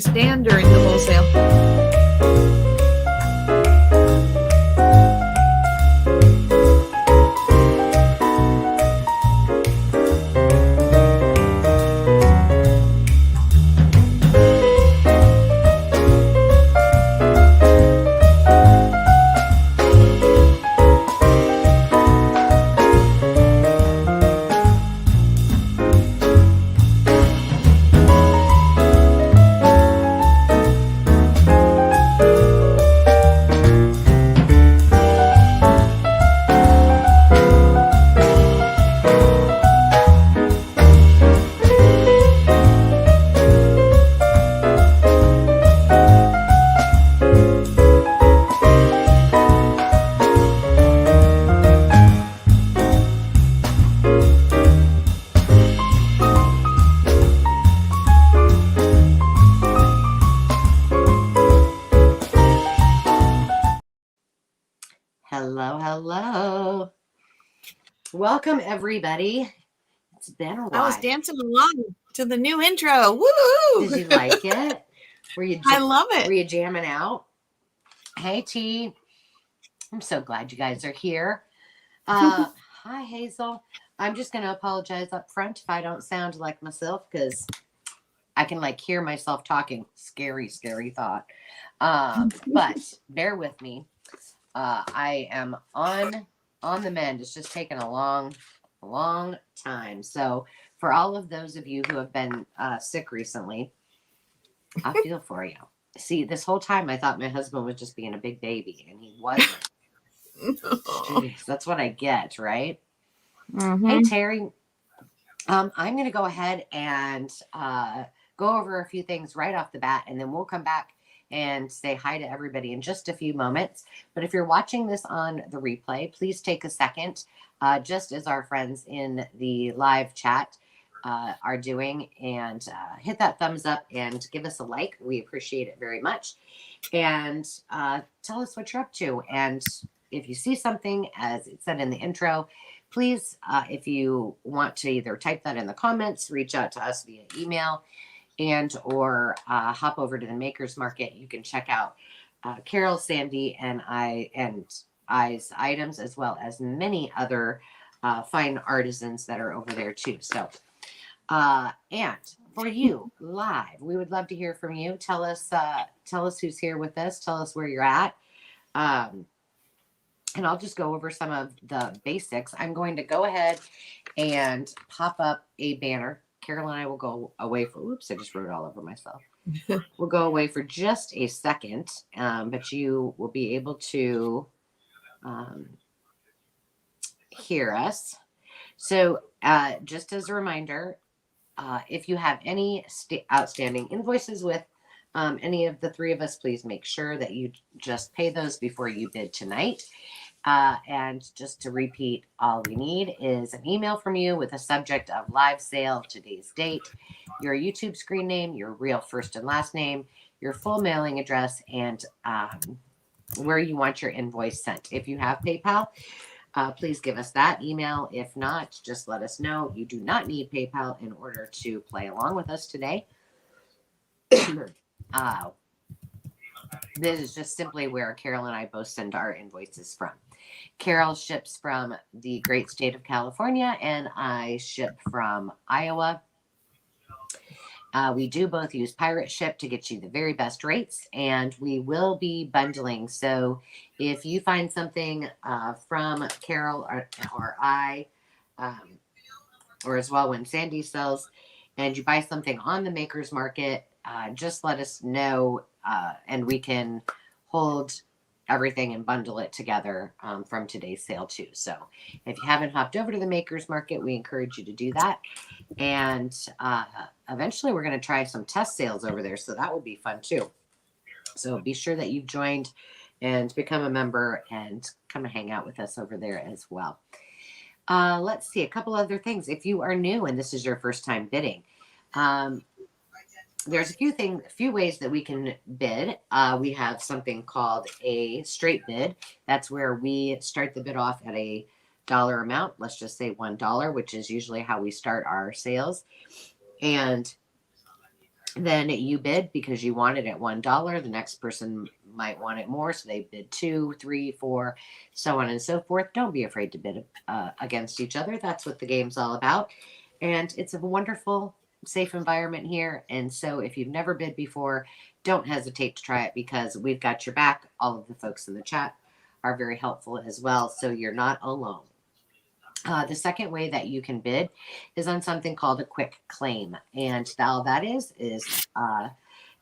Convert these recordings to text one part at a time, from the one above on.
stand during the wholesale. Hello. Welcome, everybody. It's been a while. I was dancing along to the new intro. Woo! Did you like it? I love it. Were you jamming out? Hey, T. I'm so glad you guys are here. Hi, Hazel. I'm just going to apologize up front if I don't sound like myself because I can hear myself talking. Scary, scary thought. But bear with me. I am on the mend. It's just taken a long time. So for all of those of you who have been sick recently, I feel for you. See, this whole time I thought my husband was just being a big baby, and he wasn't. Jeez, that's what I get, right? Mm-hmm. Hey, Terry. I'm going to go ahead and go over a few things right off the bat, and then we'll come back and say hi to everybody in just a few moments. But if you're watching this on the replay, please take a second, just as our friends in the live chat are doing, and hit that thumbs up and give us a like. We appreciate it very much. And tell us what you're up to. And if you see something, as it said in the intro, please, if you want to either type that in the comments, reach out to us via email, and or hop over to the Makers Market. You can check out Carol, Sandy, and I's items, as well as many other fine artisans that are over there too. So, and for you live, we would love to hear from you. Tell us who's here with us. Tell us where you're at. And I'll just go over some of the basics. I'm going to go ahead and pop up a banner. Carol and I will go away for, oops, I just wrote it all over myself. We'll go away for just a second, but you will be able to hear us. So just as a reminder, if you have any outstanding invoices with any of the three of us, please make sure that you just pay those before you bid tonight. And just to repeat, all we need is an email from you with a subject of live sale, today's date, your YouTube screen name, your real first and last name, your full mailing address, and where you want your invoice sent. If you have PayPal, please give us that email. If not, just let us know. You do not need PayPal in order to play along with us today. This is just simply where Carol and I both send our invoices from. Carol ships from the great state of California, and I ship from Iowa. We do both use Pirate Ship to get you the very best rates, and we will be bundling. So if you find something from Carol or I, or as well when Sandy sells, and you buy something on the Makers Market, just let us know, and we can hold everything and bundle it together from today's sale too. So if you haven't hopped over to the Makers Market, we encourage you to do that. And eventually we're going to try some test sales over there. So that will be fun too. So be sure that you've joined and become a member and come and hang out with us over there as well. Let's see a couple other things. If you are new and this is your first time bidding, there's a few ways that we can bid. We have something called a straight bid. That's where we start the bid off at a dollar amount. Let's just say $1, which is usually how we start our sales. And Then you bid because you want it at $1. The next person might want it more, so they bid 2, 3, 4, so on and so forth. Don't be afraid to bid against each other. That's what the game's all about. And it's a wonderful, safe environment here. And so if you've never bid before, don't hesitate to try it because we've got your back. All of the folks in the chat are very helpful as well, so you're not alone. The second way that you can bid is on something called a quick claim. And all that is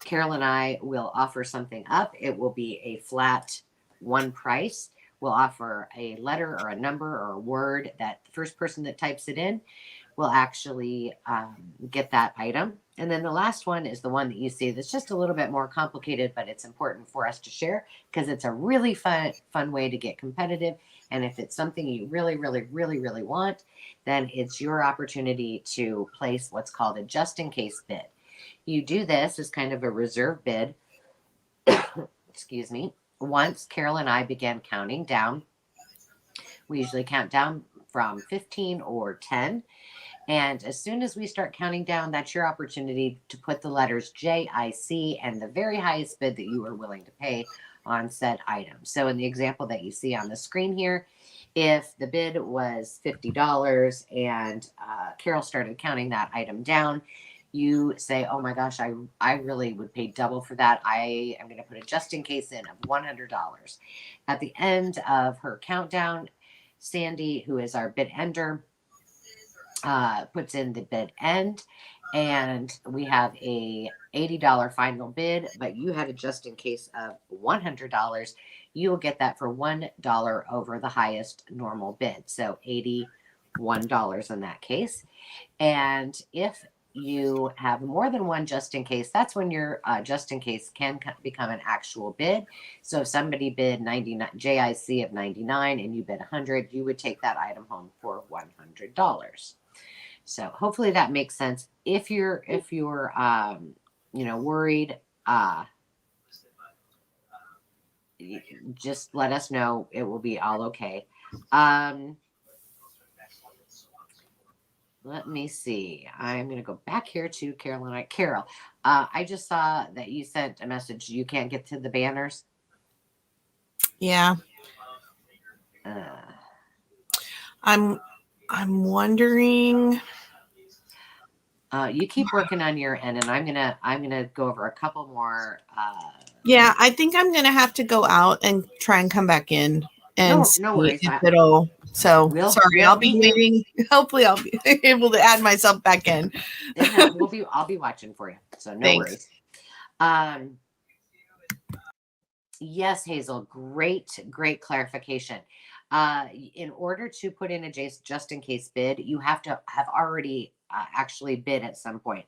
Carol and I will offer something up. It will be a flat one price. We'll offer a letter or a number or a word that the first person that types it in will actually get that item. And then the last one is the one that you see that's just a little bit more complicated, but it's important for us to share because it's a really fun way to get competitive. And if it's something you really, really, really, really want, then it's your opportunity to place what's called a just in case bid. You do this as kind of a reserve bid. Excuse me. Once Carol and I began counting down, we usually count down from 15 or 10. And as soon as we start counting down, that's your opportunity to put the letters JIC and the very highest bid that you are willing to pay on said item. So in the example that you see on the screen here, if the bid was $50 and Carol started counting that item down, you say, oh my gosh, I really would pay double for that. I am going to put a just in case in of $100. At the end of her countdown, Sandy, who is our bid ender, puts in the bid end, and we have a $80 final bid, but you had a just in case of $100. You will get that for $1 over the highest normal bid. So $81 in that case. And if you have more than one just in case, that's when your just in case can become an actual bid. So if somebody bid 99 JIC of 99 and you bid 100, you would take that item home for $100. So hopefully that makes sense. If you're worried, just let us know. It will be all okay. Let me see. I'm going to go back here to Carol. Carol, I just saw that you sent a message. You can't get to the banners. Yeah. I'm wondering. You keep working on your end, and I'm gonna go over a couple more. Yeah, I think I'm gonna have to go out and try and come back in and no worries. If it'll. So sorry, I'll be waiting. Hopefully, I'll be able to add myself back in. I'll be watching for you. So no worries. Yes, Hazel, great clarification. In order to put in a just in case bid, you have to have already actually bid at some point,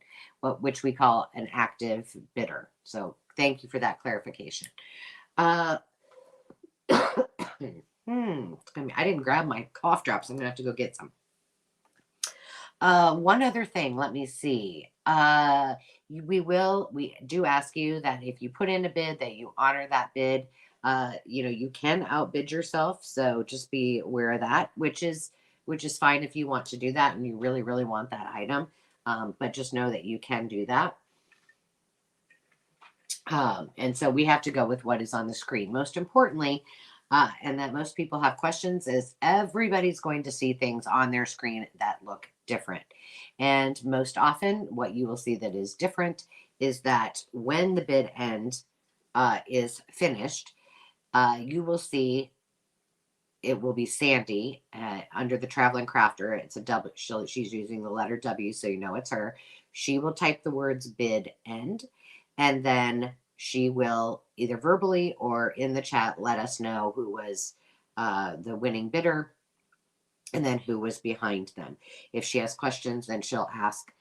which we call an active bidder. So thank you for that clarification. I didn't grab my cough drops. I'm gonna have to go get some. One other thing, let me see. We do ask you that if you put in a bid that you honor that bid. You can outbid yourself, so just be aware of that, which is fine if you want to do that and you really, really want that item. But just know that you can do that. And so we have to go with what is on the screen. Most importantly, and that most people have questions, is everybody's going to see things on their screen that look different. And most often what you will see that is different is that when the bid end is finished, you will see it will be Sandy under the traveling crafter. It's a W. She's using the letter W, so you know it's her. She will type the words bid end, and then she will either verbally or in the chat let us know who was the winning bidder and then who was behind them. If she has questions, then she'll ask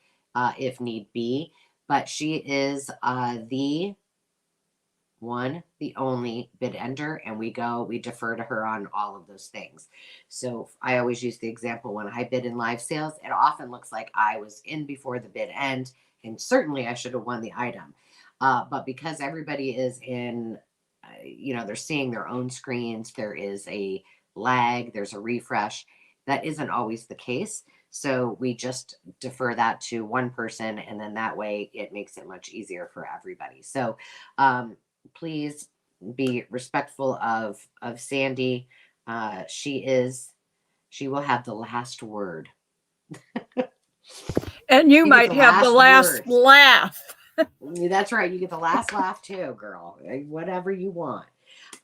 if need be. But she is the only bid ender, and we defer to her on all of those things. So I always use the example when I bid in live sales, it often looks like I was in before the bid end, and certainly I should have won the item. But because everybody is in, they're seeing their own screens, there is a lag, there's a refresh. That isn't always the case. So we just defer that to one person, and then that way it makes it much easier for everybody. So please be respectful of Sandy. She will have the last word. And you might have the last laugh. That's right. You get the last laugh too, girl. Whatever you want.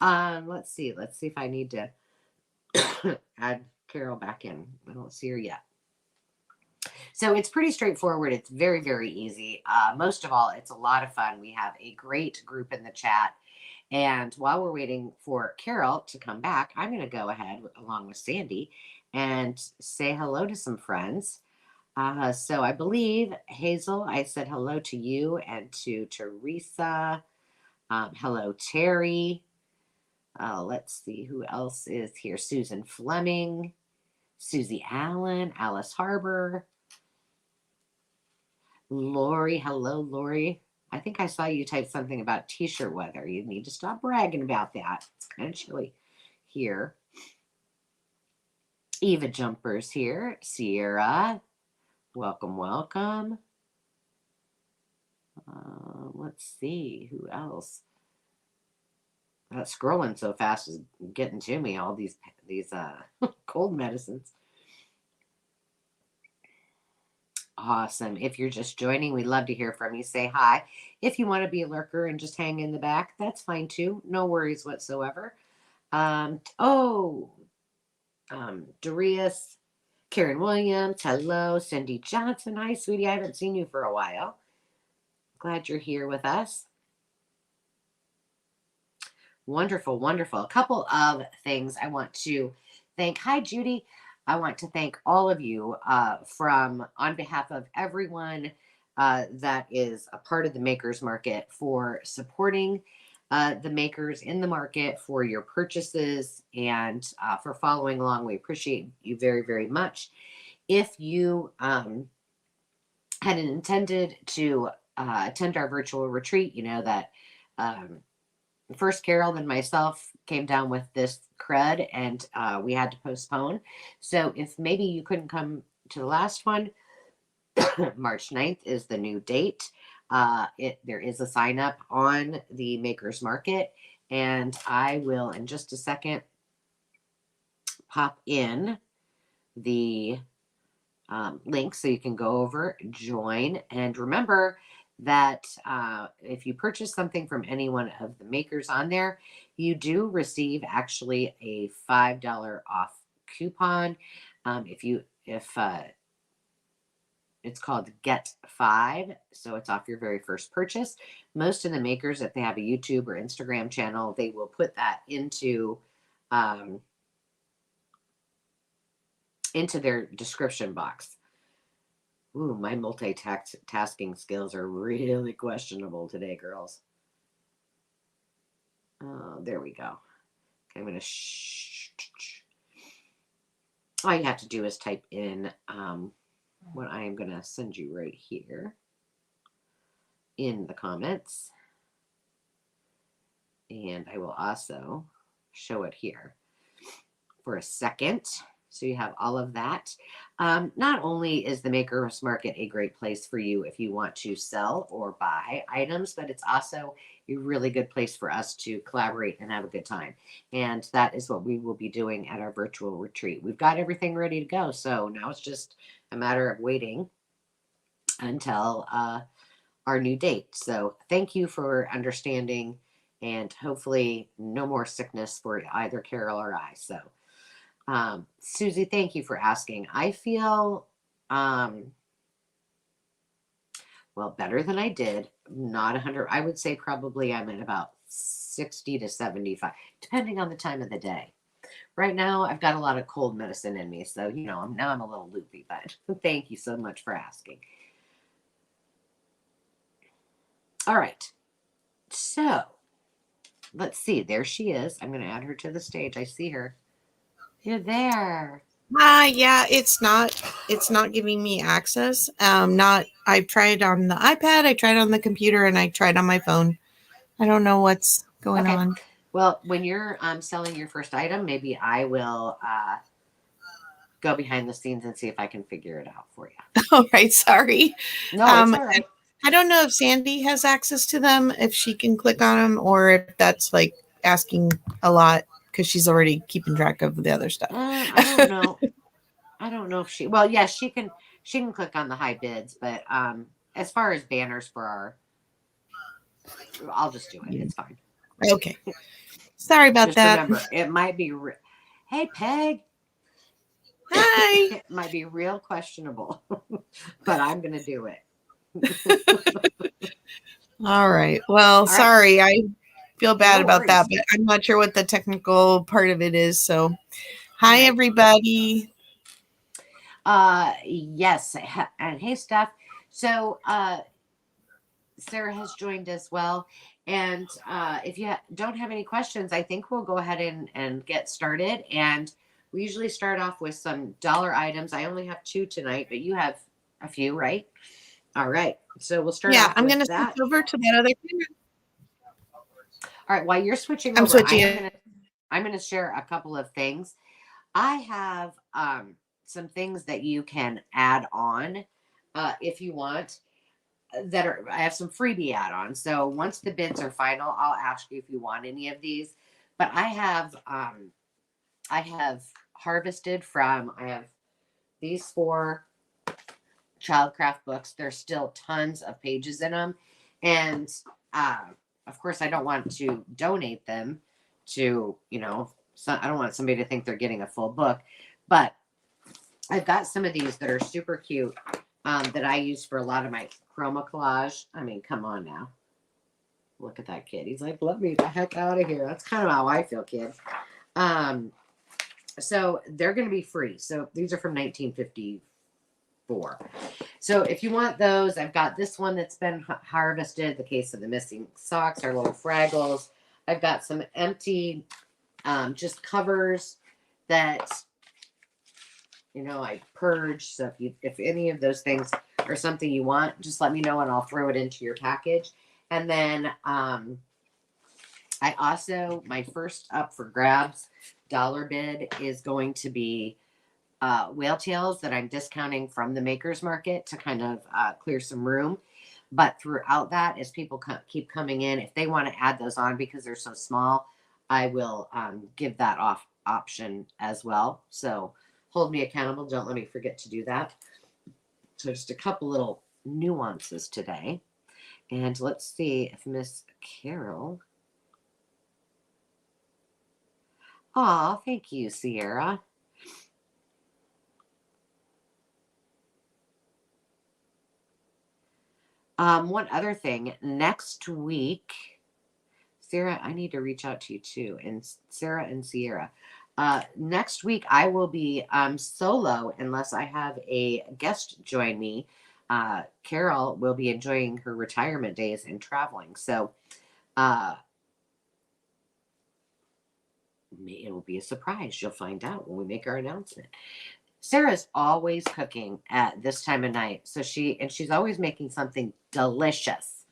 Let's see. Let's see if I need to add Carol back in. I don't see her yet. So it's pretty straightforward. It's very, very easy. Most of all, it's a lot of fun. We have a great group in the chat. And while we're waiting for Carol to come back, I'm going to go ahead along with Sandy and say hello to some friends. So I believe, Hazel, I said hello to you and to Teresa. Hello, Terry. Let's see who else is here. Susan Fleming, Susie Allen, Alice Harbor, Lori. Hello, Lori. I think I saw you type something about t-shirt weather. You need to stop bragging about that. It's kind of chilly here. Eva Jumper's here. Sierra. Welcome, welcome. Let's see who else. That scrolling so fast is getting to me. All these cold medicines. Awesome. If you're just joining, we'd love to hear from you. Say hi. If you want to be a lurker and just hang in the back, that's fine too. No worries whatsoever. Darius, Karen Williams, hello. Cindy Johnson, hi, sweetie. I haven't seen you for a while. Glad you're here with us. Wonderful, wonderful. A couple of things I want to thank. Hi, Judy. I want to thank all of you on behalf of everyone that is a part of the Makers Market for supporting the makers in the market, for your purchases, and for following along. We appreciate you very, very much. If you had intended to attend our virtual retreat, you know that first Carol, then myself came down with this crud, and we had to postpone. So if maybe you couldn't come to the last one, March 9th is the new date. There is a sign up on the Makers Market, and I will in just a second pop in the link so you can go over, join, and remember that if you purchase something from any one of the makers on there, you do receive actually a $5 off coupon. If it's called Get 5, so it's off your very first purchase. Most of the makers, if they have a YouTube or Instagram channel, they will put that into their description box. Ooh, my multitasking skills are really questionable today, girls. Oh, there we go. Okay, I'm going to all you have to do is type in what I am going to send you right here in the comments. And I will also show it here for a second. So you have all of that. Not only is the Makers Market a great place for you if you want to sell or buy items, but it's also a really good place for us to collaborate and have a good time. And that is what we will be doing at our virtual retreat. We've got everything ready to go. So now it's just a matter of waiting until our new date. So thank you for understanding, and hopefully no more sickness for either Carol or I. So Susie, thank you for asking. I feel, well, better than I did. Not 100. I would say probably I'm at about 60 to 75, depending on the time of the day. Right now, I've got a lot of cold medicine in me. So, you know, now I'm a little loopy, but thank you so much for asking. All right. So let's see. There she is. I'm going to add her to the stage. I see her. You're there. Yeah, it's not giving me access. I tried on the iPad, I tried on the computer, and I tried on my phone. I don't know what's going on. Well, when you're selling your first item, maybe I will go behind the scenes and see if I can figure it out for you. All right, sorry. No, it's all right. I don't know if Sandy has access to them, if she can click on them, or if that's like asking a lot because she's already keeping track of the other stuff. I don't know. I don't know if she. Well, yes, she can. She can click on the high bids, but as far as banners for our, I'll just do it. It's fine. Okay. Sorry about just that. Remember, it might be. Hey, Peg. Hi. It might be real questionable, but I'm gonna do it. All right. Well, sorry. I feel bad about that, but I'm not sure what the technical part of it is. So, hi, everybody. Yes. And hey, Steph. So, Sarah has joined as well. And if you don't have any questions, I think we'll go ahead and get started. And we usually start off with some dollar items. I only have 2 tonight, but you have a few, right? All right. So we'll start off I'm with going to switch over to that other camera. All right. While you're switching I'm over, switching. I'm going to share a couple of things. I have some things that you can add on if you want. I have some freebie add-ons. So once the bids are final, I'll ask you if you want any of these. But I have harvested from. I have these 4 childcraft books. There's still tons of pages in them, and of course, I don't want to donate them to I don't want somebody to think they're getting a full book, but I've got some of these that are super cute that I use for a lot of my chroma collage. I mean, come on now. Look at that kid. He's like, let me the heck out of here. That's kind of how I feel, kid. So they're going to be free. So these are from 1954. So if you want those, I've got this one that's been harvested, The Case of the Missing Socks, our little Fraggles. I've got some empty just covers that I purge. So if any of those things are something you want, just let me know and I'll throw it into your package. And then I also, my first up for grabs dollar bid is going to be whale tails that I'm discounting from the makers market to kind of clear some room. But throughout that, as people keep coming in, if they want to add those on because they're so small, I will give that option as well. So hold me accountable. Don't let me forget to do that. So just a couple little nuances today. And let's see if Miss Carol. Oh, thank you, Sierra. One other thing, next week, Sarah, I need to reach out to you too, and Sarah and Sierra. Next week, I will be solo unless I have a guest join me. Carol will be enjoying her retirement days and traveling. So it will be a surprise. You'll find out when we make our announcement. Sarah's always cooking at this time of night. So she's always making something delicious.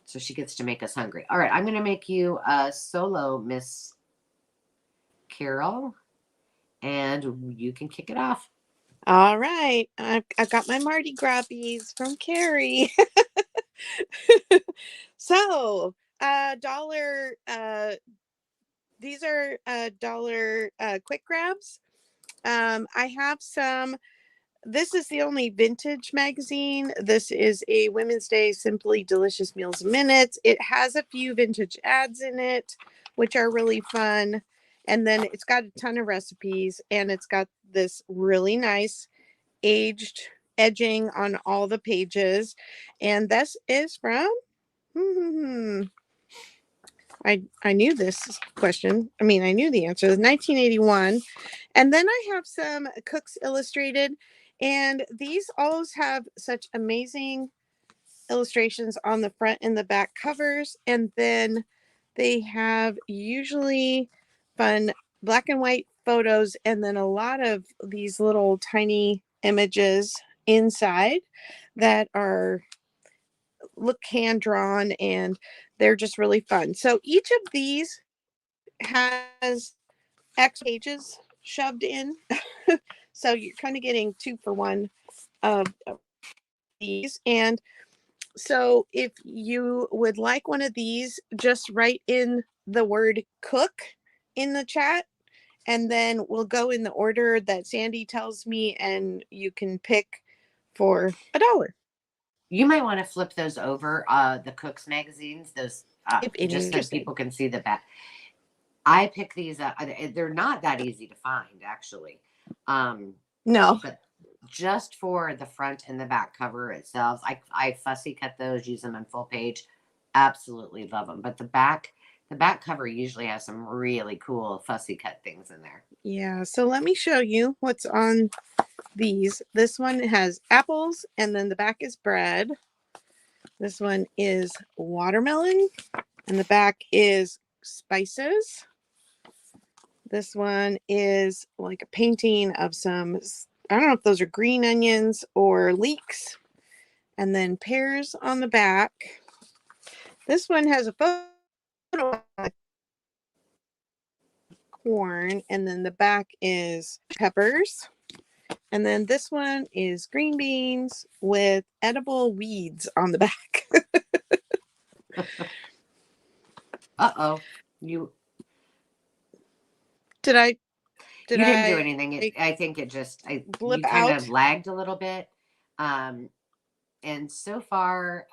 So she gets to make us hungry. All right, I'm going to make you a solo, Miss Carol, and you can kick it off. All right. I've got my Mardi Gras bees from Carrie. So, dollar, these are dollar quick grabs. I have some. This is the only vintage magazine. This is a Women's Day Simply Delicious Meals Minutes. It has a few vintage ads in it, which are really fun. And then it's got a ton of recipes, and it's got this really nice aged edging on all the pages. And this is from, I knew this question. I mean, I knew the answer. 1981. And then I have some Cooks Illustrated, and these always have such amazing illustrations on the front and the back covers. And then they have usually fun black and white photos, and then a lot of these little tiny images inside that look hand drawn, and they're just really fun. So each of these has X pages shoved in. So you're kind of getting 2 for 1 of these. And so if you would like one of these, just write in the word cook in the chat, and then we'll go in the order that Sandy tells me, and you can pick for $1. You might want to flip those over, the Cooks magazines, those If just so interested. people can see the back. I pick these up. They're not that easy to find, actually. No. But just for the front and the back cover itself, I fussy cut those, use them in full page. Absolutely love them. But the back cover usually has some really cool fussy cut things in there. Yeah. So let me show you what's on these. This one has apples, and then the back is bread. This one is watermelon, and the back is spices. This one is like a painting of some, I don't know if those are green onions or leeks, and then pears on the back. This one has a photo of corn, and then the back is peppers. And then this one is green beans with edible weeds on the back. Uh-oh. You Did didn't do anything. I think it just blip you kind out? of lagged a little bit. And so far,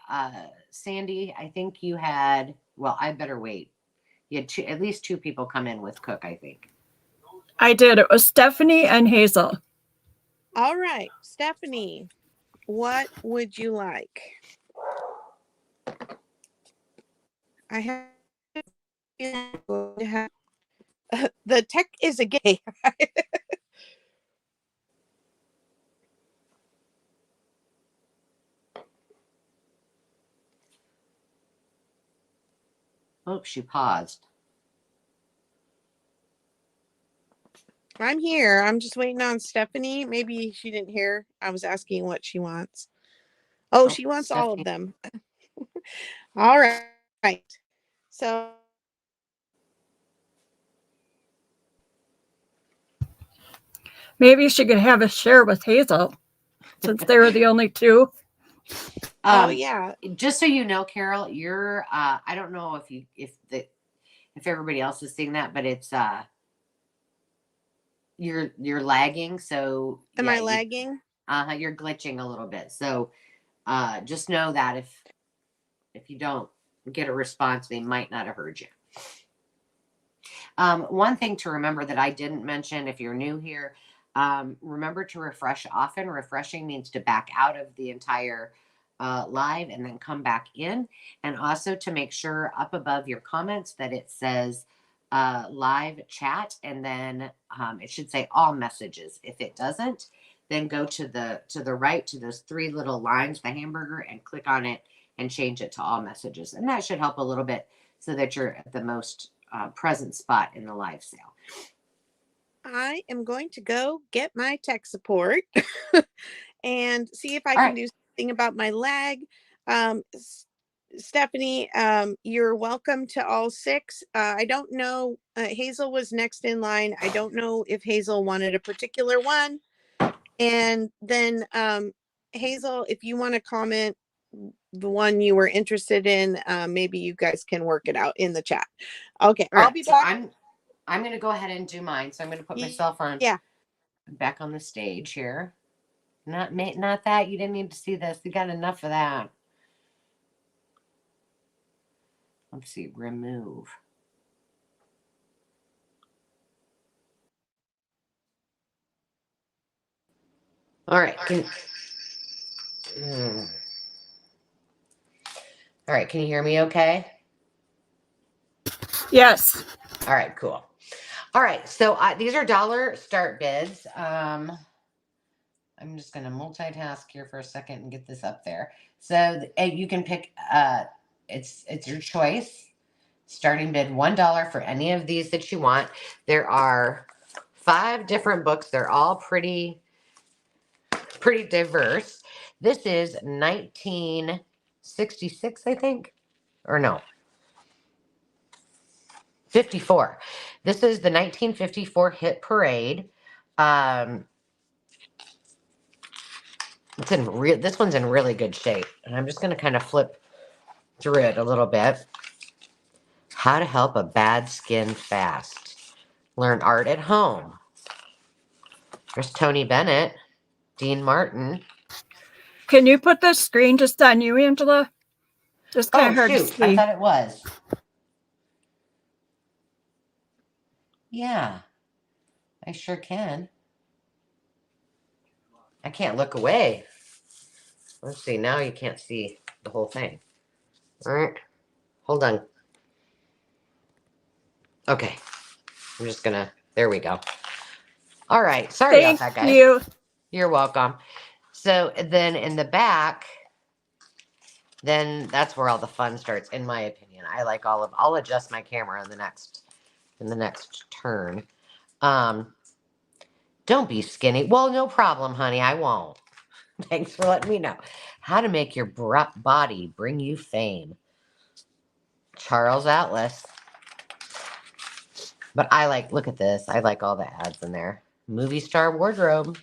Sandy, I think you had, well, I better wait. You had at least 2 people come in with Cook, I think. I did. It was Stephanie and Hazel. All right, Stephanie, what would you like? I have the tech is a gay. Oh, she paused. I'm here. I'm just waiting on Stephanie. Maybe she didn't hear. I was asking what she wants. Oh, she wants all of them. All right. So Maybe she could have a share with Hazel, since they were the only 2. oh yeah. Just so you know, Carol, you're I don't know if everybody else is seeing that, but it's you're lagging. So Am I lagging? You're glitching a little bit. So just know that if you don't get a response, they might not have heard you. One thing to remember that I didn't mention, if you're new here, remember to refresh often. Refreshing means to back out of the entire live and then come back in. And also to make sure up above your comments that it says live chat, and then it should say all messages. If it doesn't, then go to the right to those 3 little lines, the hamburger, and click on it and change it to all messages. And that should help a little bit so that you're at the most present spot in the live sale. I am going to go get my tech support and see if I All can right. do something about my lag. Stephanie, you're welcome to all 6. I don't know. Hazel was next in line. I don't know if Hazel wanted a particular one. And then Hazel, if you want to comment the one you were interested in, maybe you guys can work it out in the chat. Okay, All right, I'll be back. So I'm going to go ahead and do mine. So I'm going to put myself on back on the stage here. Not that. You didn't need to see this. You got enough of that. Let's see. Remove. All right. All right. Can you hear me okay? Yes. All right. Cool. All right. So these are dollar start bids. I'm just going to multitask here for a second and get this up there. So you can pick, it's your choice. Starting bid $1 for any of these that you want. There are 5 different books. They're all pretty diverse. This is 1966, I think, or no, 54. This is the 1954 Hit Parade. This one's in really good shape. And I'm just going to kind of flip through it a little bit. How to help a bad skin fast. Learn art at home. There's Tony Bennett, Dean Martin. Can you put the screen just on you, Angela? It's kind Oh, of hard to shoot. I see. thought it was. Yeah, I sure can. I can't look away. Let's see. Now you can't see the whole thing. All right. Hold on. Okay. I'm just going to. There we go. All right. Sorry about Thank that, guys. you. You're welcome. So then in the back, then that's where all the fun starts, in my opinion. I like I'll adjust my camera in the next turn. Don't be skinny. Well, no problem, honey. I won't. Thanks for letting me know. How to make your body bring you fame. Charles Atlas. But look at this. I like all the ads in there. Movie star wardrobe.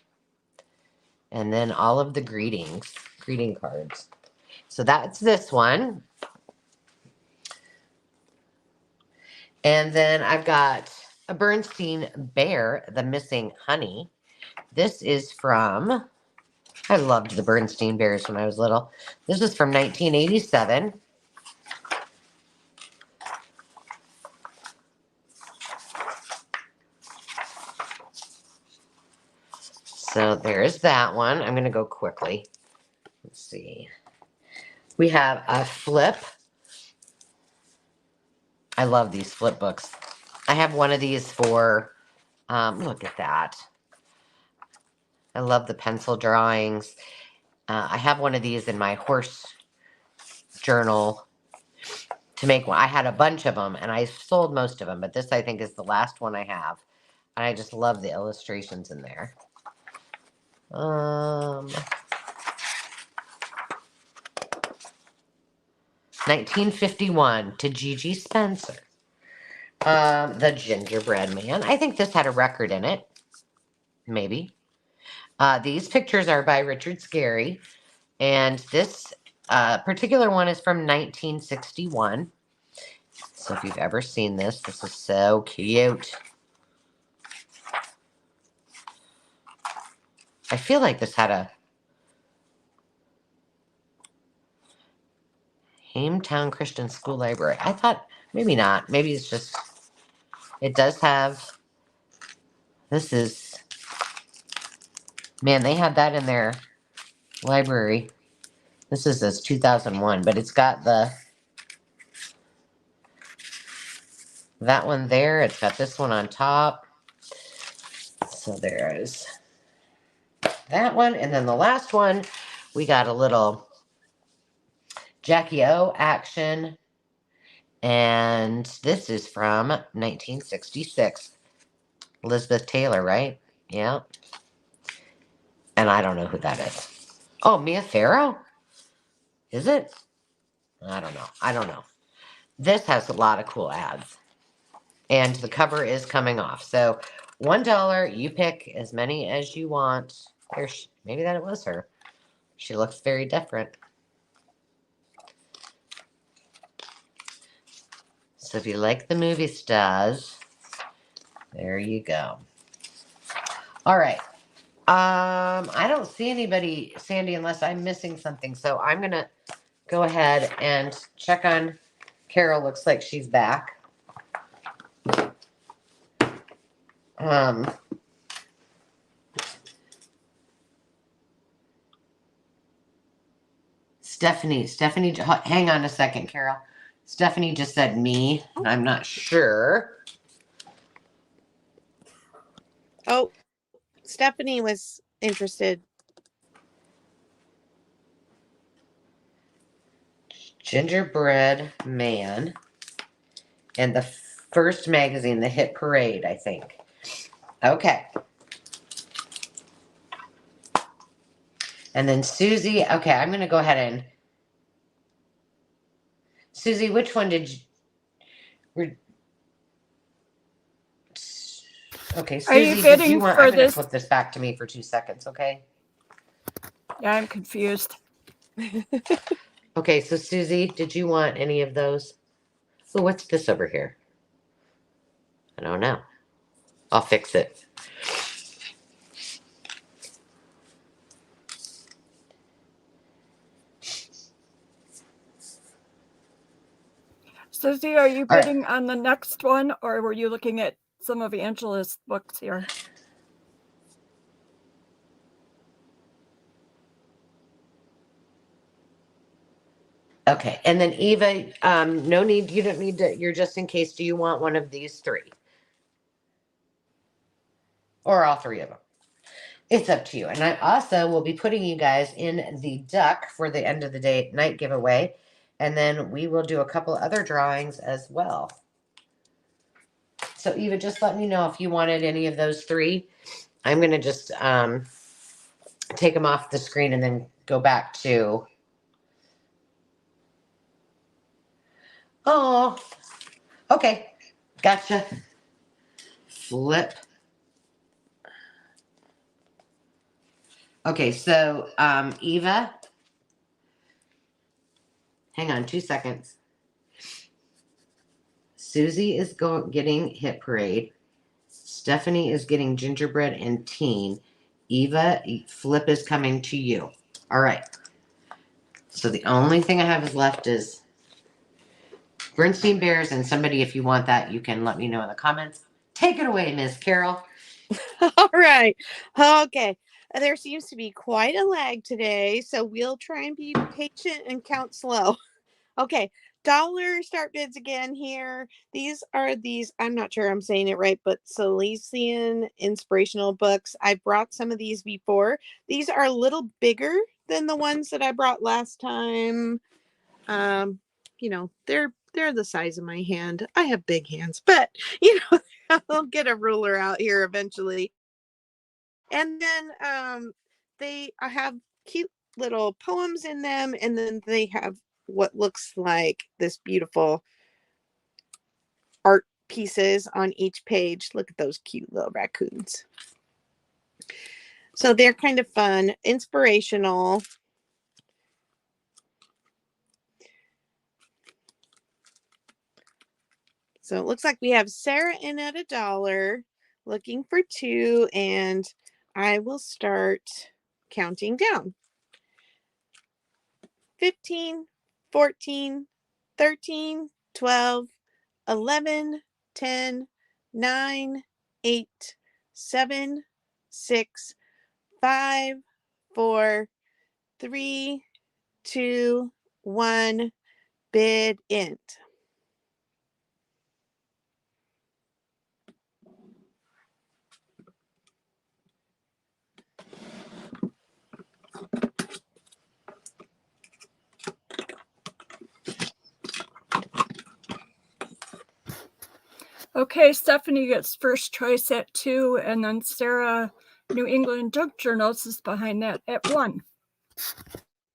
And then all of the greeting cards. So that's this one. And then I've got a Bernstein Bear, The Missing Honey. This is from, I loved the Bernstein Bears when I was little. This is from 1987. So there's that one. I'm going to go quickly. Let's see. We have a flip. I love these flip books. I have one of these for, look at that. I love the pencil drawings. I have one of these in my horse journal to make one. I had a bunch of them and I sold most of them, but this I think is the last one I have. And I just love the illustrations in there. 1951 to Gigi Spencer. The Gingerbread Man. I think this had a record in it. Maybe. These pictures are by Richard Scarry. And this particular one is from 1961. So if you've ever seen this, this is so cute. I feel like this had a Hametown Christian School Library. I thought, maybe not. Maybe it's just, it does have, this is, man, they had that in their library. This is this 2001, but it's got that one there. It's got this one on top. So there's that one. And then the last one, we got a little Jackie O action. And this is from 1966. Elizabeth Taylor, right? Yeah. And I don't know who that is. Oh, Mia Farrow? Is it? I don't know. This has a lot of cool ads. And the cover is coming off. So $1, you pick as many as you want. Maybe that it was her. She looks very different. So if you like the movie stars, there you go. All right. I don't see anybody, Sandy, unless I'm missing something. So I'm going to go ahead and check on Carol. Looks like she's back. Stephanie, hang on a second, Carol. Stephanie just said me, and I'm not sure. Oh, Stephanie was interested. Gingerbread Man. And the first magazine, The Hit Parade, I think. Okay. And then Susie. Okay, I'm going to go ahead and... Susie, which one did you... Okay, Are you Susie, did bidding you want? for I'm going to this? flip this back to me for 2 seconds, okay? Yeah, I'm confused. Okay, so Susie, did you want any of those? Oh, what's this over here? I don't know. I'll fix it. Susie, are you All right. bidding on the next one, or were you looking at some of Angela's books here? Okay, and then Eva, no need, you don't need to, you're just in case, do you want one of these three? Or all three of them? It's up to you. And I also will be putting you guys in the duck for the end of the day night giveaway. And then we will do a couple other drawings as well. So Eva, just let me know if you wanted any of those three. I'm going to just take them off the screen and then go back to. Oh, okay. Gotcha. Flip. Okay, so Eva, hang on 2 seconds. Susie is getting Hit Parade. Stephanie is getting Gingerbread and Teen. Eva, Flip is coming to you. All right. So the only thing I have is left is Bernstein Bears, and somebody, if you want that, you can let me know in the comments. Take it away, Miss Carol. All right. Okay. There seems to be quite a lag today, so we'll try and be patient and count slow. Okay. Dollar start bids again here. These are I'm not sure I'm saying it right, but Salesian inspirational books. I brought some of these before. These are a little bigger than the ones that I brought last time. You know, they're the size of my hand. I have big hands, but you know, I'll get a ruler out here eventually. And then I have cute little poems in them, and then they have what looks like this beautiful art pieces on each page. Look at those cute little raccoons. So they're kind of fun, inspirational. So it looks like we have Sarah in at $1, looking for 2, and I will start counting down. 15, 14, 13, 12, 11, 10, 9, 8, 7, 6, 5, 4, 3, 2, 1, bid end. Okay, Stephanie gets first choice at 2, and then Sarah, New England Junk Journals, is behind that at 1.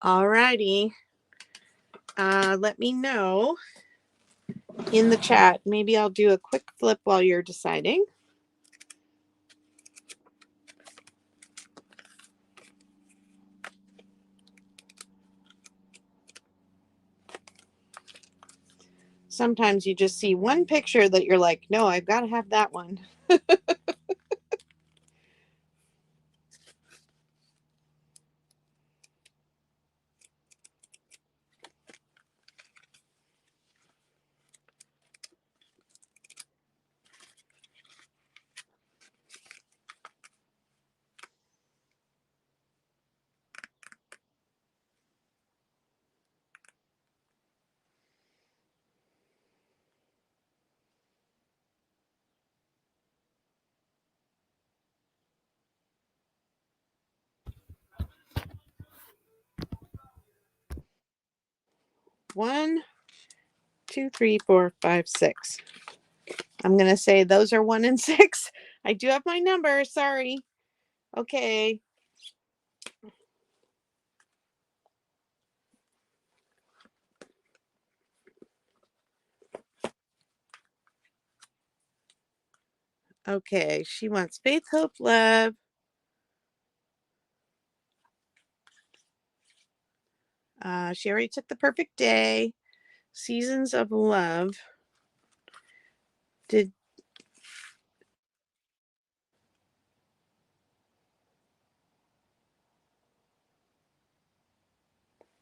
All righty. Let me know in the chat. Maybe I'll do a quick flip while you're deciding. Sometimes you just see one picture that you're like, no, I've got to have that one. One, two, three, four, five, six. I'm going to say those are 1 and 6. I do have my number. Sorry. Okay. Okay, she wants faith, hope, love. She already took the perfect day. Seasons of love.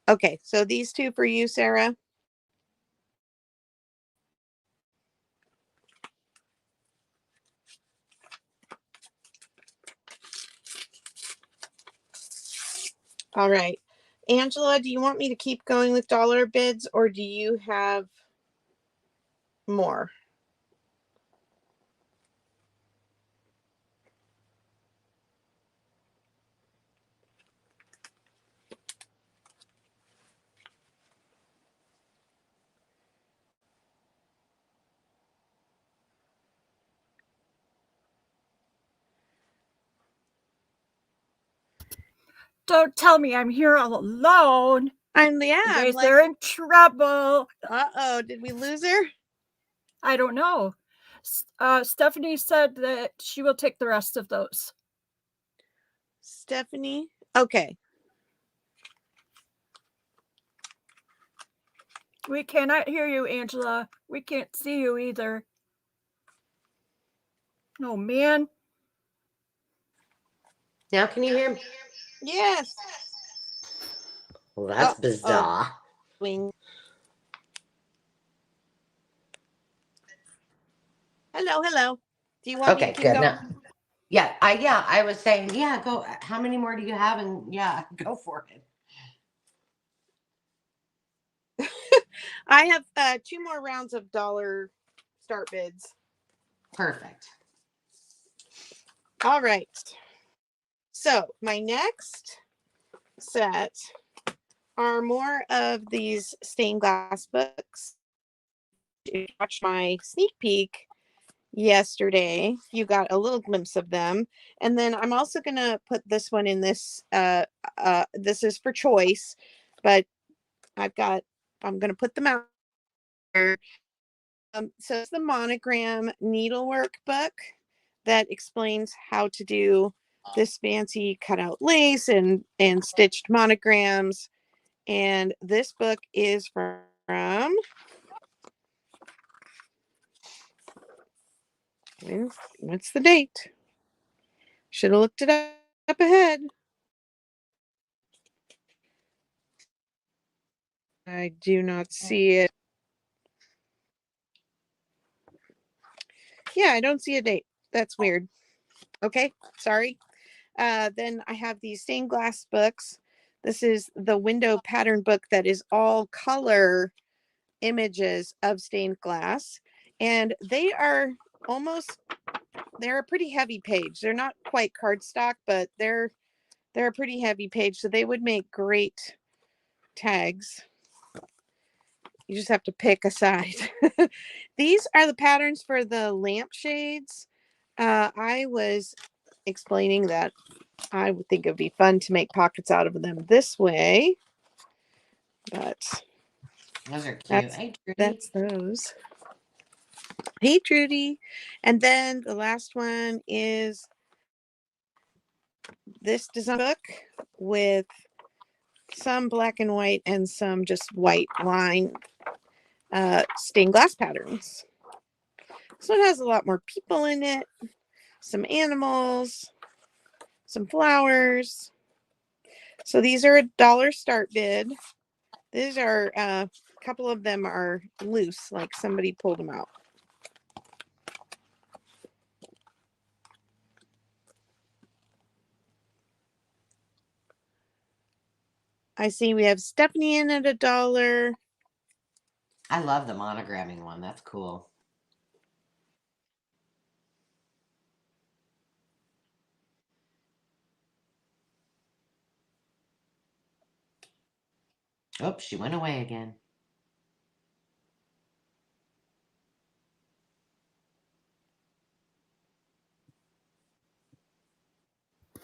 Okay, so these two for you, Sarah. All right. Angela, do you want me to keep going with dollar bids or do you have more? Don't tell me I'm here all alone. I'm You guys like, are in trouble. uh-oh, did we lose her? I don't know. Stephanie said that she will take the rest of those. Stephanie? Okay. We cannot hear you, Angela. We can't see you either. Oh, man. Now can you hear me? Yes. Well, that's Uh-oh. bizarre. Wing. Hello. Do you want me to keep going? No. Yeah, I was saying, yeah, go. How many more do you have? And yeah, go for it. I have 2 more rounds of dollar start bids. Perfect. All right. So my next set are more of these stained glass books. If you watched my sneak peek yesterday, you got a little glimpse of them. And then I'm also going to put this one in this. This is for choice, but I'm going to put them out there. So it's the monogram needlework book that explains how to do this fancy cutout lace and stitched monograms. And this book is from what's the date? Should have looked it up ahead. I do not see it. Yeah, I don't see a date. That's weird. Okay, sorry. Then I have these stained glass books. This is the window pattern book that is all color images of stained glass. And they are they're a pretty heavy page. They're not quite cardstock, but they're a pretty heavy page. So they would make great tags. You just have to pick a side. These are the patterns for the lampshades. I was explaining that I would think it would be fun to make pockets out of them this way. But those are cute. That's those. Hey, Trudy. And then the last one is this design book with some black and white and some just white line stained glass patterns. So it has a lot more people in it, some animals, some flowers. So these are $1 start bid. These are a couple of them are loose, like somebody pulled them out. I see we have Stephanie in at $1. I love the monogramming one. That's cool. Oh, she went away again.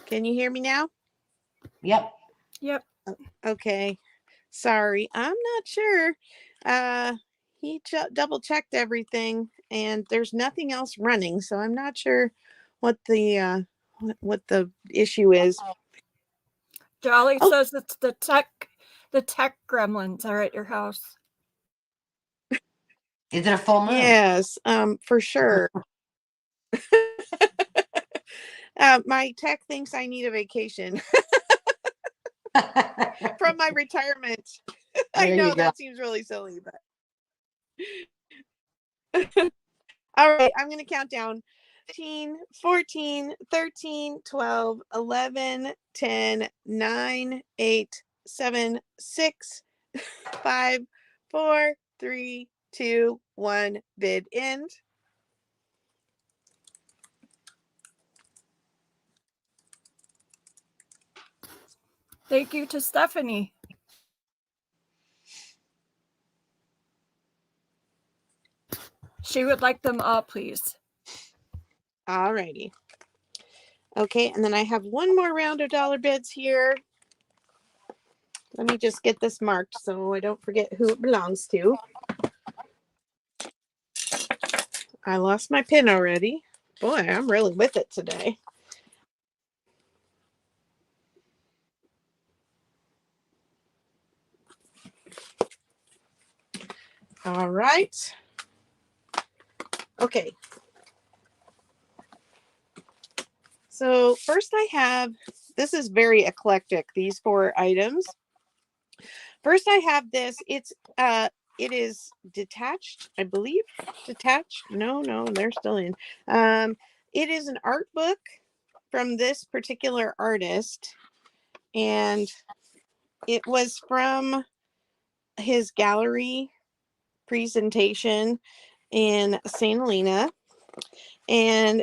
Can you hear me now? Yep. Yep. Okay. Sorry. I'm not sure. he double checked everything, and there's nothing else running. So I'm not sure what the issue is. Jolly Oh. says it's the tech gremlins are at your house. Is it a full moon? Yes, for sure. My tech thinks I need a vacation from my retirement. I There know you go. that seems really silly, but all right, I'm going to count down 15, 14, 13, 12, 11, 10, 9, 8, 7, 6, 5, 4, 3, 2, 1, bid end. Thank you to Stephanie. She would like them all, please. All righty. Okay, and then I have one more round of dollar bids here. Let me just get this marked so I don't forget who it belongs to. I lost my pin already. Boy, I'm really with it today. All right. Okay. So first I have, this is very eclectic, these 4 items. First I have this, it is detached, I believe. Detached? No, they're still in. It is an art book from this particular artist, and it was from his gallery presentation in St. Helena, and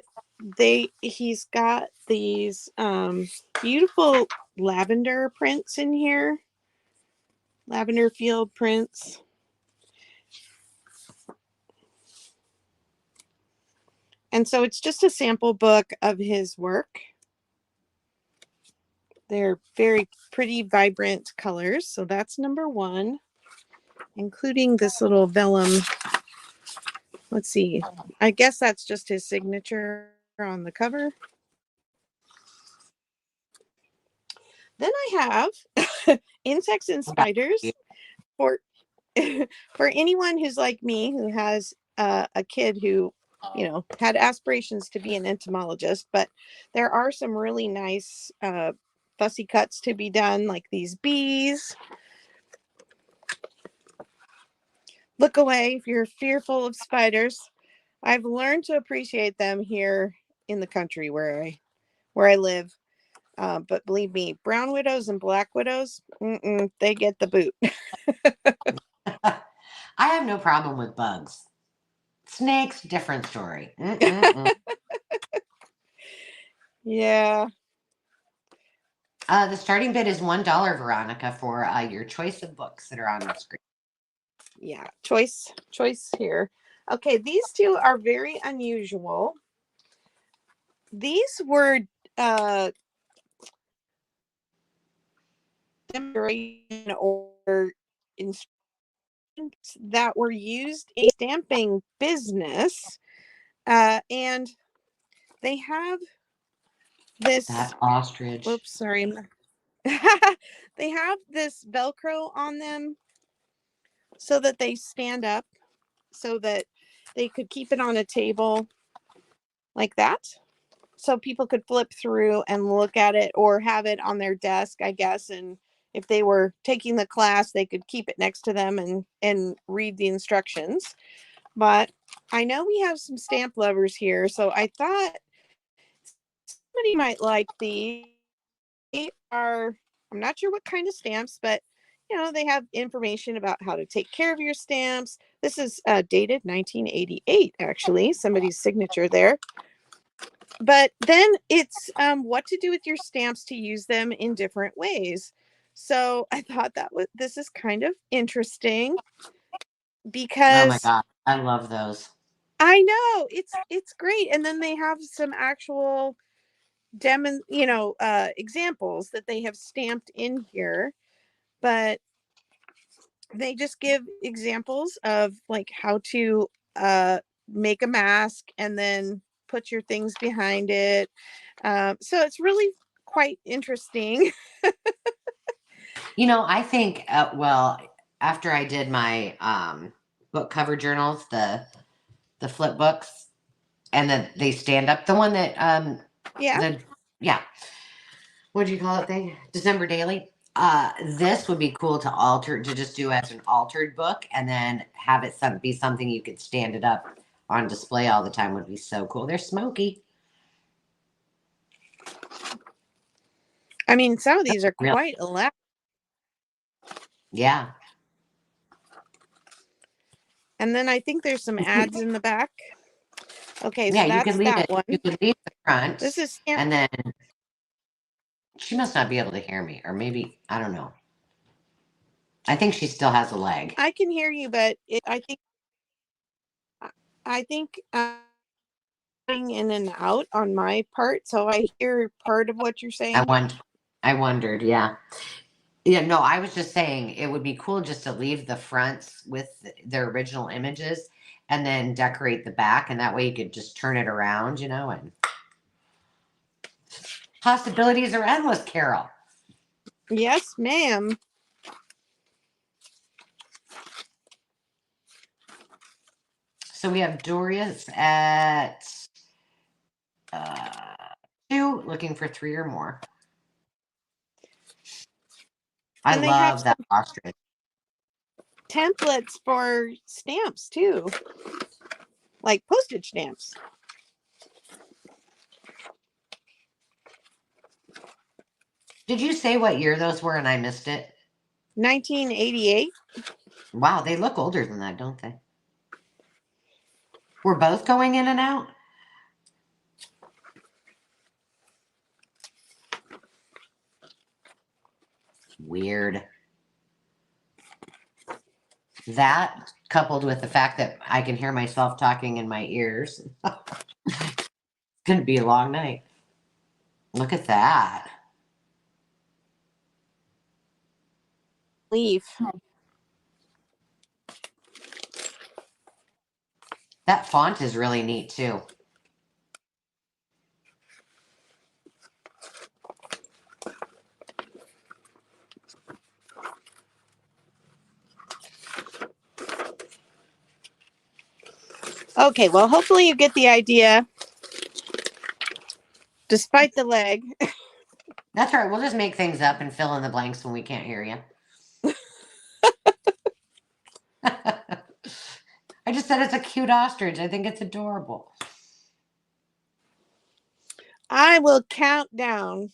he's got these beautiful lavender prints in here, lavender field prints. And so it's just a sample book of his work. They're very pretty, vibrant colors. So that's number 1, including this little vellum. Let's see. I guess that's just his signature on the cover. Then I have Insects and Spiders for for anyone who's like me, who has a kid who, had aspirations to be an entomologist, but there are some really nice fussy cuts to be done, like these bees. Look away if you're fearful of spiders. I've learned to appreciate them here in the country where I live. But believe me, brown widows and black widows, they get the boot. I have no problem with bugs. Snakes, different story. Yeah. The starting bid is $1, Veronica, for your choice of books that are on the screen. Yeah, choice here. Okay, these 2 are very unusual. These were demonstration or instructions that were used in stamping business, and they have this. That ostrich. Oops, sorry. They have this Velcro on them so that they stand up, so that they could keep it on a table like that. So people could flip through and look at it, or have it on their desk, I guess. And if they were taking the class, they could keep it next to them and read the instructions. But I know we have some stamp lovers here, so I thought somebody might like these. They are, I'm not sure what kind of stamps, but they have information about how to take care of your stamps. This is dated 1988, actually, somebody's signature there. But then it's what to do with your stamps to use them in different ways. So I thought this is kind of interesting, because oh my God, I love those. I know it's great. And then they have some actual examples that they have stamped in here. But they just give examples of like how to make a mask and then put your things behind it. So it's really quite interesting. You know, I think, well, after I did my book cover journals, the flip books, and then they stand up, the one that, Yeah. the, yeah, what do you call it thing? December Daily. This would be cool to alter, to just do as an altered book and then have it be something you could stand it up on display all the time would be so cool. They're smoky. I mean, some of these are Really? quite elaborate. Yeah. And then I think there's some ads in the back. Okay, Yeah, so you could that's leave that it. one. You could leave the front, This is and then she must not be able to hear me, or maybe I don't know. I think she still has a leg. I can hear you, but I think in and out on my part, so I hear part of what you're I saying. wonder. I wondered. Yeah. Yeah. No, I was just saying it would be cool just to leave the fronts with their original images, and then decorate the back, and that way you could just turn it around, and possibilities are endless, Carol. Yes, ma'am. So we have Doria's at 2, looking for 3 or more. I And they have love that ostrich. templates for stamps too, like postage stamps. Did you say what year those were and I missed it? 1988. Wow, they look older than that, don't they? We're both going in and out? Weird. That, coupled with the fact that I can hear myself talking in my ears, it's going to be a long night. Look at that. Leaf. That font is really neat too. Okay, well, hopefully you get the idea, despite the leg. That's right. We'll just make things up and fill in the blanks when we can't hear you. I just said it's a cute ostrich. I think it's adorable. I will count down.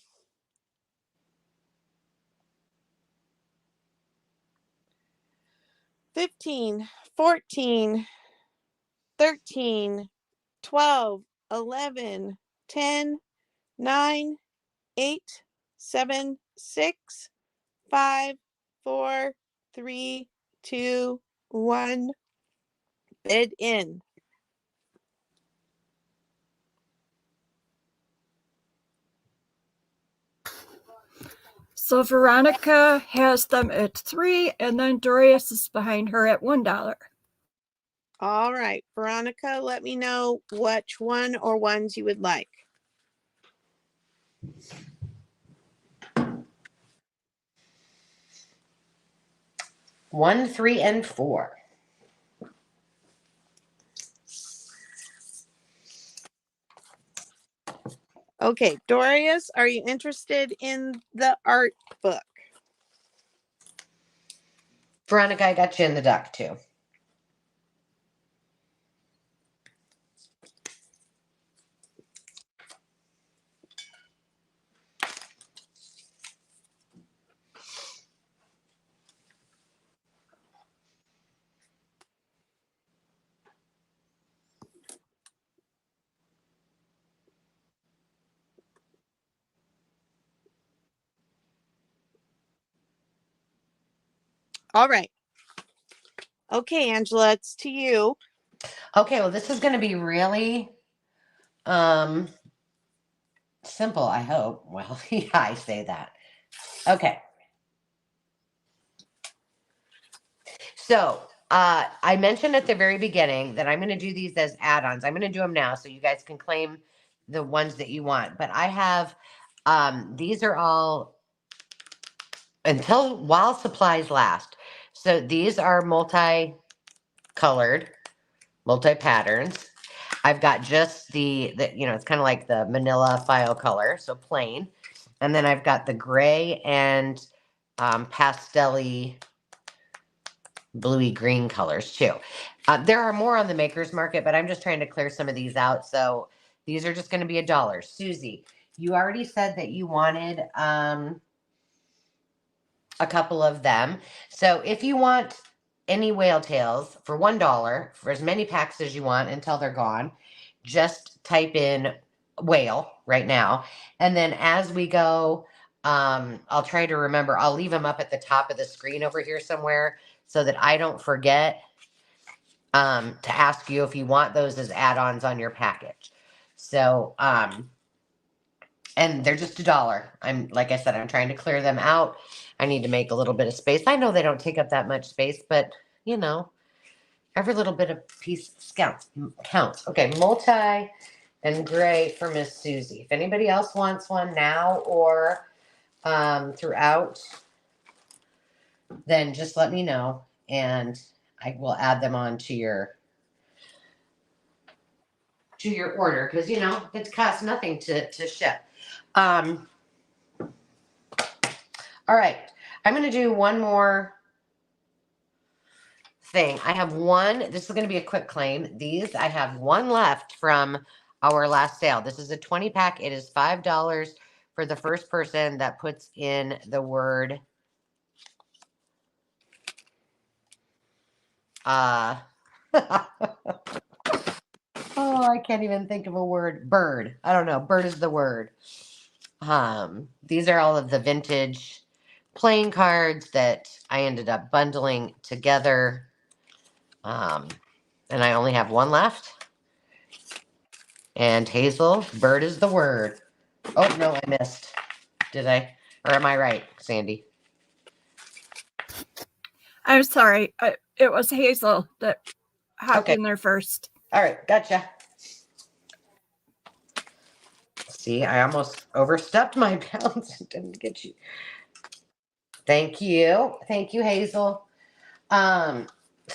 15, 14, 13, 12, 11, 10, 9, 8, 7, 6, 5, 4, 3, 2, 1. Bid in. So Veronica has them at 3, and then Dorius is behind her at $1. All right, Veronica, let me know which one or ones you would like. 1, 3, and 4. Okay, Dorius, are you interested in the art book? Veronica, I got you in the duck too. All right. Okay, Angela, it's to you. Okay, well, this is going to be really simple, I hope. Well, yeah, I say that. Okay. So I mentioned at the very beginning that I'm going to do these as add-ons. I'm going to do them now so you guys can claim the ones that you want. But I have, these are all while supplies last. So these are multi-colored, multi-patterns. I've got just the it's kind of like the manila file color, so plain. And then I've got the gray and pastel-y bluey green colors too. There are more on the Maker's Market, but I'm just trying to clear some of these out. So these are just going to be $1. Susie, you already said that you wanted a couple of them. So if you want any whale tails for $1 for as many packs as you want until they're gone, just type in whale right now. And then as we go, I'll try to remember, I'll leave them up at the top of the screen over here somewhere so that I don't forget to ask you if you want those as add-ons on your package. So, and they're just $1. Like I said, I'm trying to clear them out. I need to make a little bit of space. I know they don't take up that much space, but you know, every little bit of piece counts. Okay, multi and gray for Miss Susie. If anybody else wants one now or throughout, then just let me know and I will add them on to your order because you know it costs nothing to ship. All right, I'm going to do one more thing. I have one. This is going to be a quick claim. These I have one left from our last sale. This is a 20-pack. It is $5 for the first person that puts in the word oh, I can't even think of a word. Bird. I don't know. Bird is the word. These are all of the vintage playing cards that I ended up bundling together. And I only have one left. And Hazel, bird is the word. Oh, no, I missed. Did I? Or am I right, Sandy? I'm sorry. It was Hazel that hopped in there first. All right, gotcha. See, I almost overstepped my bounds and didn't get you. Thank you. Thank you, Hazel. So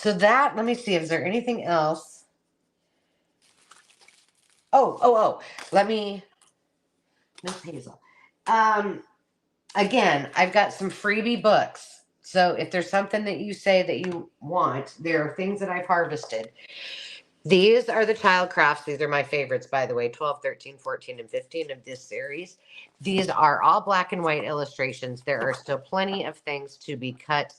that, let me see, is there anything else? Let me, Miss Hazel. Again, I've got some freebie books. So if there's something that you say that you want, there are things that I've harvested. These are the child crafts. These are my favorites, by the way, 12, 13, 14, and 15 of this series. These are all black and white illustrations. There are still plenty of things to be cut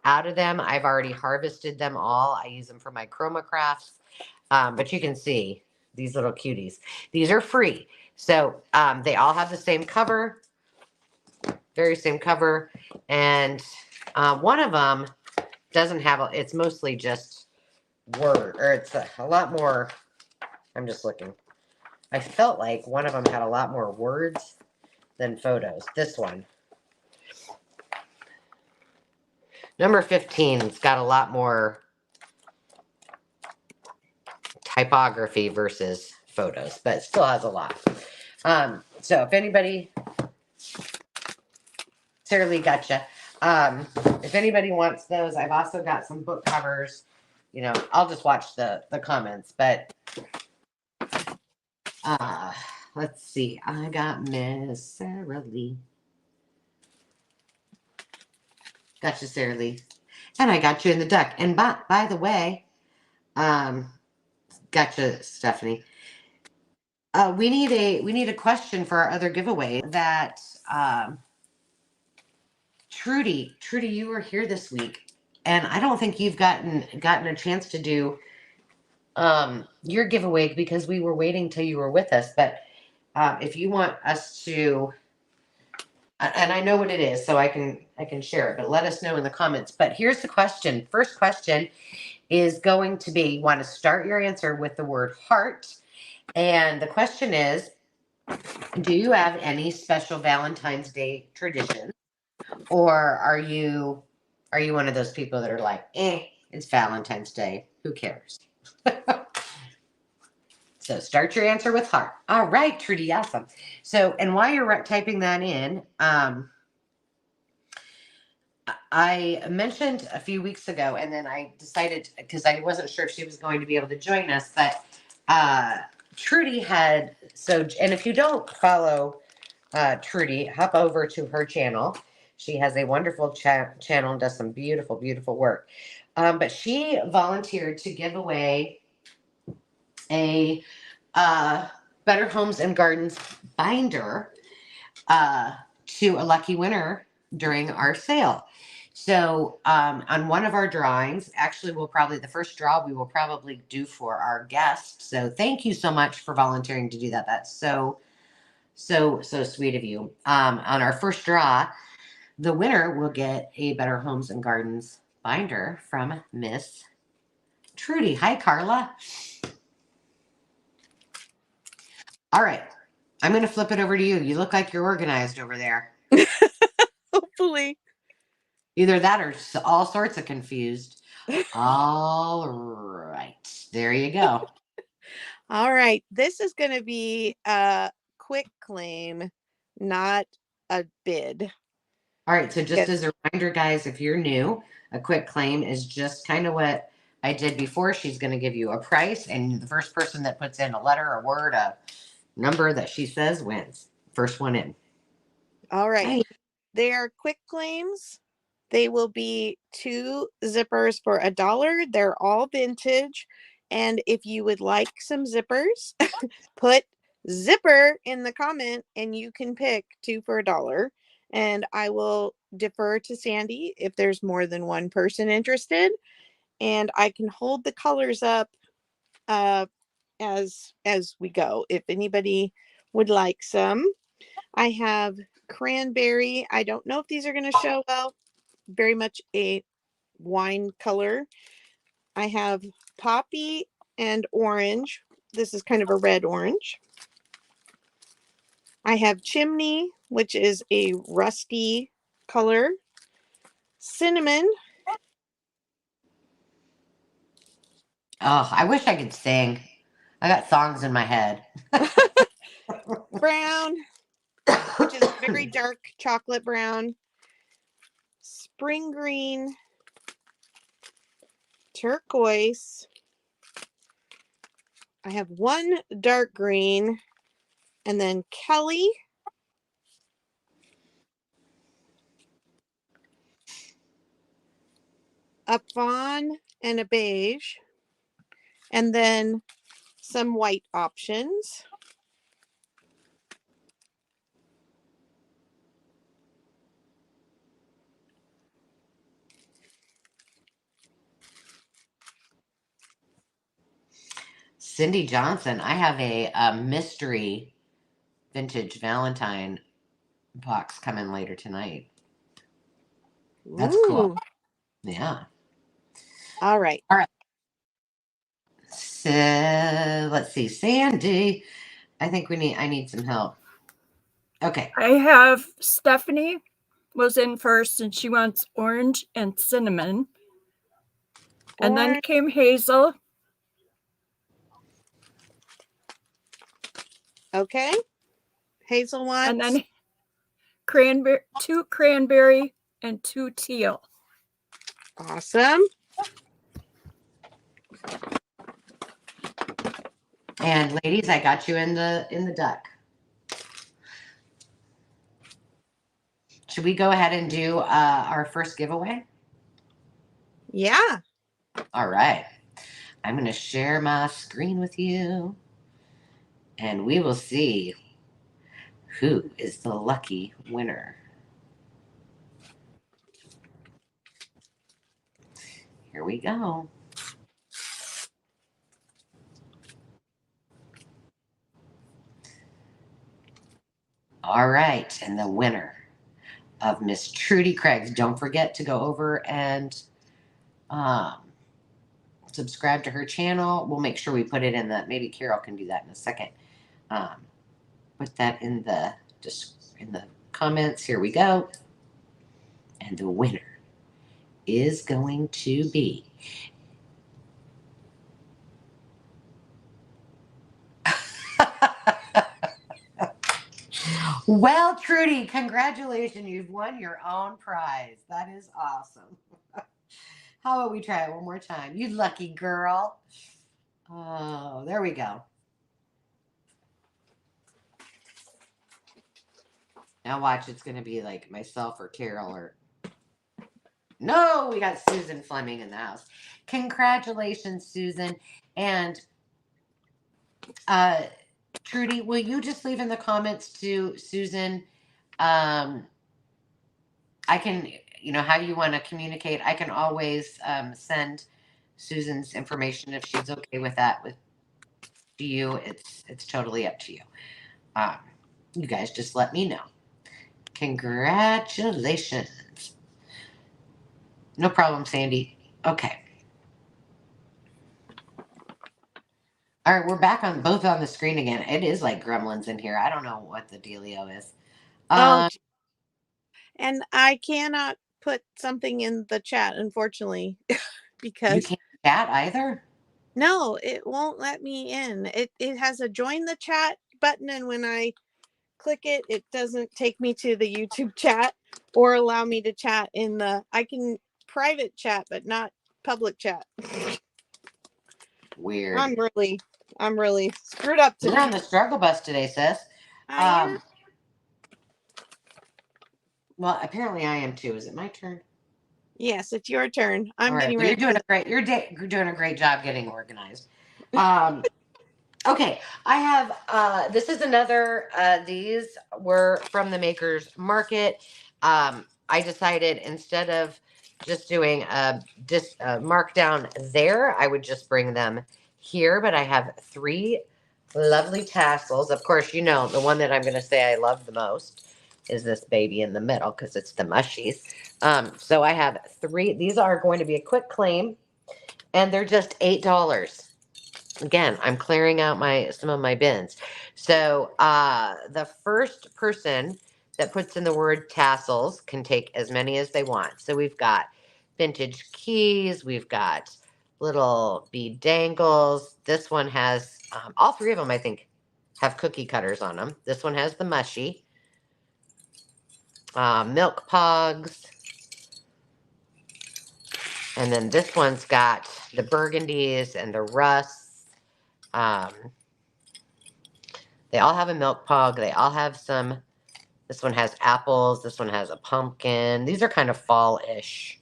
out of them. I've already harvested them all. I use them for my chroma crafts. But you can see these little cuties. These are free. So they all have the same cover, very same cover. And one of them doesn't have, it's mostly just word, or it's a lot more, I'm just looking. I felt like one of them had a lot more words than photos. This one. Number 15's got a lot more typography versus photos, but it still has a lot. So if anybody, Sarah Lee, gotcha. If anybody wants those, I've also got some book covers. You know, I'll just watch the comments, but let's see. I got Miss Sarah Lee. Got you, Sarah Lee. And I got you in the duck. And by the way, gotcha, Stephanie. We need a question for our other giveaway that Trudy, you were here this week, and I don't think you've gotten a chance to do your giveaway because we were waiting till you were with us. But if you want us to, and I know what it is, so I can share it, but let us know in the comments. But here's the question. First question is going to be, you want to start your answer with the word heart. And the question is, do you have any special Valentine's Day traditions? Or are you one of those people that are like, It's Valentine's Day. Who cares? So start your answer with heart. All right, Trudy, awesome. So, and while you're typing that in, I mentioned a few weeks ago, and then I decided, because I wasn't sure if she was going to be able to join us, but Trudy had, and if you don't follow Trudy, hop over to her channel. She has a wonderful channel and does some beautiful, beautiful work. But she volunteered to give away a Better Homes and Gardens binder to a lucky winner during our sale. So on one of our drawings, actually the first draw we will probably do for our guest. So thank you so much for volunteering to do that. That's so sweet of you. On our first draw, the winner will get a Better Homes and Gardens binder from Miss Trudy. Hi, Carla. All right. I'm going to flip it over to you. You look like you're organized over there. Hopefully. Either that or all sorts of confused. All right. There you go. All right. This is going to be a quick claim, not a bid. All right. So just as a reminder, guys, if you're new, a quick claim is just kind of what I did before. She's going to give you a price, and the first person that puts in a letter, a word, a number that she says wins. First one in. All right. Hey. They are quick claims. They will be 2 zippers for $1. They're all vintage. And if you would like some zippers, put zipper in the comment and you can pick 2 for $1. And I will defer to Sandy if there's more than one person interested. And I can hold the colors up as we go. If anybody would like some, I have cranberry. I don't know if these are going to show well. Very much a wine color. I have poppy and orange. This is kind of a red orange. I have chimney, which is a rusty color. Cinnamon. Oh, I wish I could sing. I got songs in my head. Brown, which is very dark chocolate brown. Spring green. Turquoise. I have one dark green, and then Kelly. A fawn and a beige, and then some white options. Cindy Johnson, I have a mystery vintage Valentine box coming later tonight. That's cool. Yeah. All right. All right. So let's see. Sandy, I think I need some help. Okay. I have Stephanie was in first and she wants orange and cinnamon. And then came Hazel. Okay. Hazel wants. And then cranberry, 2 cranberry and 2 teal. Awesome. And ladies, I got you in the duck. Should we go ahead and do our first giveaway? Yeah. All right. I'm going to share my screen with you, and we will see who is the lucky winner. Here we go. All right, and the winner of Miss Trudy Craig. Don't forget to go over and subscribe to her channel. We'll make sure we put it in maybe Carol can do that in a second. Put that in the comments. Here we go. And the winner is going to be Well, Trudy, congratulations. You've won your own prize. That is awesome. How about we try it one more time? You lucky girl. Oh, there we go. Now watch, it's going to be like myself or Carol or... No, we got Susan Fleming in the house. Congratulations, Susan. And Trudy, will you just leave in the comments to Susan? I can, how you want to communicate. I can always send Susan's information if she's okay with that with you. It's totally up to you. You guys just let me know. Congratulations. No problem, Sandy. Okay. All right, we're back on both on the screen again. It is like gremlins in here. I don't know what the dealio is. And I cannot put something in the chat, unfortunately, because you can't chat either. No, it won't let me in. It has a join the chat button, and when I click it, it doesn't take me to the YouTube chat or allow me to chat in the. I can private chat, but not public chat. Weird. I'm really screwed up today. You're on the struggle bus today, sis. I am. Well, apparently I am too. Is it my turn? Yes, it's your turn. I'm getting ready. You're doing a great job getting organized. Okay, I have this is another these were from the Makers Market. I decided instead of just doing a markdown there, I would just bring them here, but I have 3 lovely tassels. Of course, the one that I'm going to say I love the most is this baby in the middle because it's the mushies. So I have 3. These are going to be a quick claim, and they're just $8. Again, I'm clearing out some of my bins. So the first person that puts in the word tassels can take as many as they want. So we've got vintage keys. We've got little bead dangles. This one has, all 3 of them, I think, have cookie cutters on them. This one has the mushy. Milk pogs. And then this one's got the burgundies and the rusts. They all have a milk pog. They all have some. This one has apples. This one has a pumpkin. These are kind of fall-ish.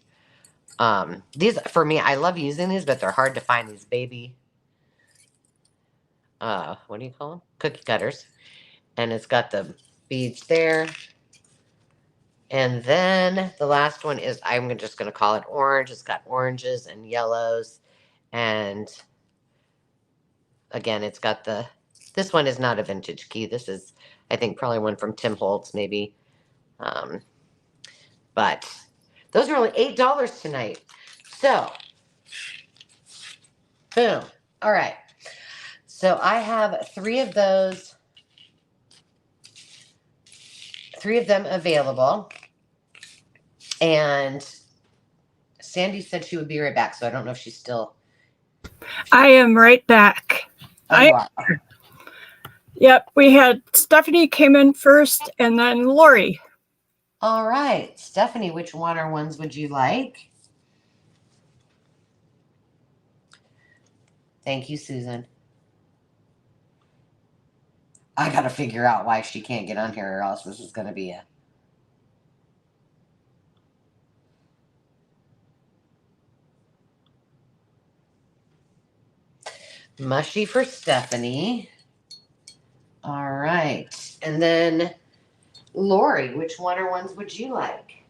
These, for me, I love using these, but they're hard to find. These baby, what do you call them? Cookie cutters. And it's got the beads there. And then the last one is, I'm just going to call it orange. It's got oranges and yellows. And again, it's got this one is not a vintage key. This is, I think, probably one from Tim Holtz, maybe. But those are only $8 tonight. So, boom. All right. So I have 3 of those, 3 of them available. And Sandy said she would be right back. So I don't know if she's still. I am right back. Yep, we had Stephanie came in first and then Lori. All right. Stephanie, which one or ones would you like? Thank you, Susan. I got to figure out why she can't get on here or else this is going to be a... Mushy for Stephanie. All right. And then Lori, which one or ones would you like?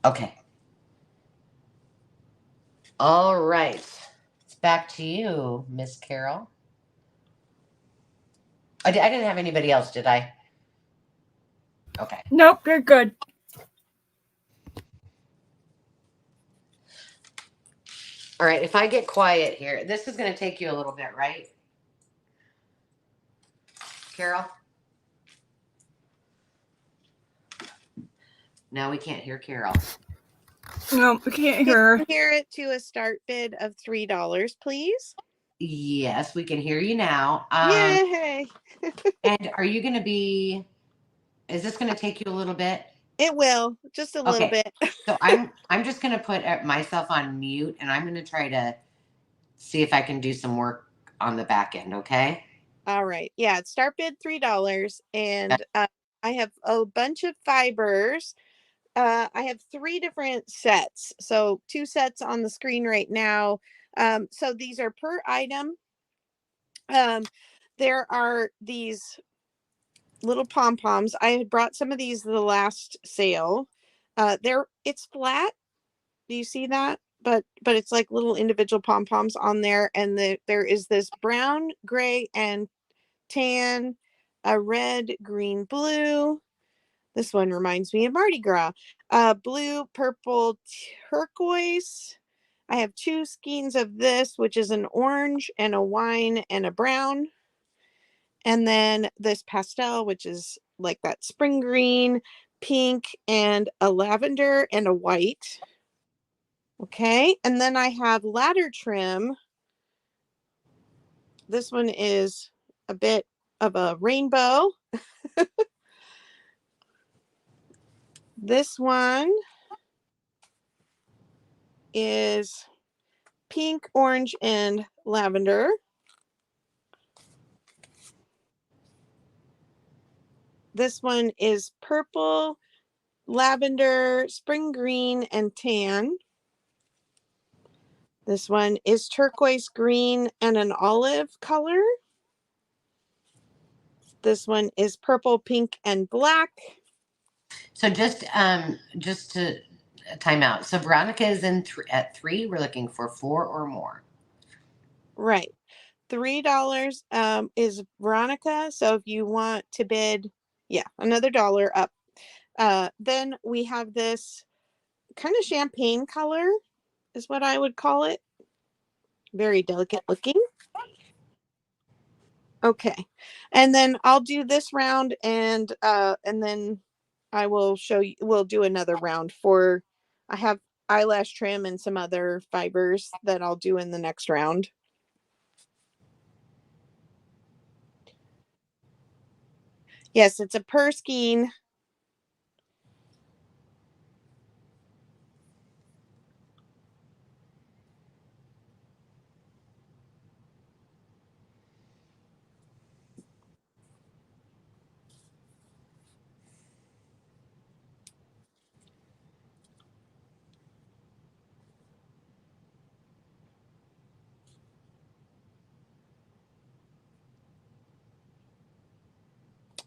Okay. All right. It's back to you, Miss Carol. I didn't have anybody else, did I? Okay. Nope, you're good. All right. If I get quiet here, this is going to take you a little bit, right? Carol? No, we can't hear Carol. No, we can't Can hear. you hear it to a start bid of $3, please? Yes, we can hear you now. Yay! And are you going to be? Is this going to take you a little bit? It will, just a little Okay. bit. So I'm just going to put myself on mute, and I'm going to try to see if I can do some work on the back end. Okay. All right. Yeah, start bid $3, and I have a bunch of fibers. I have 3 different sets, so 2 sets on the screen right now. So these are per item. There are these little pom-poms. I had brought some of these the last sale. It's flat. Do you see that? But it's like little individual pom-poms on there, and there is this brown, gray, and tan, a red, green, blue. This one reminds me of Mardi Gras. Blue, purple, turquoise. I have 2 skeins of this, which is an orange and a wine and a brown. And then this pastel, which is like that spring green, pink, and a lavender and a white. Okay. And then I have ladder trim. This one is a bit of a rainbow. This one is pink, orange, and lavender. This one is purple, lavender, spring green, and tan. This one is turquoise green and an olive color. This one is purple, pink, and black. So just to time out. So Veronica is at 3. We're looking for 4 or more. Right. $3 is Veronica. So if you want to bid, yeah, another $1 up. Then we have this kind of champagne color is what I would call it. Very delicate looking. Okay. And then I'll do this round, and then I will show you, we'll do another round for, I have eyelash trim and some other fibers that I'll do in the next round. Yes, it's a per skein.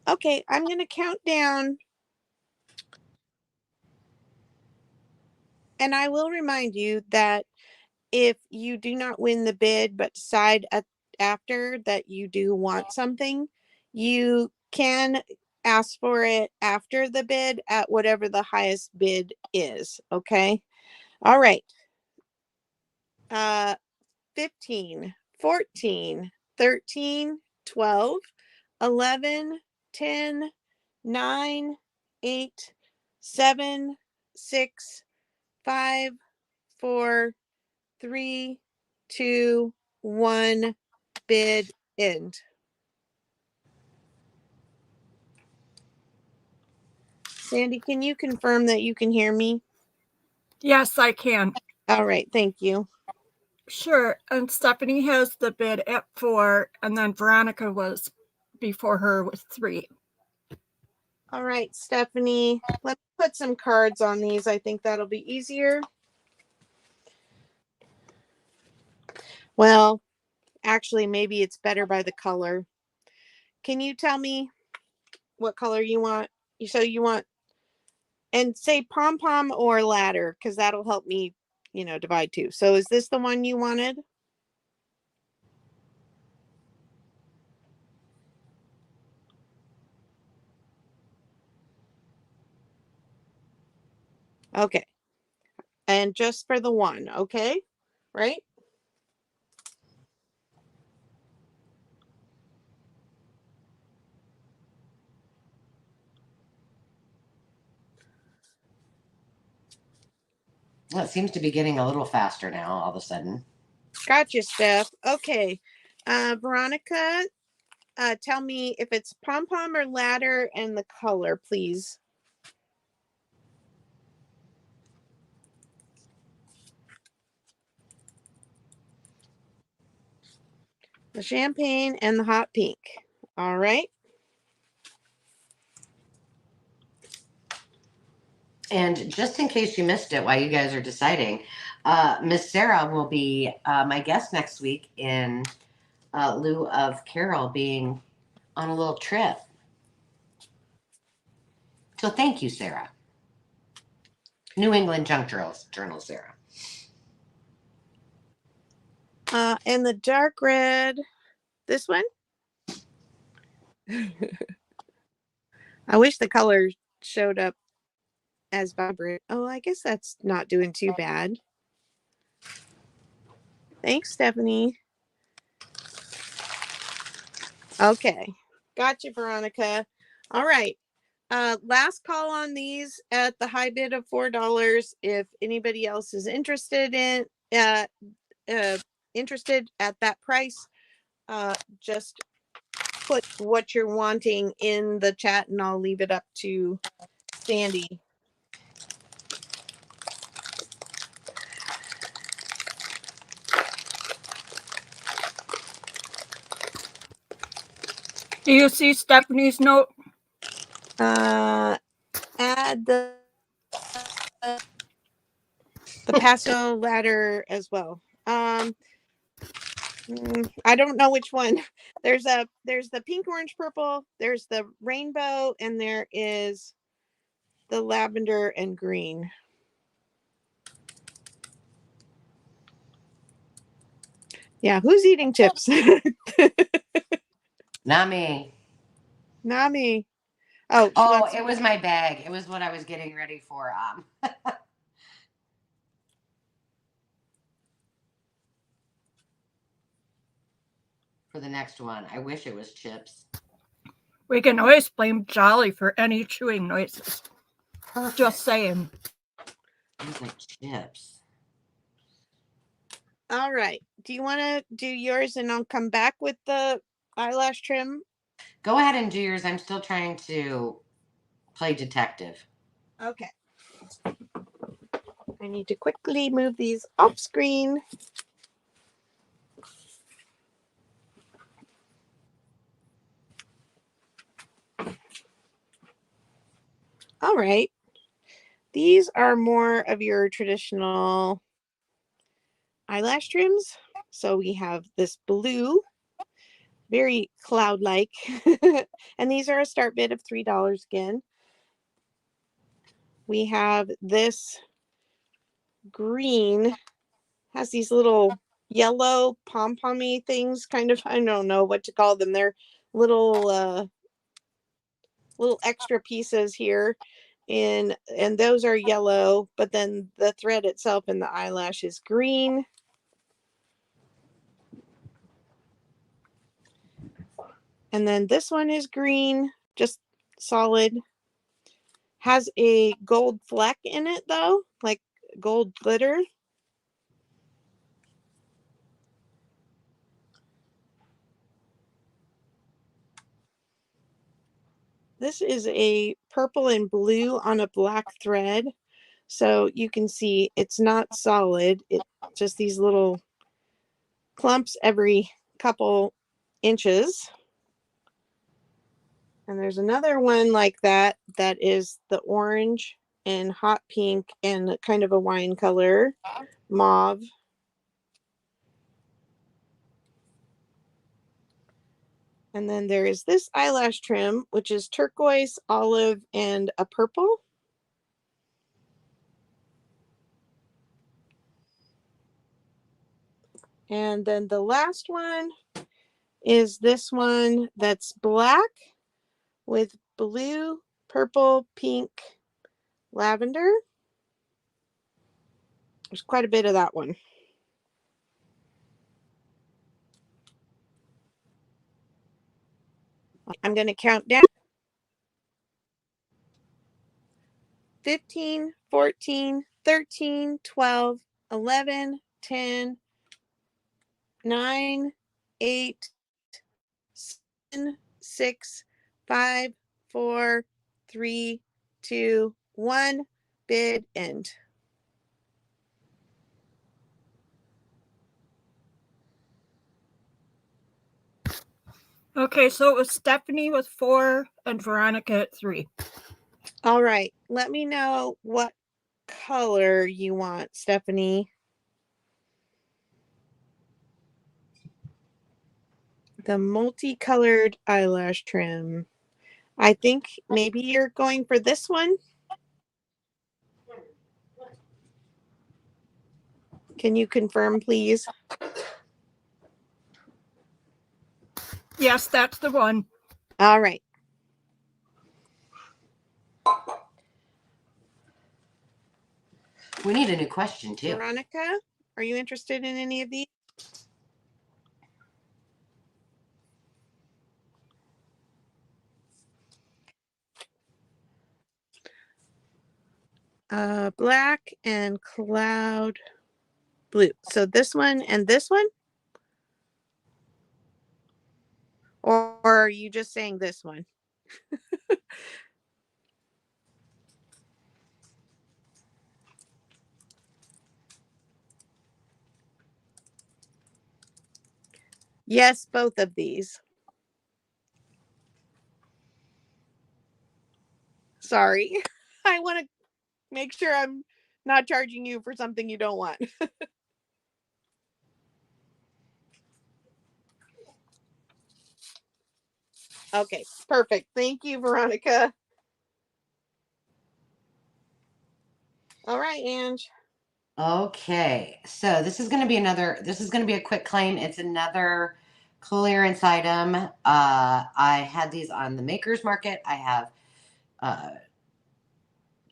Okay, I'm going to count down. And I will remind you that if you do not win the bid but decide after that you do want something, you can ask for it after the bid at whatever the highest bid is. Okay. All right. 15, 14, 13, 12, 11, 10, 9, 8, 7, 6, 5, 4, 3, 2, 1, bid end. Sandy, can you confirm that you can hear me? Yes, I can. All right, thank you. Sure. And Stephanie has the bid at 4, and then Veronica was before her with 3. All right, Stephanie, let me put some cards on these. I think that'll be easier. Well, actually, maybe it's better by the color. Can you tell me what color you want? So you want, and say pom-pom or ladder, because that'll help me, divide too. So is this the one you wanted? Okay. And just for the one, okay? Right? Well, it seems to be getting a little faster now all of a sudden. Gotcha, Steph. Okay. Veronica, tell me if it's pom-pom or ladder and the color, please. The champagne and the hot pink. All right. And just in case you missed it while you guys are deciding, Miss Sarah will be my guest next week in lieu of Carol being on a little trip. So thank you, Sarah. New England Junk Journal, Sarah. And the dark red, this one. I wish the color showed up as vibrant. Oh, I guess that's not doing too bad. Thanks, Stephanie. Okay. Gotcha, Veronica. All right. Last call on these at the high bid of $4. If anybody else is interested in interested at that price, just put what you're wanting in the chat and I'll leave it up to Sandy. Do you see Stephanie's note? Add the pastel ladder as well. I don't know which one. There's the pink, orange, purple. There's the rainbow, and there is the lavender and green. Yeah, who's eating chips? Not me. Not me. Oh, Oh, it was my bag. It was what I was getting ready for. For the next one. I wish it was chips. We can always blame Jolly for any chewing noises. Perfect. Just saying. These like chips. All right. Do you want to do yours and I'll come back with the eyelash trim? Go ahead and do yours. I'm still trying to play detective. Okay. I need to quickly move these off screen. All right. These are more of your traditional eyelash trims. So we have this blue, very cloud-like. And these are a start bid of $3 again. We have this green, has these little yellow pom-pommy things, kind of, I don't know what to call them. They're little extra pieces here. And those are yellow, but then the thread itself in the eyelash is green. And then this one is green, just solid. Has a gold fleck in it though, like gold glitter. This is a purple and blue on a black thread. So you can see it's not solid. It's just these little clumps every couple inches. And there's another one like that, that is the orange and hot pink and kind of a wine color, mauve. And then there is this eyelash trim, which is turquoise, olive, and a purple. And then the last one is this one that's black with blue, purple, pink, lavender. There's quite a bit of that one. I'm going to count down. 15, 14, 13, 12, 11, 10, 9, 8, 7, 6, 5, 4, 3, 2, 1. Bid end. Okay, so it was Stephanie with 4 and Veronica at 3. All right. Let me know what color you want, Stephanie. The multicolored eyelash trim. I think maybe you're going for this one. Can you confirm, please? Yes, that's the one. All right. We need a new question too. Veronica, are you interested in any of these? Black and cloud blue. So this one and this one? Or are you just saying this one? Yes, both of these. Sorry. I want to make sure I'm not charging you for something you don't want. Okay, perfect. Thank you, Veronica. All right, Ange. Okay, so this is going to be a quick claim. It's another clearance item. I had these on the Maker's Market. I have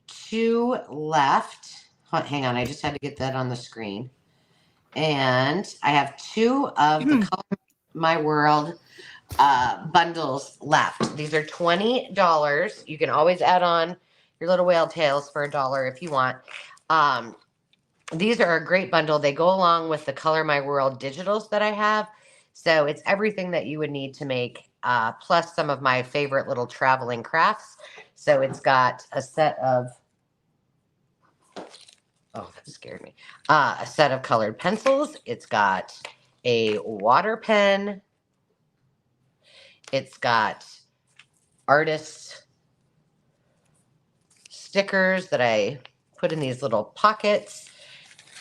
2 left. Hang on, I just had to get that on the screen. And I have 2 of the Color My World bundles left. These are $20. You can always add on your little whale tails for $1 if you want. These are a great bundle. They go along with the Color My World digitals that I have. So it's everything that you would need to make, plus some of my favorite little traveling crafts. So it's got a set of, oh, that scared me. A set of colored pencils. It's got a water pen. It's got artist stickers that I put in these little pockets.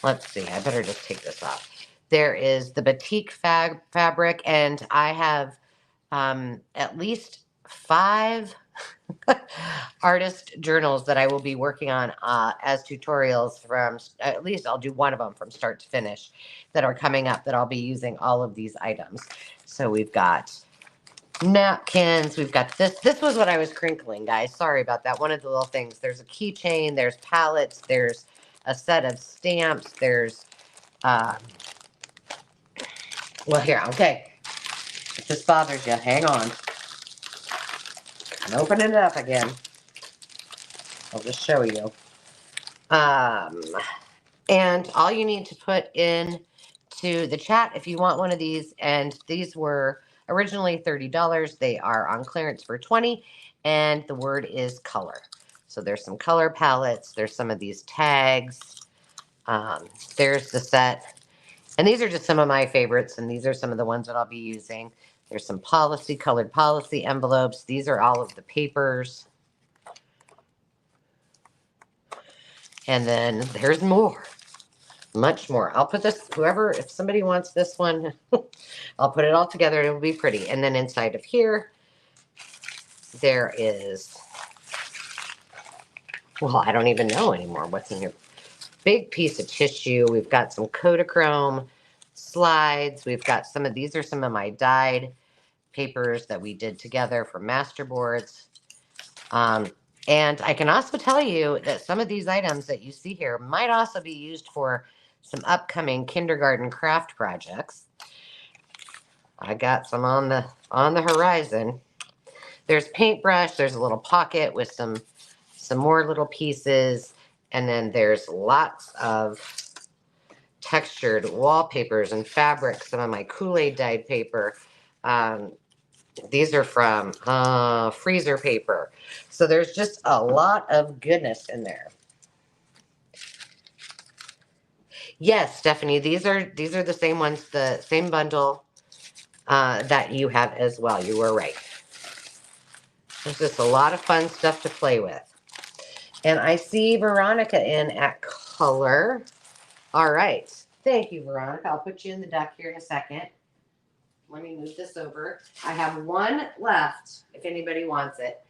Let's see, I better just take this off. There is the batik fabric, and I have at least 5 artist journals that I will be working on as tutorials from, at least I'll do one of them from start to finish, that are coming up that I'll be using all of these items. So we've got napkins, we've got this. This was what I was crinkling, guys. Sorry about that. One of the little things. There's a keychain, there's palettes, there's a set of stamps, there's well, here, okay. If this bothers you, hang on. I'm opening it up again. I'll just show you. And all you need to put in to the chat if you want one of these, and these were originally $30. They are on clearance for $20, and the word is color. So there's some color palettes. There's some of these tags. There's the set. And these are just some of my favorites, and these are some of the ones that I'll be using. There's some colored policy envelopes. These are all of the papers. And then there's more, much more. I'll put this, if somebody wants this one, I'll put it all together. It'll be pretty. And then inside of here, there is, well, I don't even know anymore what's in here. Big piece of tissue. We've got some Kodachrome slides. We've got some of, these are some of my dyed papers that we did together for masterboards. And I can also tell you that some of these items that you see here might also be used for some upcoming kindergarten craft projects. I got some on the horizon. There's paintbrush. There's a little pocket with some more little pieces. And then there's lots of textured wallpapers and fabric, some of my Kool-Aid dyed paper. These are from freezer paper. So there's just a lot of goodness in there. Yes, Stephanie, these are the same ones, the same bundle that you have as well. You were right. There's just a lot of fun stuff to play with. And I see Veronica in at color. All right. Thank you, Veronica. I'll put you in the deck here in a second. Let me move this over. I have one left if anybody wants it.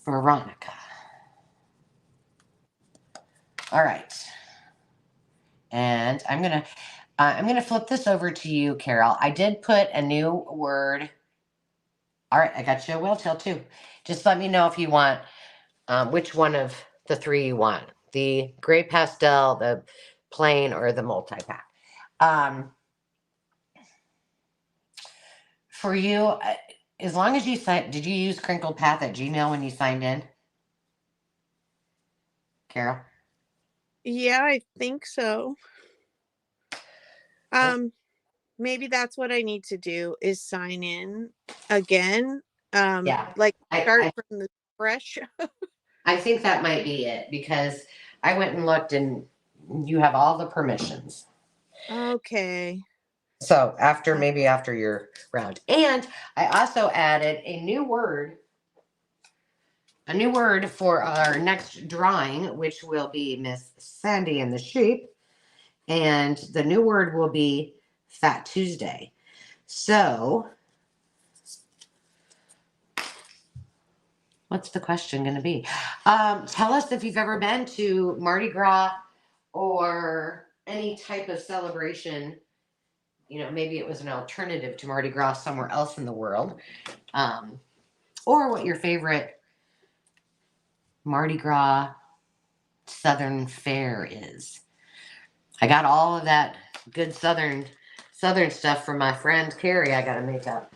Veronica. All right. And I'm gonna flip this over to you, Carol. I did put a new word. All right, I got you a whale tail too. Just let me know if you want which one of the three you want. The gray pastel, the plain, or the multi-pack. For you, as long as you signed, did you use Crinkled Path at Gmail when you signed in? Carol? Yeah, I think so. Maybe that's what I need to do is sign in again. Yeah. Like start I from the fresh. I think that might be it because I went and looked and you have all the permissions. Okay. So maybe after your round. And I also added a new word for our next drawing, which will be Miss Sandy and the Sheep. And the new word will be Fat Tuesday. So what's the question going to be? Tell us if you've ever been to Mardi Gras or any type of celebration. You know, maybe it was an alternative to Mardi Gras somewhere else in the world. Or what your favorite Mardi Gras Southern fare is. I got all of that good Southern stuff from my friend Carrie. I got to make up.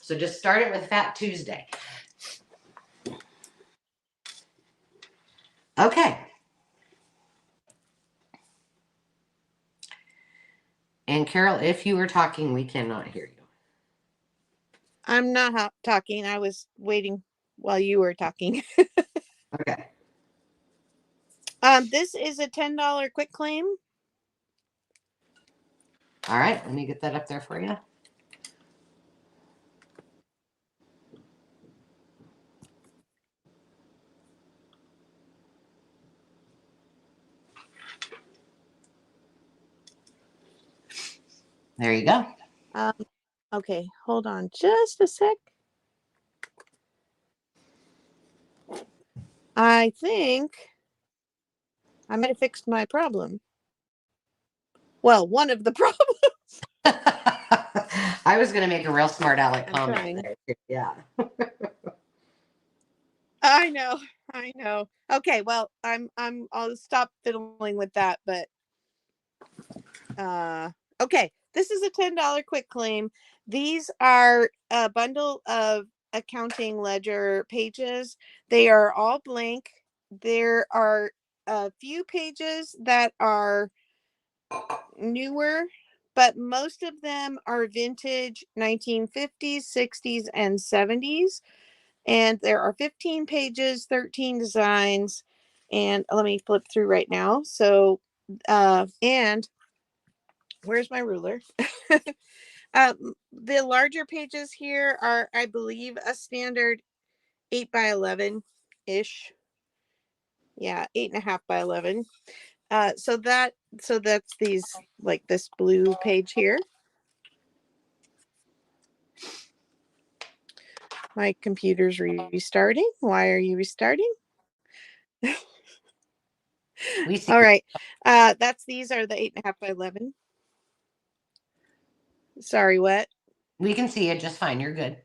So just start it with Fat Tuesday. Okay. And Carol, if you were talking, we cannot hear you. I'm not talking. I was waiting while you were talking. Okay. This is a $10 quick claim. All right. Let me get that up there for you. There you go. Okay, hold on just a sec. I think I might have fixed my problem. Well, one of the problems. I was going to make a real smart aleck comment trying. there. Yeah. I know. Okay, well, I'll stop fiddling with that, but okay. This is a $10 quick claim. These are a bundle of accounting ledger pages. They are all blank. There are a few pages that are newer, but most of them are vintage 1950s, 60s, and 70s. And there are 15 pages, 13 designs. And let me flip through right now. So, and where's my ruler? The larger pages here are, I believe, a standard 8 by 11 ish. Yeah, 8.5 by 11. So that's these, like this blue page here. My computer's restarting. Why are you restarting? We see. All right. These are the 8.5 by 11. Sorry, what? We can see it just fine. You're good.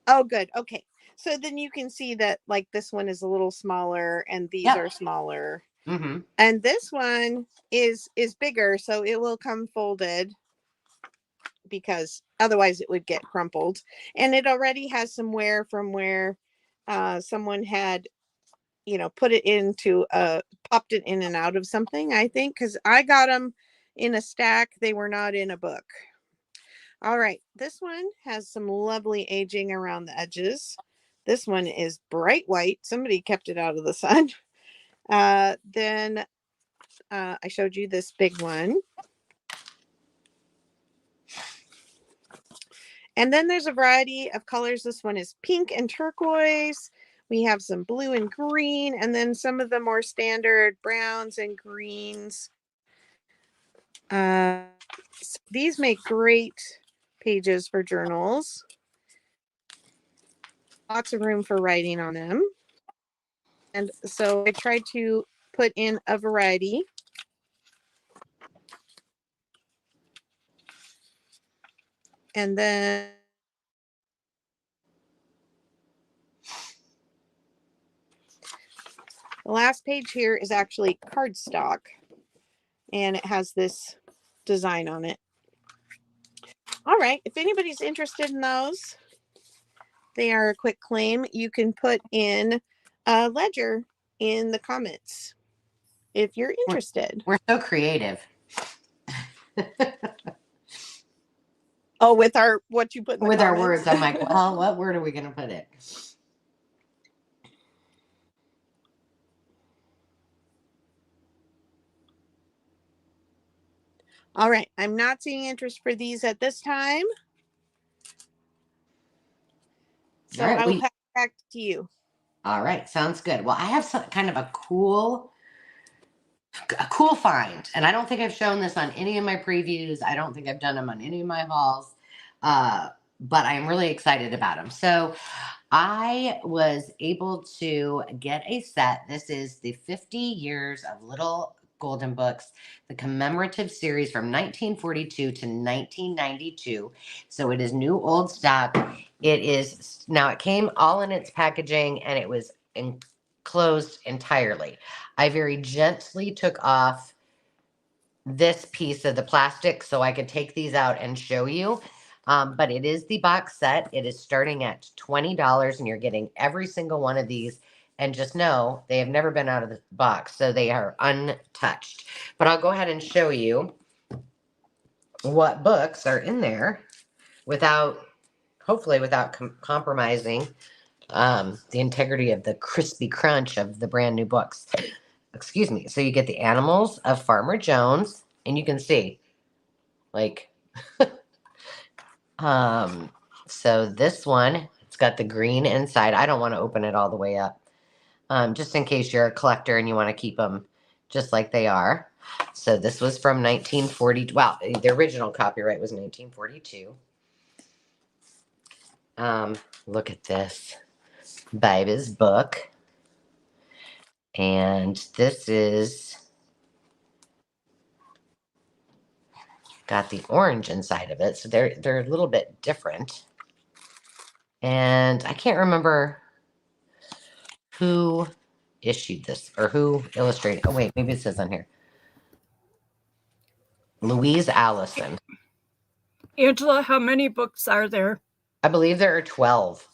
Oh, good. Okay. So then you can see that like this one is a little smaller and these are smaller. Mm-hmm. And this one is bigger, so it will come folded. because otherwise it would get crumpled. And it already has some wear from where someone had, put it into popped it in and out of something, I think, because I got them in a stack. They were not in a book. All right. This one has some lovely aging around the edges. This one is bright white. Somebody kept it out of the sun. Then I showed you this big one. And then there's a variety of colors. This one is pink and turquoise. We have some blue and green, and then some of the more standard browns and greens. So these make great pages for journals. Lots of room for writing on them. And so I tried to put in a variety. And then the last page here is actually cardstock, and it has this design on it. All right, if anybody's interested in those, they are a quick claim. You can put in a ledger in the comments if you're interested. We're so creative. Oh, with what you put in the With comments? our words, I'm like, well, what word are we going to put it? All right, I'm not seeing interest for these at this time. So All right, I will pass it back to you. All right, sounds good. Well, I have some kind of a cool find, and I don't think I've shown this on any of my previews. I don't think I've done them on any of my hauls, but I'm really excited about them. So I was able to get a set. This is the 50 Years of Little Golden Books, the commemorative series from 1942 to 1992. So it is new old stock. It is, now it came all in its packaging and it was enclosed entirely. I very gently took off this piece of the plastic so I could take these out and show you. But it is the box set. It is starting at $20 and you're getting every single one of these. And just know they have never been out of the box, so they are untouched. But I'll go ahead and show you what books are in there hopefully without compromising the integrity of the crispy crunch of the brand new books. Excuse me. So you get the Animals of Farmer Jones, and you can see, like, so this one, it's got the green inside. I don't want to open it all the way up. Just in case you're a collector and you want to keep them just like they are. So this was from 1940. Well, the original copyright was 1942. Look at this baby's book. And this is got the orange inside of it. So they're a little bit different. And I can't remember who issued this or who illustrated. Oh, wait, maybe it says on here. Louise Allison. Angela, how many books are there? I believe there are 12.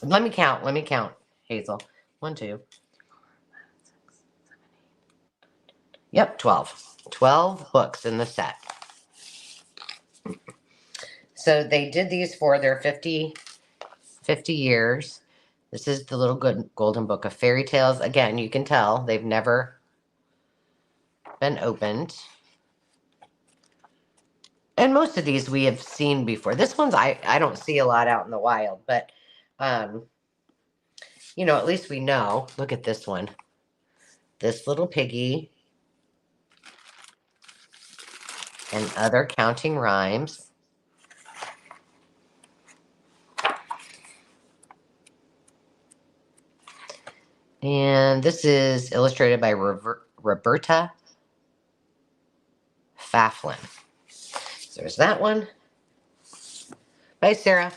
Let me count, Hazel. 1, 2. Yep, 12. 12 books in the set. So they did these for their 50 years. This is the little golden book of fairy tales. Again, you can tell they've never been opened. And most of these we have seen before. This one's I don't see a lot out in the wild, but you know, at least we know. Look at this one. This Little Piggy and Other Counting Rhymes. And this is illustrated by Roberta Faflin. So there's that one. By Sarah.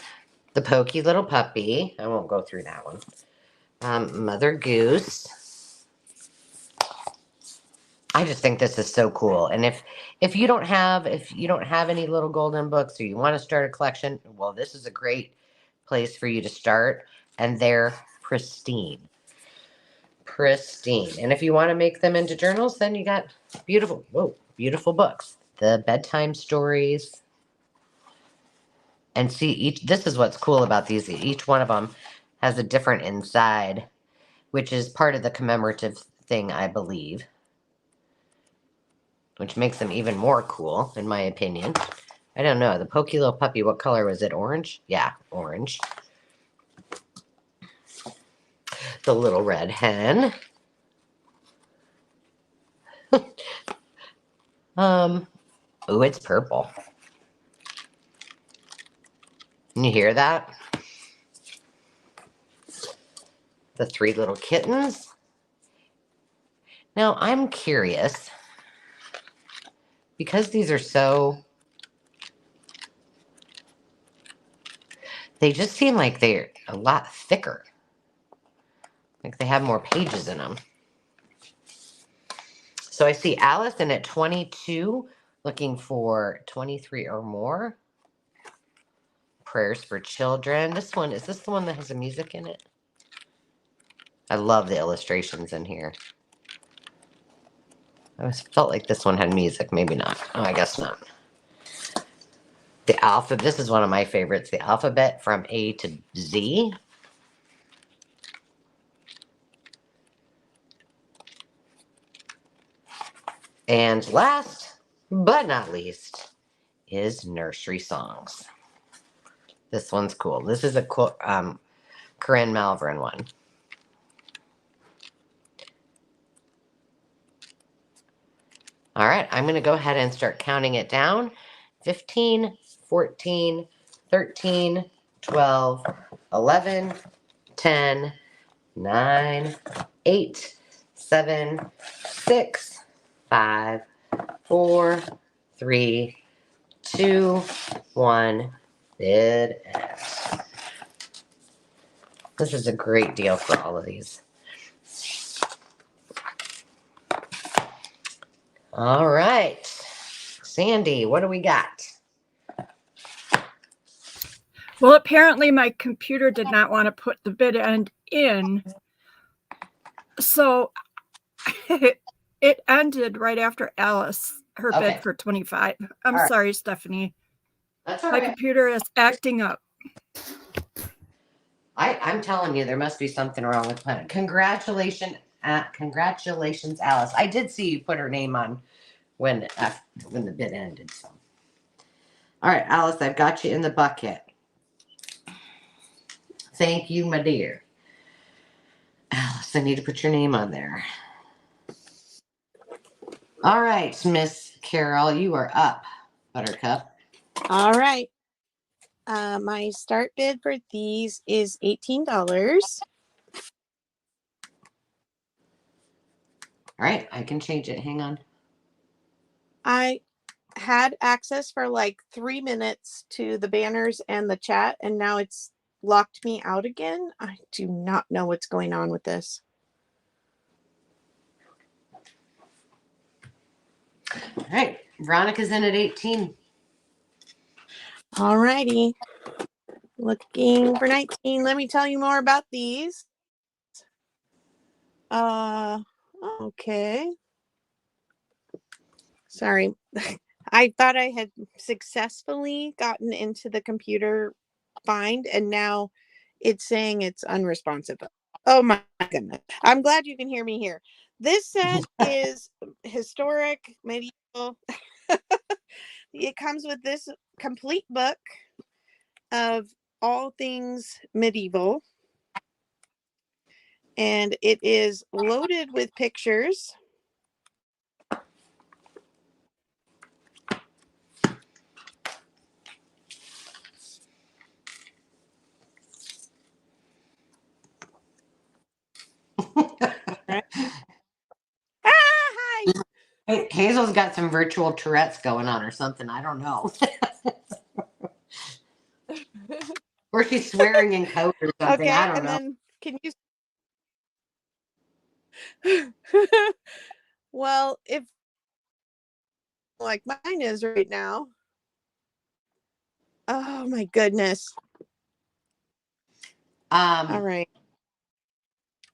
The Pokey Little Puppy. I won't go through that one. Mother Goose. I just think this is so cool. And if you don't have any little golden books or you want to start a collection, well, this is a great place for you to start. And they're pristine. Pristine. And if you want to make them into journals, then you got beautiful books. The bedtime stories. And see, this is what's cool about these. Each one of them has a different inside, which is part of the commemorative thing, I believe. Which makes them even more cool, in my opinion. I don't know. The Pokey Little Puppy, what color was it? Orange? Yeah, orange. The Little Red Hen. Oh, it's purple. Can you hear that? The Three Little Kittens. Now, I'm curious, because these are so, they just seem like they're a lot thicker. Like they have more pages in them. So I see Allison at 22, looking for 23 or more. Prayers for Children. This one, is this the one that has the music in it? I love the illustrations in here. I always felt like this one had music. Maybe not. Oh, I guess not. The alphabet. This is one of my favorites. The alphabet from A to Z. And last but not least is nursery songs. This one's cool. This is a cool Corinne Malvern one. All right, I'm going to go ahead and start counting it down. 15, 14, 13, 12, 11, 10, 9, 8, 7, 6, 5, 4, 3, 2, 1. It ends. This is a great deal for all of these. All right. Sandy, what do we got? Well, apparently my computer did not want to put the bid end in. So it ended right after Alice, her Okay. bid for 25. I'm All right. sorry, Stephanie. That's all My right. computer is acting up. I'm telling you, there must be something wrong with Planet. Congratulations, Alice. I did see you put her name on when the bid ended. So. All right, Alice, I've got you in the bucket. Thank you, my dear. Alice, I need to put your name on there. All right, Miss Carol, you are up, Buttercup. All right. My start bid for these is $18. All right, I can change it. Hang on. I had access for like 3 minutes to the banners and the chat, and now it's locked me out again. I do not know what's going on with this. All right, Veronica's in at 18. All righty. Looking for 19. Let me tell you more about these. Okay. Sorry. I thought I had successfully gotten into the computer find, and now it's saying it's unresponsive. Oh my goodness. I'm glad you can hear me here. This set is historic, medieval. It comes with this complete book of all things medieval. And it is loaded with pictures. Right. Hi. Hey, Hazel's got some virtual Tourette's going on or something. I don't know. Or she's swearing in code or something. Okay, I don't and know. then can you Well, if like mine is right now. Oh my goodness. All right.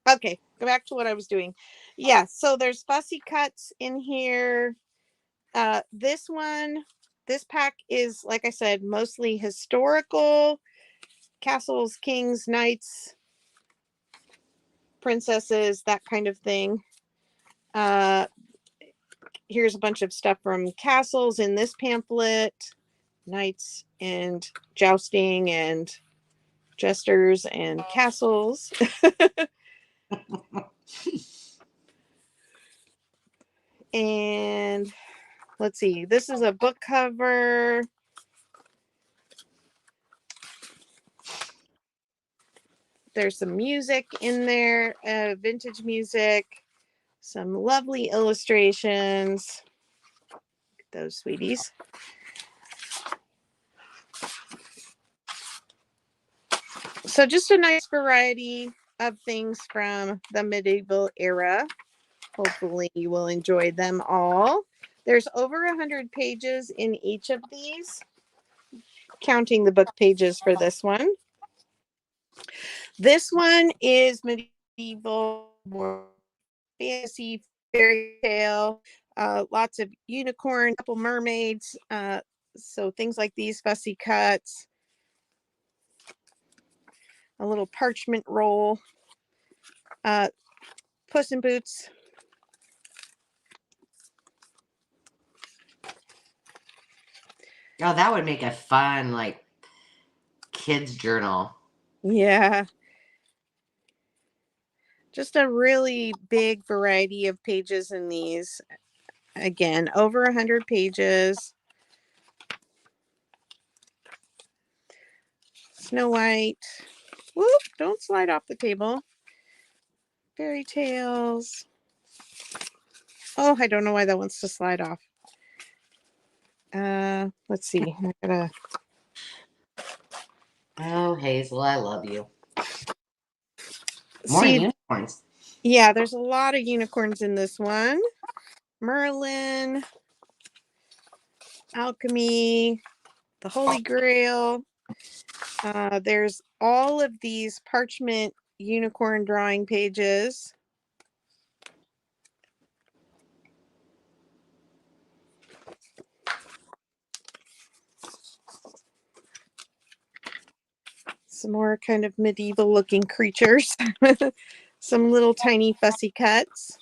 Okay, go back to what I was doing. Yeah, so there's fussy cuts in here. This pack is, like I said, mostly historical castles, kings, knights, princesses, that kind of thing. Here's a bunch of stuff from castles in this pamphlet, knights and jousting and jesters and castles. And let's see, this is a book cover. There's some music in there, vintage music, some lovely illustrations. Those sweeties. So just a nice variety of things from the medieval era. Hopefully you will enjoy them all. There's over 100 pages in each of these, counting the book pages for this one. This one is medieval fantasy fairy tale, lots of unicorn, couple mermaids, so things like these fussy cuts, a little parchment roll, Puss in Boots. Oh, that would make a fun, like, kids journal. Yeah. Just a really big variety of pages in these. Again, over 100 pages. Snow White. Whoop, don't slide off the table. Fairy tales. Oh, I don't know why that wants to slide off. Let's see. I gotta... Oh, Hazel, I love you. More see, unicorns. yeah, there's a lot of unicorns in this one. Merlin, alchemy, the Holy Grail. There's all of these parchment unicorn drawing pages. Some more kind of medieval looking creatures. Some little tiny fussy cuts.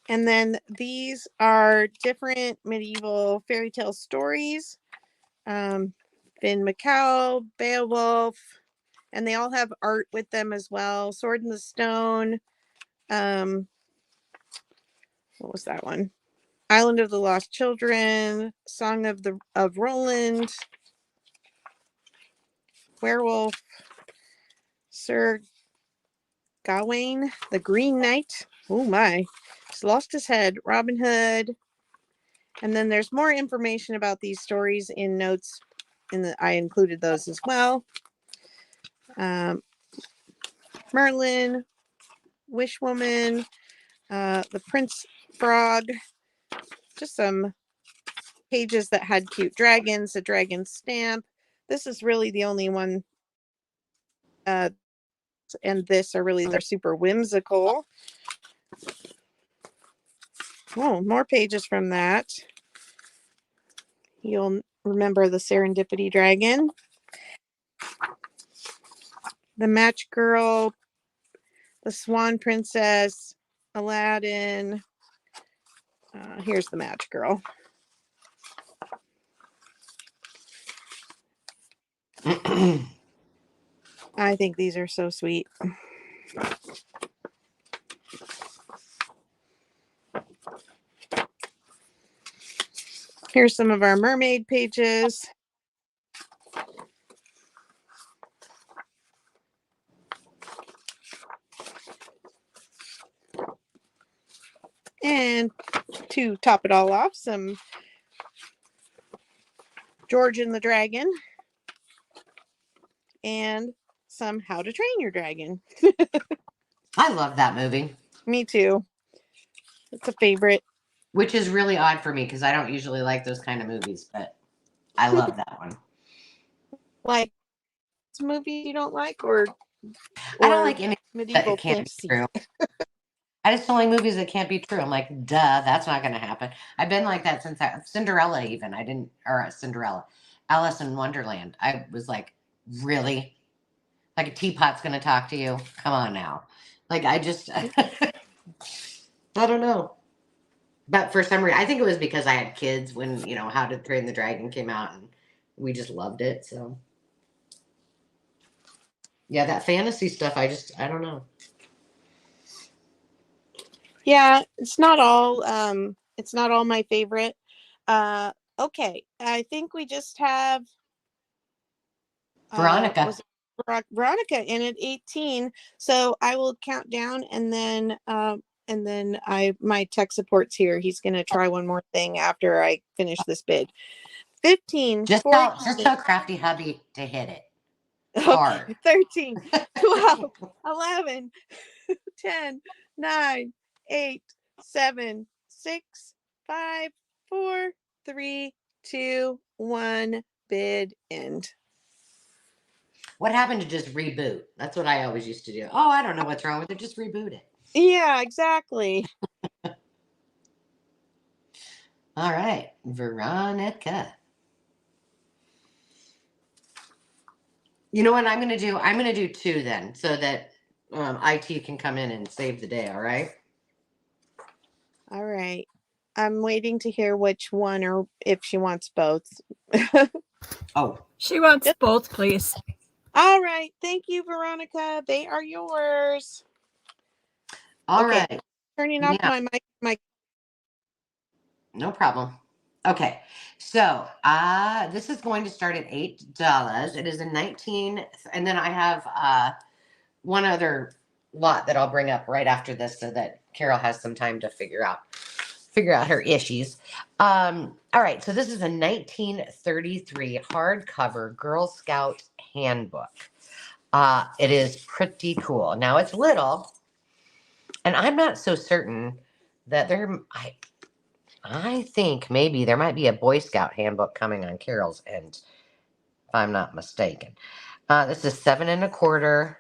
And then these are different medieval fairy tale stories. Finn McCall, Beowulf, and they all have art with them as well. Sword in the Stone. What was that one? Island of the Lost Children, Song of Roland, Werewolf, Sir Gawain, the Green Knight. Oh my, he's lost his head. Robin Hood. And then there's more information about these stories in notes. I included those as well. Merlin, Wish Woman, the Prince Frog. Just some pages that had cute dragons, a dragon stamp. This is really the only one. And this are really, they're super whimsical. Oh, more pages from that. You'll remember the Serendipity Dragon, the Match Girl, the Swan Princess, Aladdin. Here's the Match Girl. I think these are so sweet. Here's some of our mermaid pages. And to top it all off, some George and the Dragon and some How to Train Your Dragon. I love that movie, Me too. It's a favorite. which is really odd for me because I don't usually like those kind of movies, but I love that one. Like movie you don't like, I don't or like any that medieval it can't be fantasy. true. I just don't like movies that can't be true. I'm like, duh, that's not going to happen. I've been like that since Cinderella, even. I didn't, or Cinderella, Alice in Wonderland. I was like, really? Like a teapot's going to talk to you? Come on now. Like, I just, I don't know. But for some reason, I think it was because I had kids when, How to Train the Dragon came out and we just loved it. So, yeah, that fantasy stuff, I don't know. Yeah, it's not all my favorite. Okay. I think we just have Veronica. was it Veronica in at 18. So I will count down and then my tech support's here. He's gonna try one more thing after I finish this bid. 15, Just 14, tell Crafty Hubby to hit it hard. okay, 13, 12, 11, 10, 9, 8, 7, 6, 5, 4, 3, 2, 1. Bid end. What happened to just reboot? That's what I always used to do. Oh, I don't know what's wrong with it. Just reboot it. Yeah, exactly. All right, Veronica. You know what I'm going to do? I'm going to do 2 then so that IT can come in and save the day. All right. All right. I'm waiting to hear which one or if she wants both. Oh, She wants both, please. All right. Thank you, Veronica. They are yours. all Okay. right. Turning off Yeah. my mic. No problem. Okay, so this is going to start at $8. It is a 19, and then I have one other lot that I'll bring up right after this so that Carol has some time to figure out her issues. All right, so this is a 1933 hardcover Girl Scout handbook. It is pretty cool. Now it's little, and I'm not so certain that I think maybe there might be a Boy Scout handbook coming on Carol's end, if I'm not mistaken. This is 7 1/4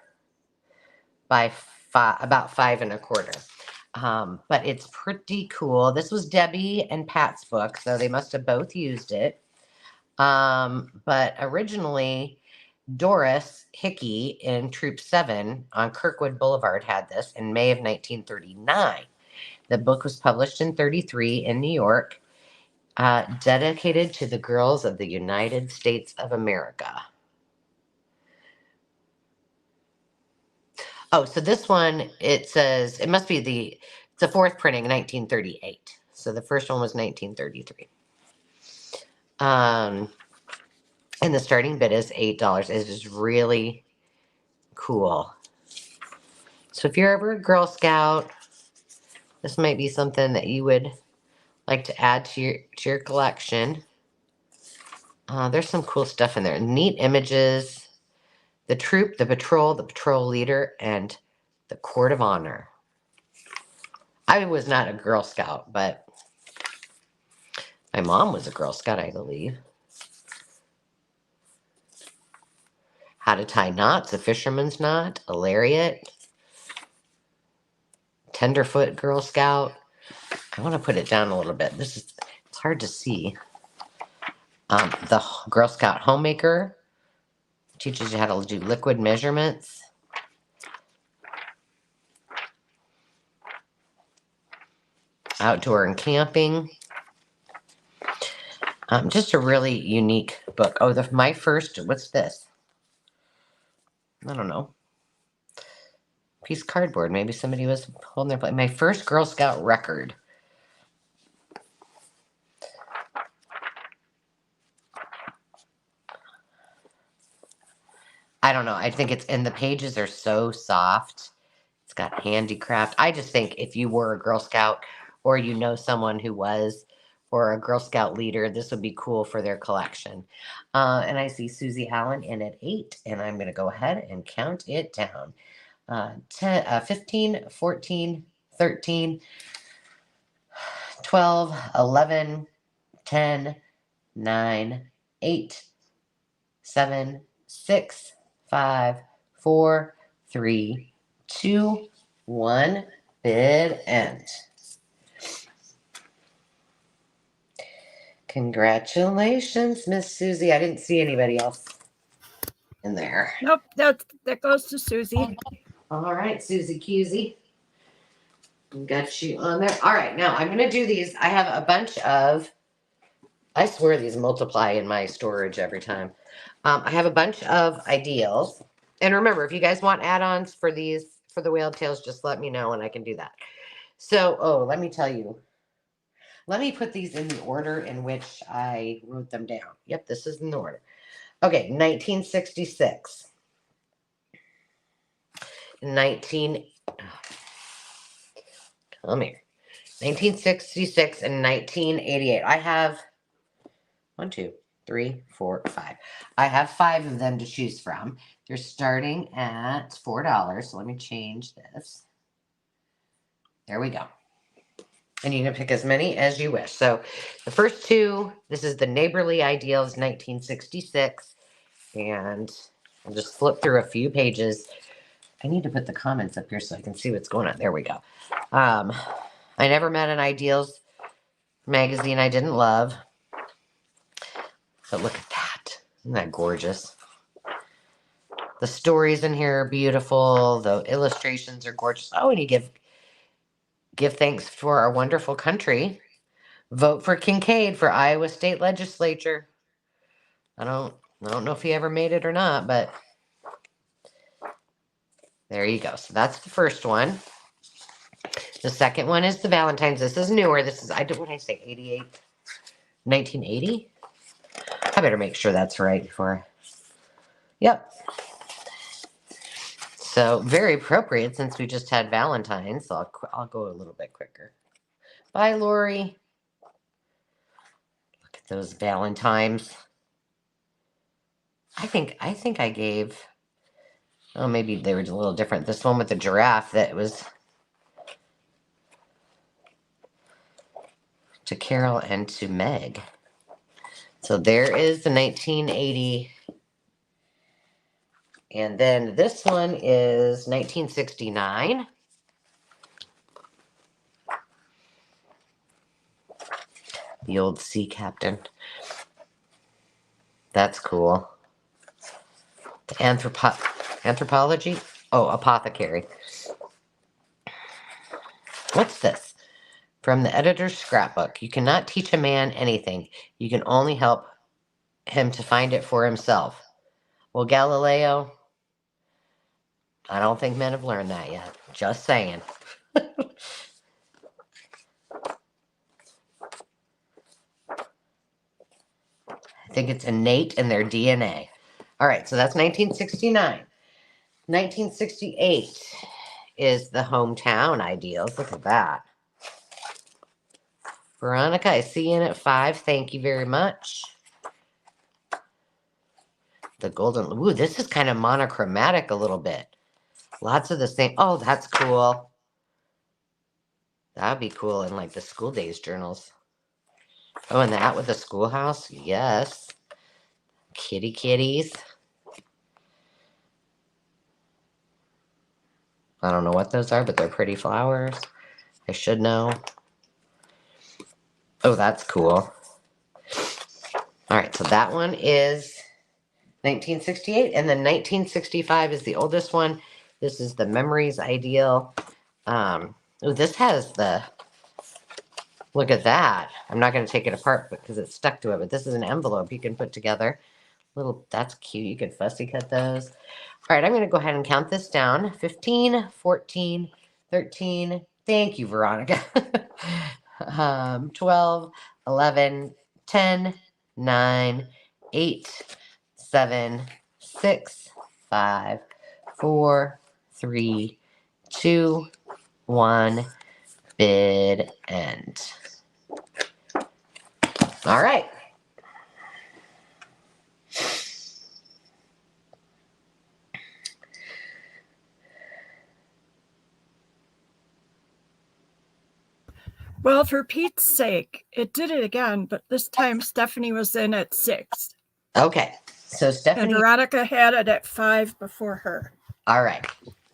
by about 5 1/4. But it's pretty cool. This was Debbie and Pat's book, so they must have both used it. But originally, Doris Hickey in Troop 7 on Kirkwood Boulevard had this in May of 1939. The book was published in 33 in New York, dedicated to the girls of the United States of America. Oh, so this one, it says, it must be the 4th printing, 1938. So the first one was 1933. And the starting bid is $8. It is really cool. So if you're ever a Girl Scout, this might be something that you would like to add to your collection. There's some cool stuff in there. Neat images. The troop, the patrol leader, and the court of honor. I was not a Girl Scout, but my mom was a Girl Scout, I believe. How to tie knots, a fisherman's knot, a lariat, tenderfoot Girl Scout. I want to put it down a little bit. It's hard to see. The Girl Scout homemaker teaches you how to do liquid measurements. Outdoor and camping. Just a really unique book. Oh, my first, what's this? I don't know. Piece of cardboard. Maybe somebody was holding their, my first Girl Scout record. I don't know. I think and the pages are so soft. It's got handicraft. I just think if you were a Girl Scout or you know someone who was, or a Girl Scout leader, this would be cool for their collection. And I see Susie Allen in at 8, and I'm going to go ahead and count it down. 15, 14, 13, 12, 11, 10, 9, 8, 7, 6, 5, 4, 3, 2, 1. Bid end. Congratulations, Miss Susie. I didn't see anybody else in there. Nope, that goes to Susie. All right, Susie Cusey. Got you on there. All right, now I'm going to do these. I have a bunch of, I swear these multiply in my storage every time. I have a bunch of ideals. And remember, if you guys want add-ons for these, for the whale tails, just let me know and I can do that. So, oh, let me tell you. Let me put these in the order in which I wrote them down. Yep, this is in the order. Okay, 1966. 1966 and 1988. I have 1, 2, 3, 4, 5. I have 5 of them to choose from. They're starting at $4. So let me change this. There we go. And you can pick as many as you wish. So the first two, this is the Neighborly Ideals 1966. And I'll just flip through a few pages. I need to put the comments up here so I can see what's going on. There we go. I never met an Ideals magazine I didn't love. But look at that. Isn't that gorgeous? The stories in here are beautiful. The illustrations are gorgeous. Oh, and you give thanks for our wonderful country. Vote for Kincaid for Iowa State Legislature. I don't know if he ever made it or not, but there you go. So that's the first one. The second one is the Valentine's. This is newer. This is, what did I say, 88? 1980? I better make sure that's right before. Yep. So very appropriate since we just had Valentine's. So I'll go a little bit quicker. Bye, Lori. Look at those Valentines. I think I gave, oh, maybe they were a little different. This one with the giraffe that was to Carol and to Meg. So there is the 1980. And then this one is 1969. The old sea captain. That's cool. The anthropology? Oh, apothecary. What's this? From the editor's scrapbook. You cannot teach a man anything. You can only help him to find it for himself. Well, Galileo, I don't think men have learned that yet. Just saying. I think it's innate in their DNA. All right, so that's 1969. 1968 is the hometown ideals. Look at that. Veronica, I see you in at 5. Thank you very much. The golden, ooh, this is kind of monochromatic a little bit. Lots of the same. Oh, that's cool. That'd be cool in like the school days journals. Oh, and that with the schoolhouse? Yes. Kitty kitties. I don't know what those are, but they're pretty flowers. I should know. Oh, that's cool. All right, so that one is 1968, and then 1965 is the oldest one. This is the Memories Ideal. Oh, this has the, look at that. I'm not going to take it apart because it's stuck to it, but this is an envelope you can put together. Little, that's cute. You can fussy cut those. All right, I'm going to go ahead and count this down. 15, 14, 13. Thank you, Veronica. 12, 11, 10, 9, 8, 7, 6, 5, 4, 3, 2, 1. Bid end. All right. Well, for Pete's sake, it did it again, but this time Stephanie was in at 6. Okay. So And Stephanie. Veronica had it at 5 before her. All right.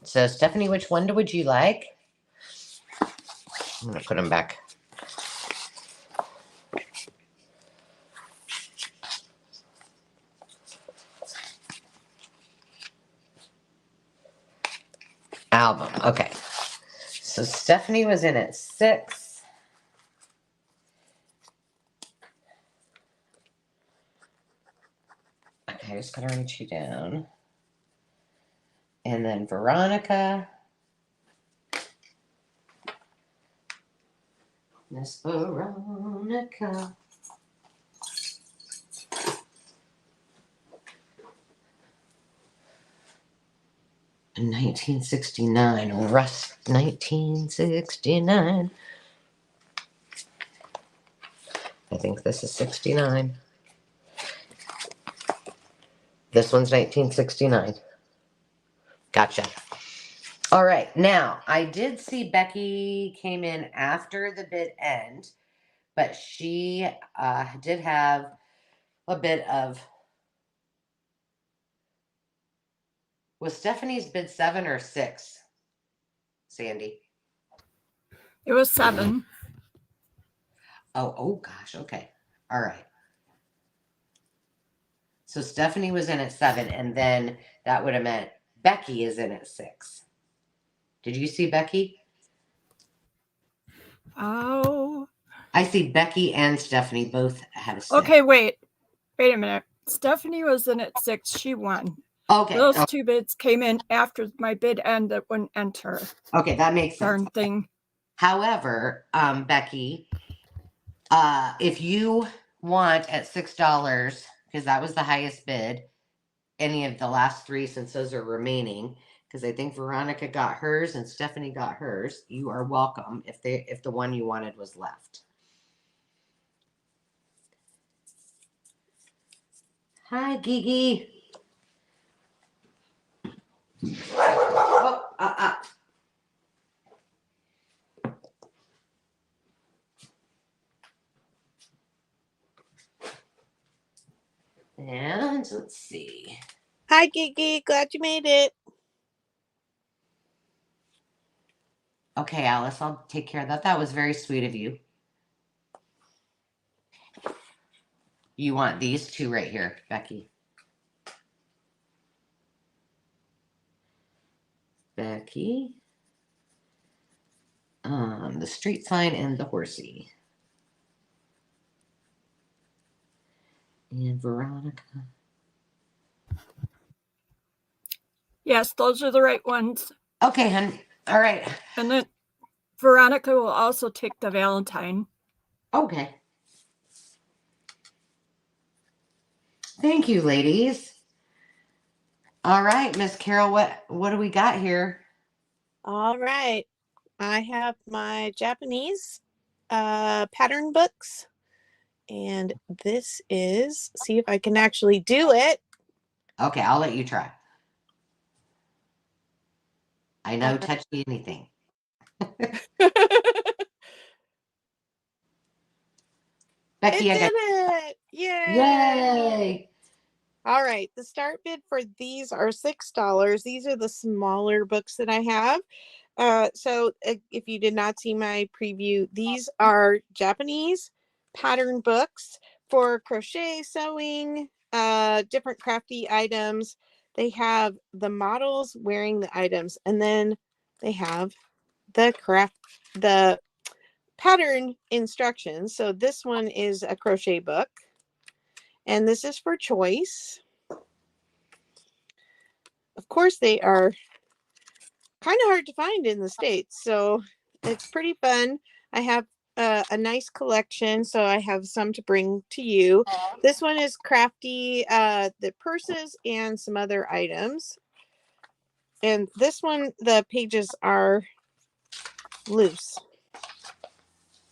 So Stephanie, which one would you like? I'm going to put them back. Album. Okay. So Stephanie was in at 6. Okay, I just got to write you down. And then Veronica. Miss Veronica. In 1969. Rust 1969. I think this is 69. This one's 1969. Gotcha. All right. Now, I did see Becky came in after the bid end, but she did have a bit of. Was Stephanie's bid 7 or 6, Sandy? It was 7. Oh gosh. Okay. All right. So Stephanie was in at 7, and then that would have meant Becky is in at 6. Did you see Becky? Oh. I see Becky and Stephanie both had a 6. Okay, wait a minute. Stephanie was in at 6. She won. Okay. Those 2 bids came in after my bid end that wouldn't enter. Okay, that makes sense. Darn thing. However, Becky, if you want at $6, because that was the highest bid, any of the last 3, since those are remaining, because I think Veronica got hers and Stephanie got hers, you are welcome if the one you wanted was left. Hi, Gigi. Oh, And let's see. Hi, Gigi. Glad you made it. Okay, Alice, I'll take care of that. That was very sweet of you. You want these 2 right here, Becky. Becky. The street sign and the horsey. And Veronica. Yes, those are the right ones. Okay, hun. All right. And then Veronica will also take the Valentine. Okay. Thank you, ladies. All right, Miss Carol, what do we got here? All right. I have my Japanese pattern books. And this is, see if I can actually do it. Okay, I'll let you try. I know touchy anything. Becky, I did it! Yay! Yay! All right, the start bid for these are $6. These are the smaller books that I have. So if you did not see my preview, these are Japanese pattern books for crochet, sewing, different crafty items. They have the models wearing the items, and then they have the pattern instructions. So this one is a crochet book, and this is for choice. Of course, they are kind of hard to find in the States, so it's pretty fun. I have a nice collection, so I have some to bring to you. This one is crafty, the purses and some other items. And this one, the pages are loose.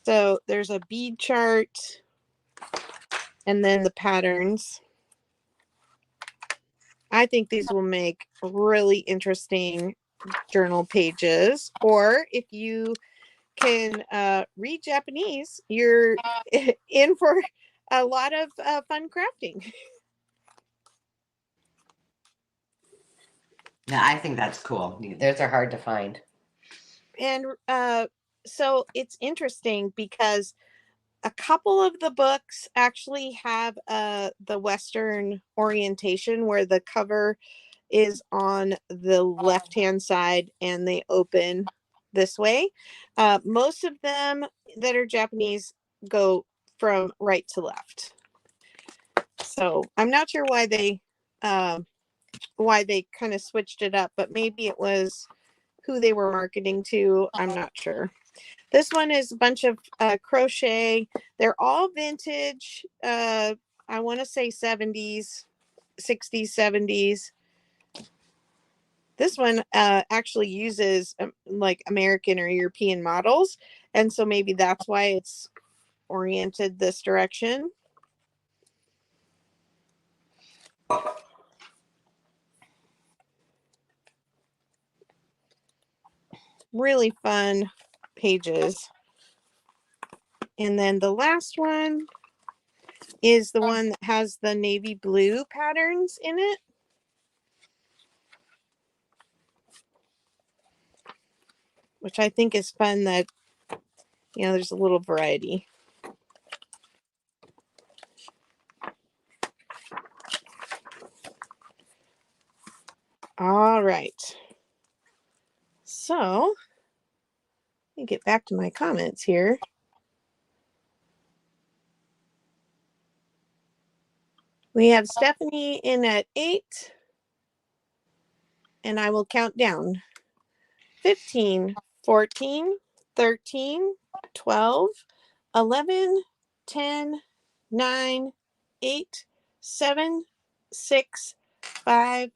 So there's a bead chart and then the patterns. I think these will make really interesting journal pages. Or if you can read Japanese, you're in for a lot of fun crafting. Yeah, I think that's cool. Those are hard to find. And so it's interesting because a couple of the books actually have the Western orientation where the cover is on the left-hand side and they open this way. Most of them that are Japanese go from right to left. So I'm not sure why they kind of switched it up, but maybe it was who they were marketing to. I'm not sure. This one is a bunch of crochet. They're all vintage. I want to say 70s, 60s, 70s. This one actually uses like American or European models. And so maybe that's why it's oriented this direction. Really fun pages. And then the last one is the one that has the navy blue patterns in it. Which I think is fun that, you know, there's a little variety. All right. So, let me get back to my comments here. We have Stephanie in at 8. And I will count down. 15, 14, 13, 12, 11, 10, 9, 8, 7, 6, 5,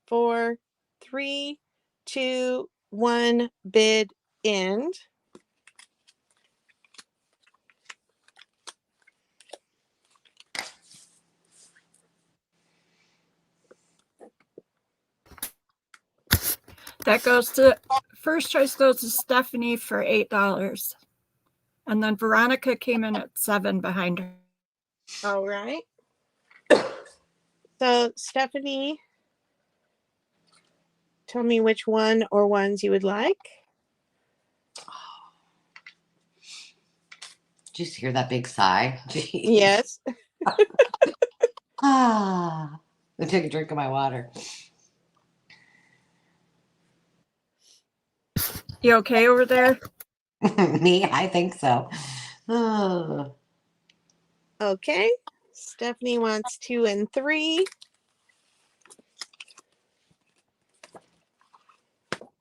4, 3, 2, 1, bid end. That goes to, first choice goes to Stephanie for $8. And then Veronica came in at 7 behind her. All right. So Stephanie, tell me which one or ones you would like. Did you hear that big sigh? Jeez. Yes. I took a drink of my water. You okay over there? Me? I think so. Oh. Okay. Stephanie wants 2 and 3.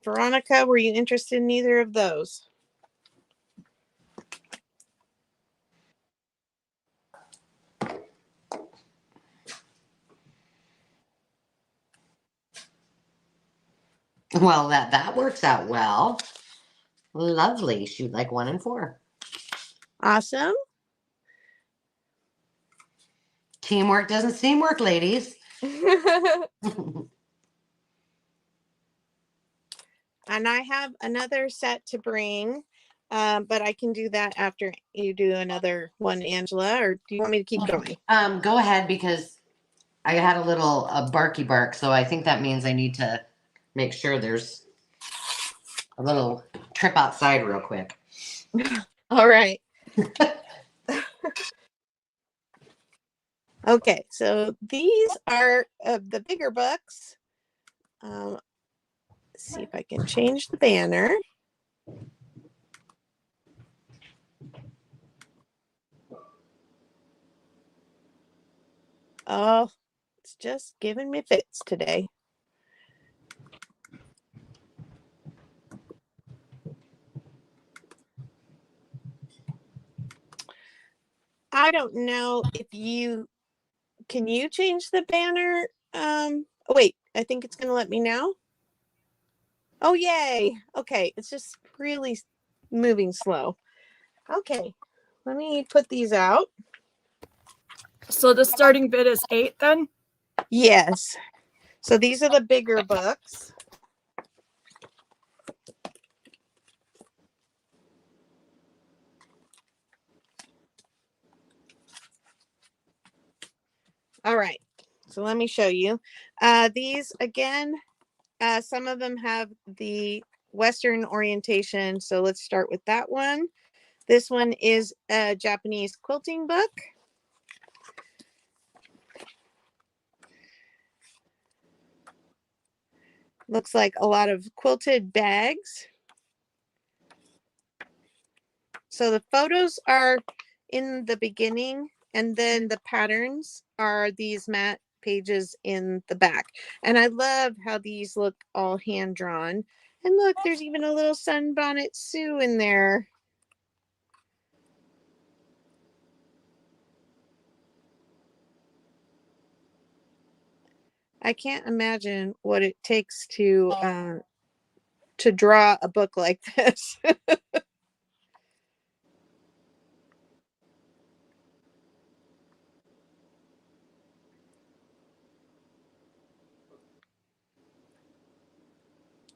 Veronica, were you interested in either of those? Well, that works out well. Lovely. Shoot like 1 and 4. Awesome. Teamwork doesn't seem work, ladies. And I have another set to bring, but I can do that after you do another one, Angela, or do you want me to keep going? Go ahead because I had a little barky bark, so I think that means I need to make sure there's a little trip outside real quick. All right. Okay, so these are the bigger books. Let's see if I can change the banner. Oh, it's just giving me fits today. I don't know if can you change the banner? Oh, wait, I think it's going to let me now. Oh, yay. Okay, it's just really moving slow. Okay, let me put these out. So the starting bid is 8 then? Yes. So these are the bigger books. All right. So let me show you. These again, some of them have the Western orientation. So let's start with that one. This one is a Japanese quilting book. Looks like a lot of quilted bags. So the photos are in the beginning, and then the patterns are these matte pages in the back. And I love how these look all hand drawn. And look, there's even a little Sunbonnet Sue in there. I can't imagine what it takes to draw a book like this.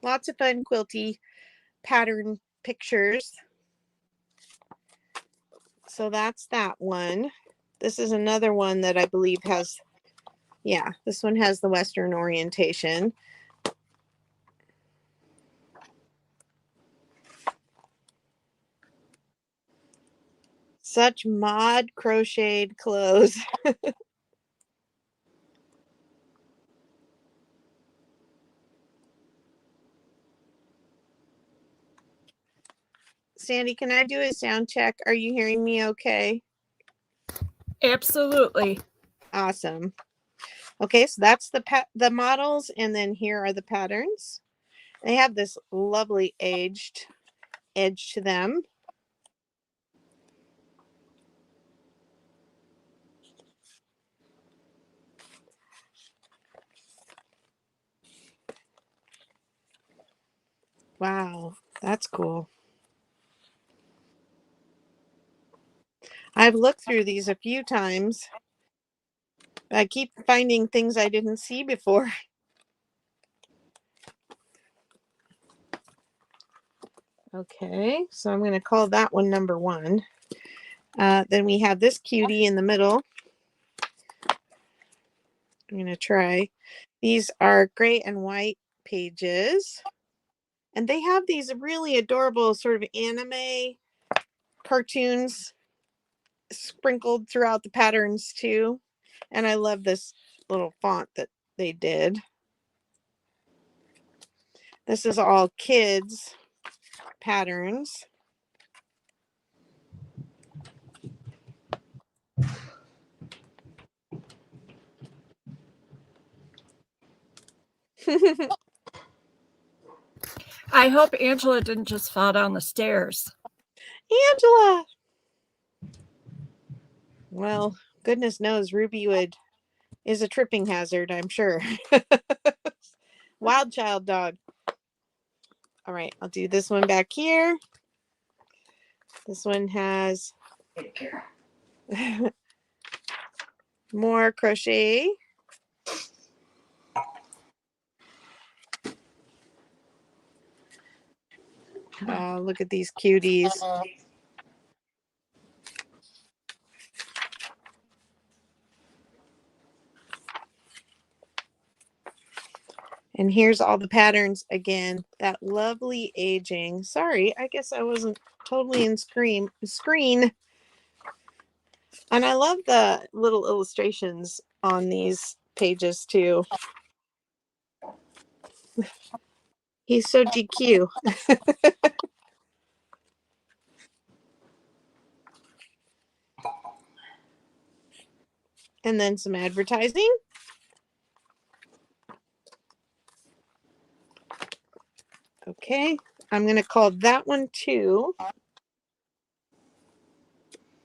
Lots of fun quilty pattern pictures. So that's that one. This is another one that I believe has, yeah, this one has the Western orientation. Such mod crocheted clothes. Sandy, can I do a sound check? Are you hearing me okay? Absolutely. Awesome. Okay, so that's the models, and then here are the patterns. They have this lovely aged edge to them. Wow, that's cool. I've looked through these a few times. I keep finding things I didn't see before. Okay, so I'm going to call that one number 1. Then we have this cutie in the middle. I'm going to try. These are gray and white pages. And they have these really adorable sort of anime cartoons sprinkled throughout the patterns too. And I love this little font that they did. This is all kids patterns. I hope Angela didn't just fall down the stairs. Angela! Well, goodness knows Ruby is a tripping hazard, I'm sure. Wild child dog. All right, I'll do this one back here. This one has more crochet. Look at these cuties. And here's all the patterns again. That lovely aging. Sorry, I guess I wasn't totally in screen. And I love the little illustrations on these pages too. He's so GQ. And then some advertising. Okay, I'm going to call that one 2.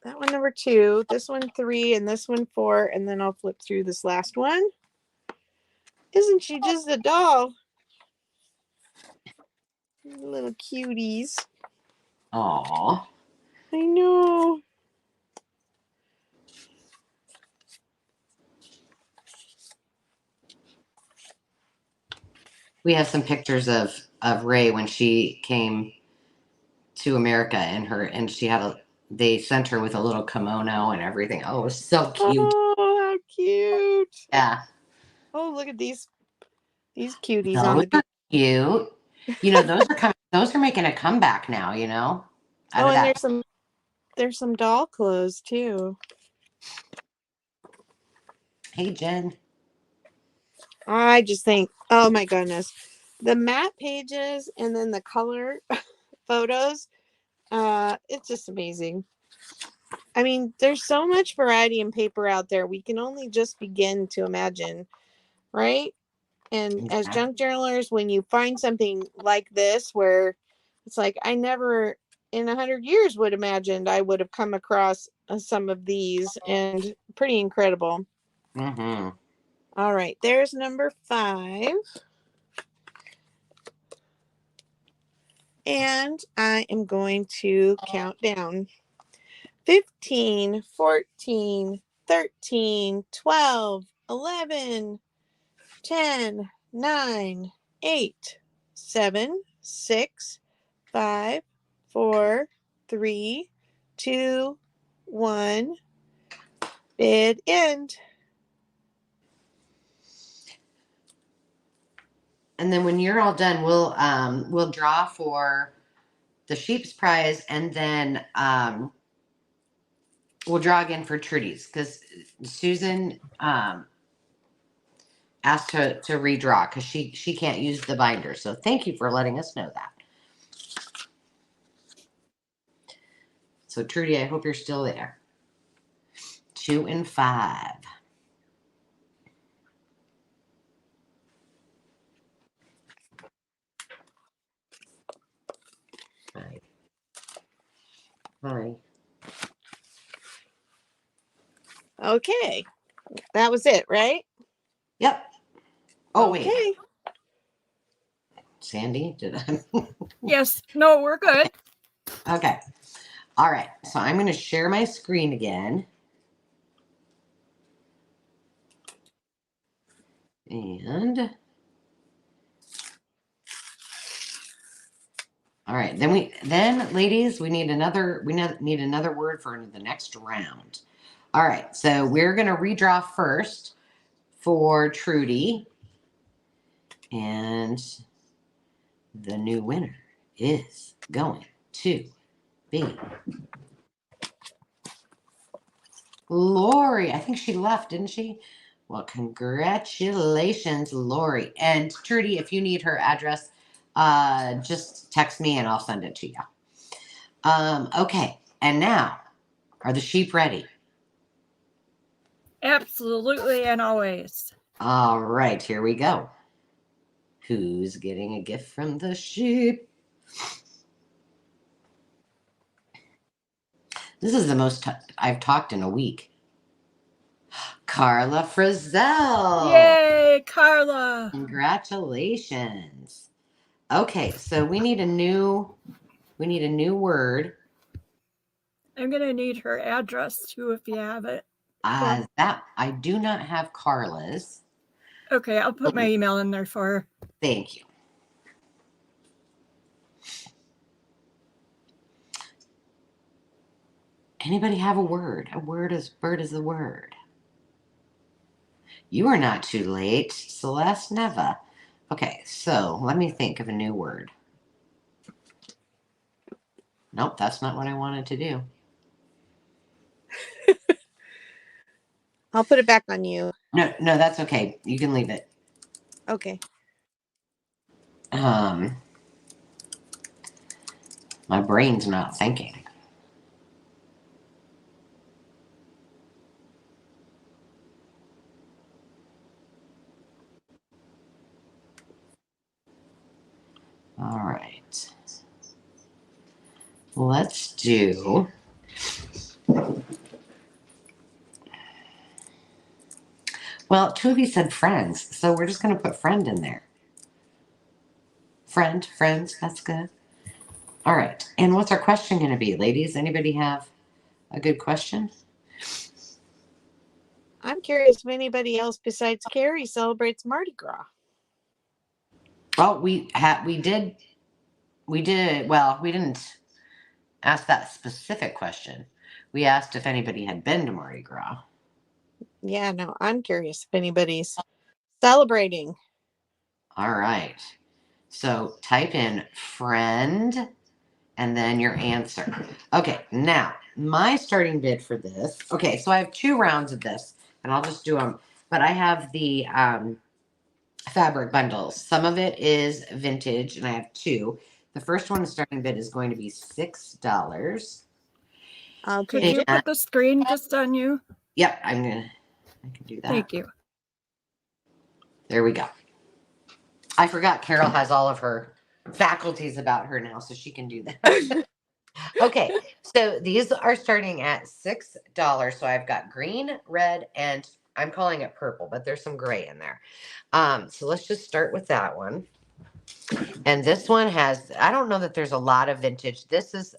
That one number 2, this one 3, and this one 4, and then I'll flip through this last one. Isn't she just a doll? Little cuties. Aww. I know. We have some pictures of Ray when she came to America, and she had they sent her with a little kimono and everything. Oh, it was so cute. Oh, how cute. Yeah. Oh, look at these cuties on Those the are beach. cute. You know, those are making a comeback now, you know, out Oh, of and that. there's some doll clothes too. Hey, Jen. I just think, oh my goodness, the matte pages and then the color photos, it's just amazing. I mean, there's so much variety in paper out there. We can only just begin to imagine, right? And as Yeah. junk journalers, when you find something like this, where it's like, I never in 100 years would imagined I would have come across some of these, and pretty incredible. Mm-hmm. All right, there's number 5. And I am going to count down 15, 14, 13, 12, 11, 10, 9, 8, 7, 6, 5, 4, 3, 2, 1. Bid end. And then when you're all done, we'll draw for the sheep's prize, and then we'll draw again for Trudy's, because Susan asked to redraw because she can't use the binder. So thank you for letting us know that. So Trudy, I hope you're still there. 2 and 5. Hi. Hi. Okay, that was it, right? Yep. Oh, wait. Okay. Sandy, did I? Yes. No, we're good. Okay. All right. So I'm going to share my screen again. And all right. Then ladies, we need another word for the next round. All right. So we're going to redraw first for Trudy. And the new winner is going to be Lori. I think she left, didn't she? Well, congratulations, Lori. And Trudy, if you need her address, just text me and I'll send it to you. Okay. And now, are the sheep ready? Absolutely and always. All right, here we go. Who's getting a gift from the sheep? This is the most I've talked in a week. Carla Frizzell. Yay, Carla. Congratulations. Okay, so we need a new word. I'm going to need her address too if you have it. That I do not have Carla's. Okay, I'll put my email in there for her. Thank you. Anybody have a word? Bird is the word. You are not too late, Celeste. Never. Okay, so let me think of a new word. Nope, that's not what I wanted to do. I'll put it back on you. No, that's okay. You can leave it. Okay. My brain's not thinking. All right. Let's do. Well, two of you said friends, so we're just going to put friend in there. Friends, that's good. All right. And what's our question going to be, ladies? Anybody have a good question? I'm curious if anybody else besides Carrie celebrates Mardi Gras. Well, we did. Well, we didn't ask that specific question. We asked if anybody had been to Mardi Gras. Yeah, no, I'm curious if anybody's celebrating. All right. So type in friend and then your answer. Okay, now my starting bid for this. Okay, so I have 2 rounds of this, and I'll just do them. But I have the fabric bundles. Some of it is vintage, and I have 2. The first one, the starting bid is going to be $6. I'll Could take you it. put the screen just on you? Yep, I can do that. Thank you. There we go. I forgot Carol has all of her faculties about her now, so she can do that. Okay, so these are starting at $6. So I've got green, red, and I'm calling it purple, but there's some gray in there. So let's just start with that one. And this one has, I don't know that there's a lot of vintage. This is,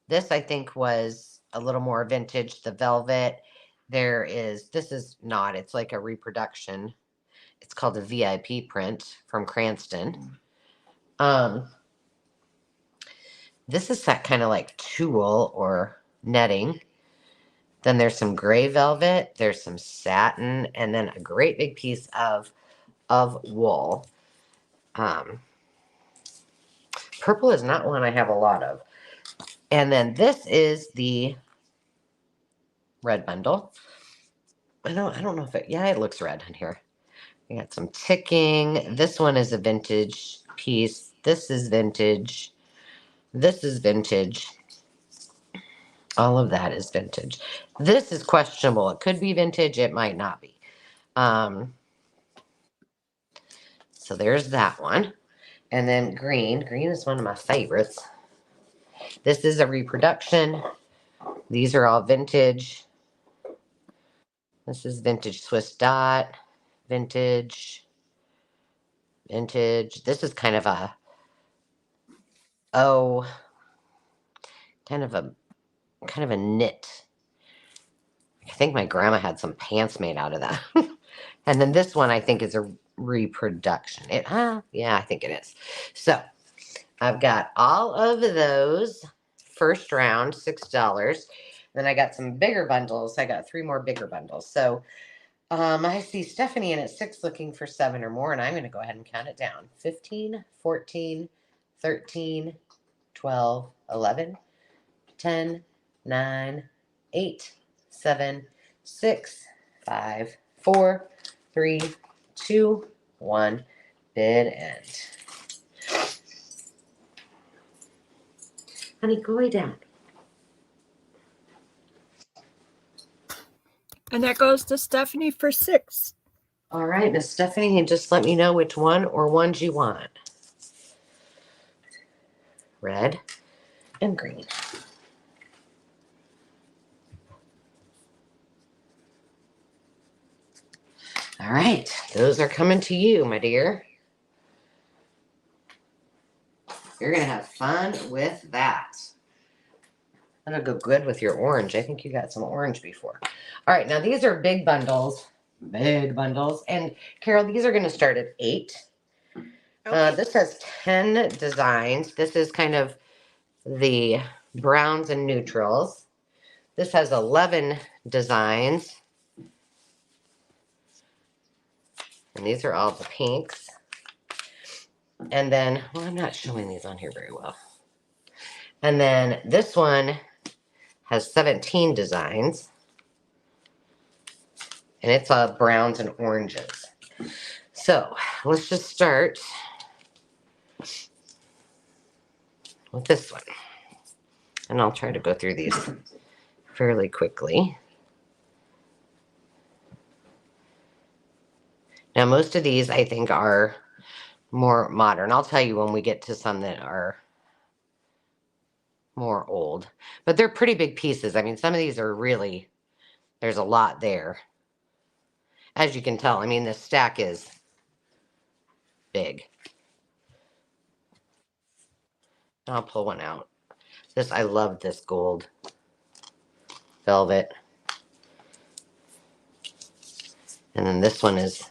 this I think was a little more vintage. The velvet, this is not, it's like a reproduction. It's called a VIP print from Cranston. This is that kind of like tulle or netting. Then there's some gray velvet, there's some satin, and then a great big piece of wool. Purple is not one I have a lot of. And then this is the red bundle. I don't know if it looks red in here. We got some ticking. This one is a vintage piece. This is vintage. This is vintage. All of that is vintage. This is questionable. It could be vintage. It might not be. So there's that one. And then green. Green is one of my favorites. This is a reproduction. These are all vintage. This is vintage Swiss dot. Vintage. Vintage. This is kind of a, kind of a knit. I think my grandma had some pants made out of that. And then this one I think is a reproduction. Yeah, I think it is. So I've got all of those first round, $6. Then I got some bigger bundles. I got 3 more bigger bundles. So I see Stephanie in at 6 looking for 7 or more, and I'm going to go ahead and count it down. 15, 14, 13, 12, 11, 10, 9, 8, 7, 6, 5, 4, 3, 2, 1. Bid end. Honey, go lay down. And that goes to Stephanie for 6. All right, Miss Stephanie, and just let me know which one or ones you want. Red and green. All right, those are coming to you, my dear. You're going to have fun with that. That'll go good with your orange. I think you got some orange before. All right, now these are big bundles. Big bundles. And Carol, these are going to start at 8. Okay. This has 10 designs. This is kind of the browns and neutrals. This has 11 designs. And these are all the pinks. And then, well, I'm not showing these on here very well. And then this one has 17 designs. And it's all browns and oranges. So let's just start with this one. And I'll try to go through these fairly quickly. Now, most of these I think are more modern. I'll tell you when we get to some that are more old. But they're pretty big pieces. I mean, some of these are really, there's a lot there. As you can tell, I mean, this stack is big. I'll pull one out. I love this gold velvet. And then this one is,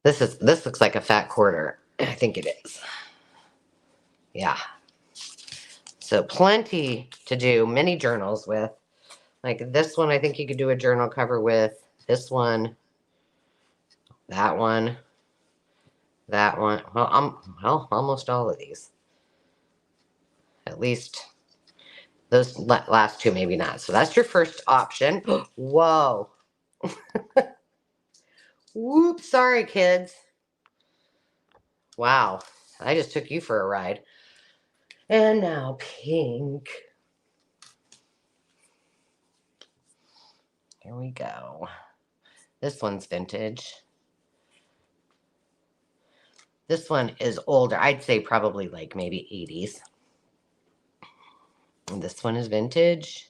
this looks like a fat quarter. I think it is. Yeah. So plenty to do mini journals with. Like this one, I think you could do a journal cover with. This one, that one, that one. Well, almost all of these. At least those last two, maybe not. So that's your first option. Whoa. Whoops, sorry, kids. Wow, I just took you for a ride. And now pink. Here we go. This one's vintage. This one is older. I'd say probably like maybe 80s. And this one is vintage.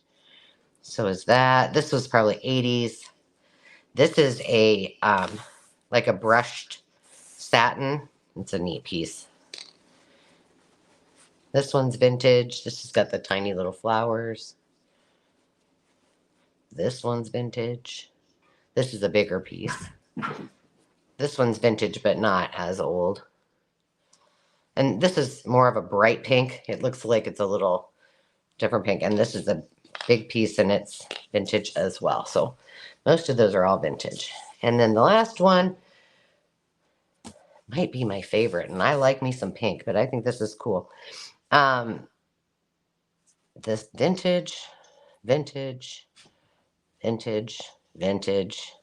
So is that. This was probably 80s. This is a like a brushed satin. It's a neat piece. This one's vintage. This has got the tiny little flowers. This one's vintage. This is a bigger piece. This one's vintage, but not as old. And this is more of a bright pink. It looks like it's a little different pink. And this is a big piece and it's vintage as well. So most of those are all vintage. And then the last one might be my favorite. And I like me some pink, but I think this is cool. This vintage, vintage, vintage, vintage,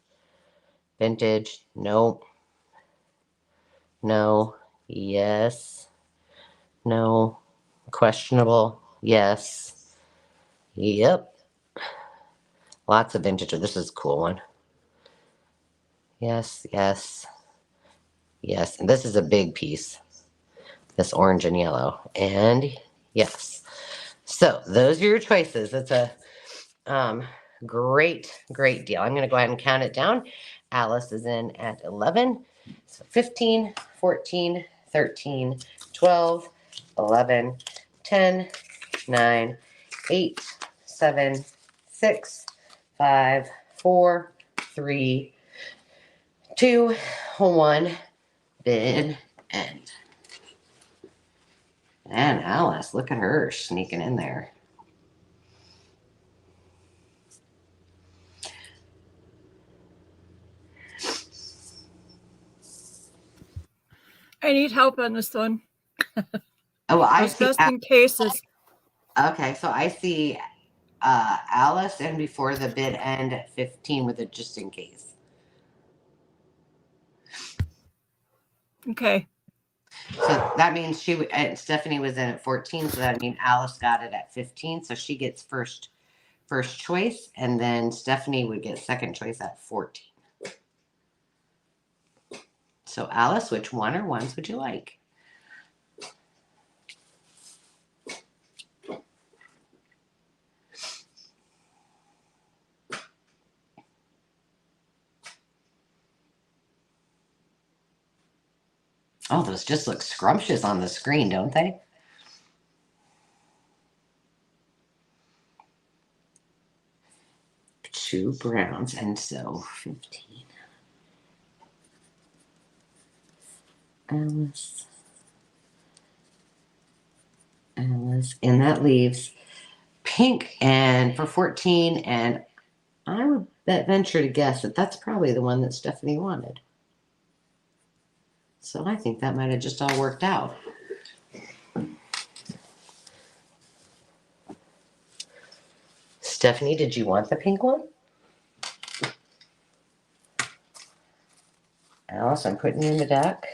vintage. Nope. No. Yes. No. Questionable. Yes. Yep. Lots of vintage. This is a cool one. Yes, yes, yes. And this is a big piece. This orange and yellow. And yes. So those are your choices. It's a great, great deal. I'm going to go ahead and count it down. Alice is in at 11. So 15, 14, 13, 12, 11, 10, 9, 8, 7, 6, 5, 4, 3, 2, 1. Bid end. And Alice, look at her sneaking in there. I need help on this one. Oh, I Those see. just in cases. Okay, so I see Alice and before the bid end at 15 with it just in case. Okay. So that means Stephanie was in at 14, so that means Alice got it at 15, so she gets first choice, and then Stephanie would get second choice at 14. So Alice, which one or ones would you like? Oh, those just look scrumptious on the screen, don't they? Two browns, and so 15. Alice, and that leaves pink and for 14, and I would venture to guess that that's probably the one that Stephanie wanted. So I think that might have just all worked out. Stephanie, did you want the pink one? Alice, I'm putting you in the deck.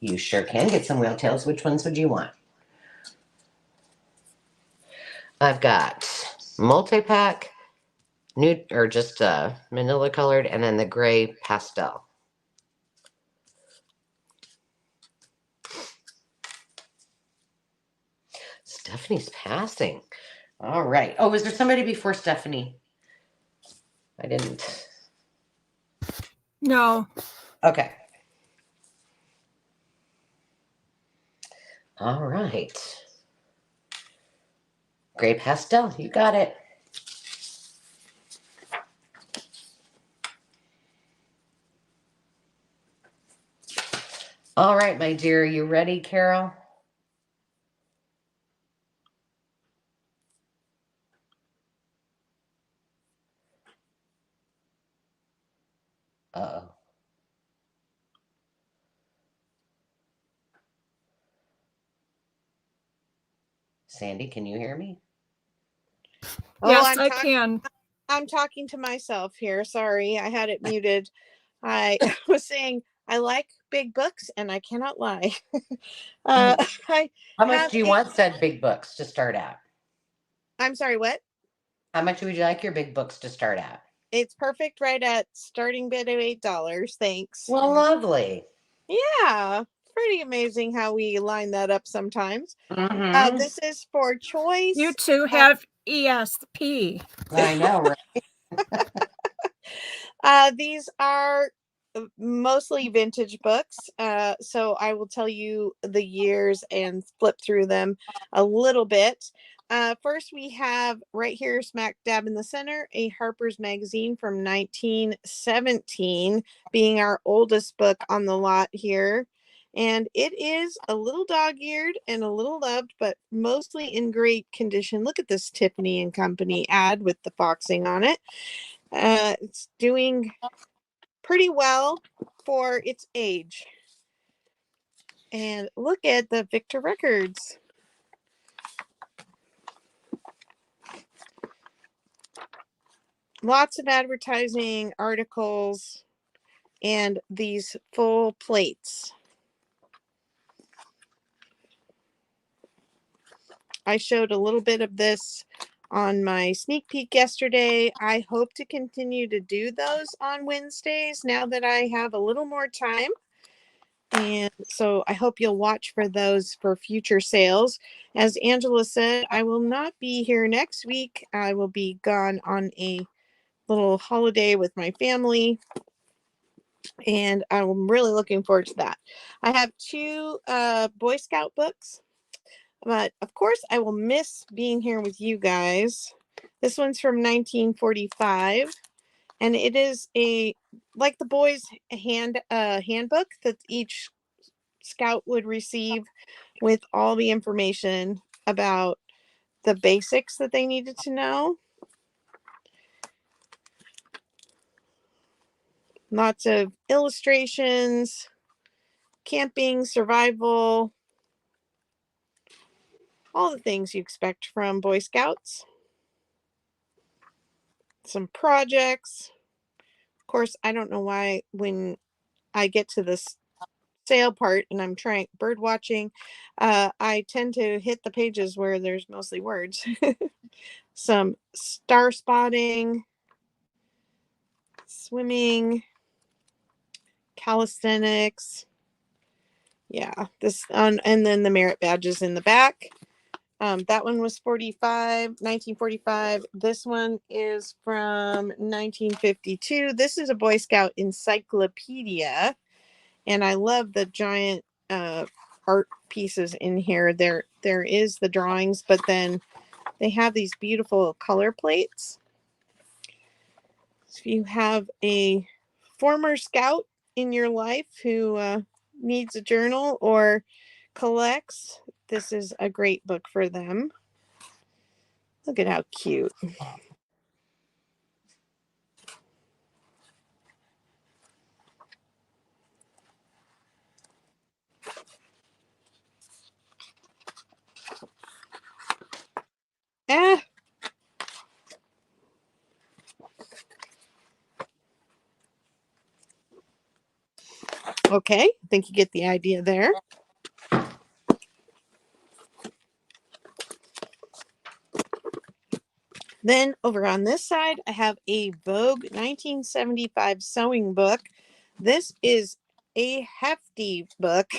You sure can get some whale tails. Which ones would you want? I've got multi-pack, nude, or just manila colored, and then the gray pastel. Stephanie's passing. All right. Oh, was there somebody before Stephanie? I didn't. No. Okay. All right. Gray pastel, you got it. All right, my dear, you ready, Carol? Sandy, can you hear me? Oh, Yes, I can. I'm talking to myself here. Sorry, I had it muted. I was saying I like big books, and I cannot lie. I How much have do you want said big books to start out? I'm sorry, what? How much would you like your big books to start at? It's perfect right at starting bid of $8. Thanks. Well, lovely. Yeah, pretty amazing how we line that up sometimes. Mm-hmm. This is for choice. You two have ESP. I know, right? These are mostly vintage books. So I will tell you the years and flip through them a little bit. First, we have right here, smack dab in the center, a Harper's Magazine from 1917, being our oldest book on the lot here. And it is a little dog-eared and a little loved, but mostly in great condition. Look at this Tiffany and Company ad with the foxing on it. It's doing pretty well for its age. And look at the Victor Records. Lots of advertising, articles, and these full plates. I showed a little bit of this on my sneak peek yesterday. I hope to continue to do those on Wednesdays now that I have a little more time. And so I hope you'll watch for those for future sales. As Angela said, I will not be here next week. I will be gone on a little holiday with my family. And I'm really looking forward to that. I have two Boy Scout books. But of course, I will miss being here with you guys. This one's from 1945. And it is like the boys' handbook that each scout would receive with all the information about the basics that they needed to know. Lots of illustrations, camping, survival, all the things you expect from Boy Scouts. Some projects. Of course, I don't know why when I get to this sale part and I'm trying bird watching, I tend to hit the pages where there's mostly words. Some star spotting, swimming, calisthenics. Yeah, and then the merit badges in the back. That one was 1945. This one is from 1952. This is a Boy Scout encyclopedia. And I love the giant art pieces in here. There is the drawings, but then they have these beautiful color plates. So if you have a former scout in your life who needs a journal or collects, this is a great book for them. Look at how cute. Ah. Okay, I think you get the idea there. Then over on this side, I have a Vogue 1975 sewing book. This is a hefty book.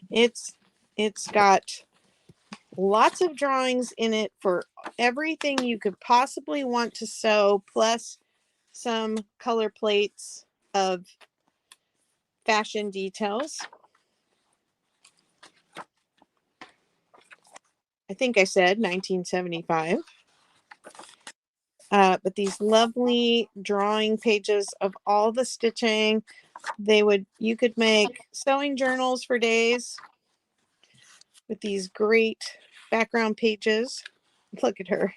It's got lots of drawings in it for everything you could possibly want to sew, plus some color plates of fashion details. I think I said 1975. But these lovely drawing pages of all the stitching. You could make sewing journals for days with these great background pages. Look at her.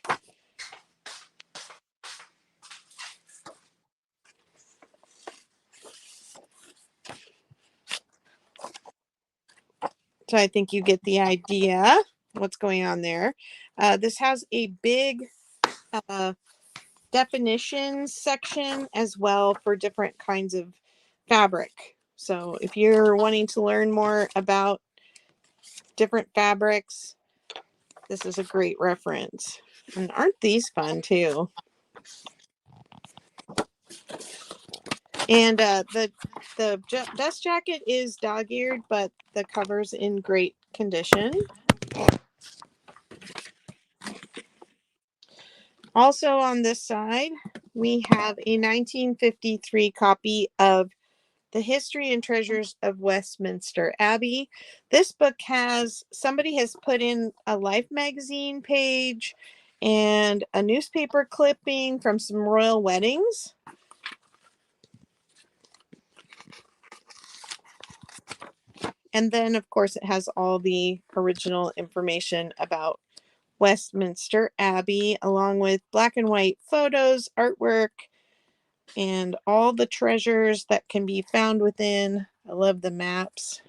So I think you get the idea. what's going on there. This has a big definitions section as well for different kinds of fabric. So if you're wanting to learn more about different fabrics, this is a great reference. And aren't these fun too? And the dust jacket is dog-eared, but the cover's in great condition. Also on this side, we have a 1953 copy of The History and Treasures of Westminster Abbey. This book somebody has put in a Life magazine page and a newspaper clipping from some royal weddings. And then, of course, it has all the original information about Westminster Abbey, along with black and white photos, artwork, and all the treasures that can be found within. I love the maps.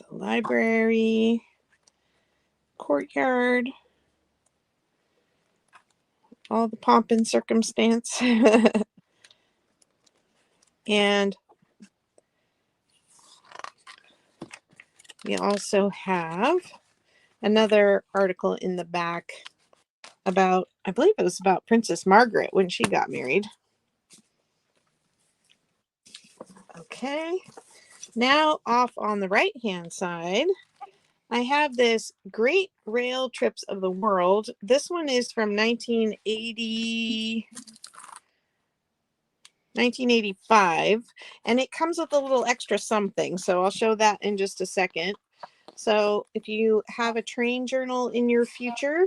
The library, courtyard, all the pomp and circumstance. And we also have another article in the back about, I believe it was about Princess Margaret when she got married. Okay, now off on the right hand side, I have this Great Rail Trips of the World. This one is from 1985, and it comes with a little extra something, so I'll show that in just a second. So if you have a train journal in your future,